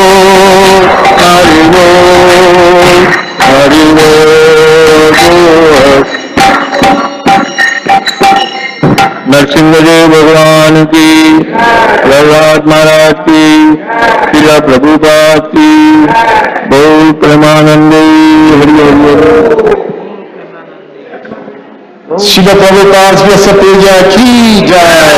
Hari Bol, Hari Bol, Gaur Narasimhadeva भगवान की, प्रहलाद महाराज की, श्रीला प्रभुपाद की, बोल प्रेमानंदे Hari Hari. Srila Prabhupada's Vyasa Puja ki jai.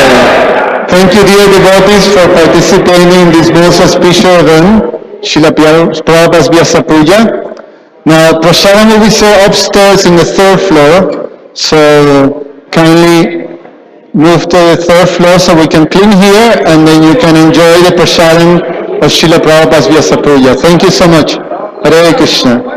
Thank you dear devotees for participating in this most auspicious event, Srila Prabhupada's Vyasa Puja. Now Prasadam will be served upstairs in the third floor, so kindly move to the third floor so we can clean here and then you can enjoy the prasadam of Srila Prabhupada's Vyasa Puja. Thank you so much. Hare Krishna.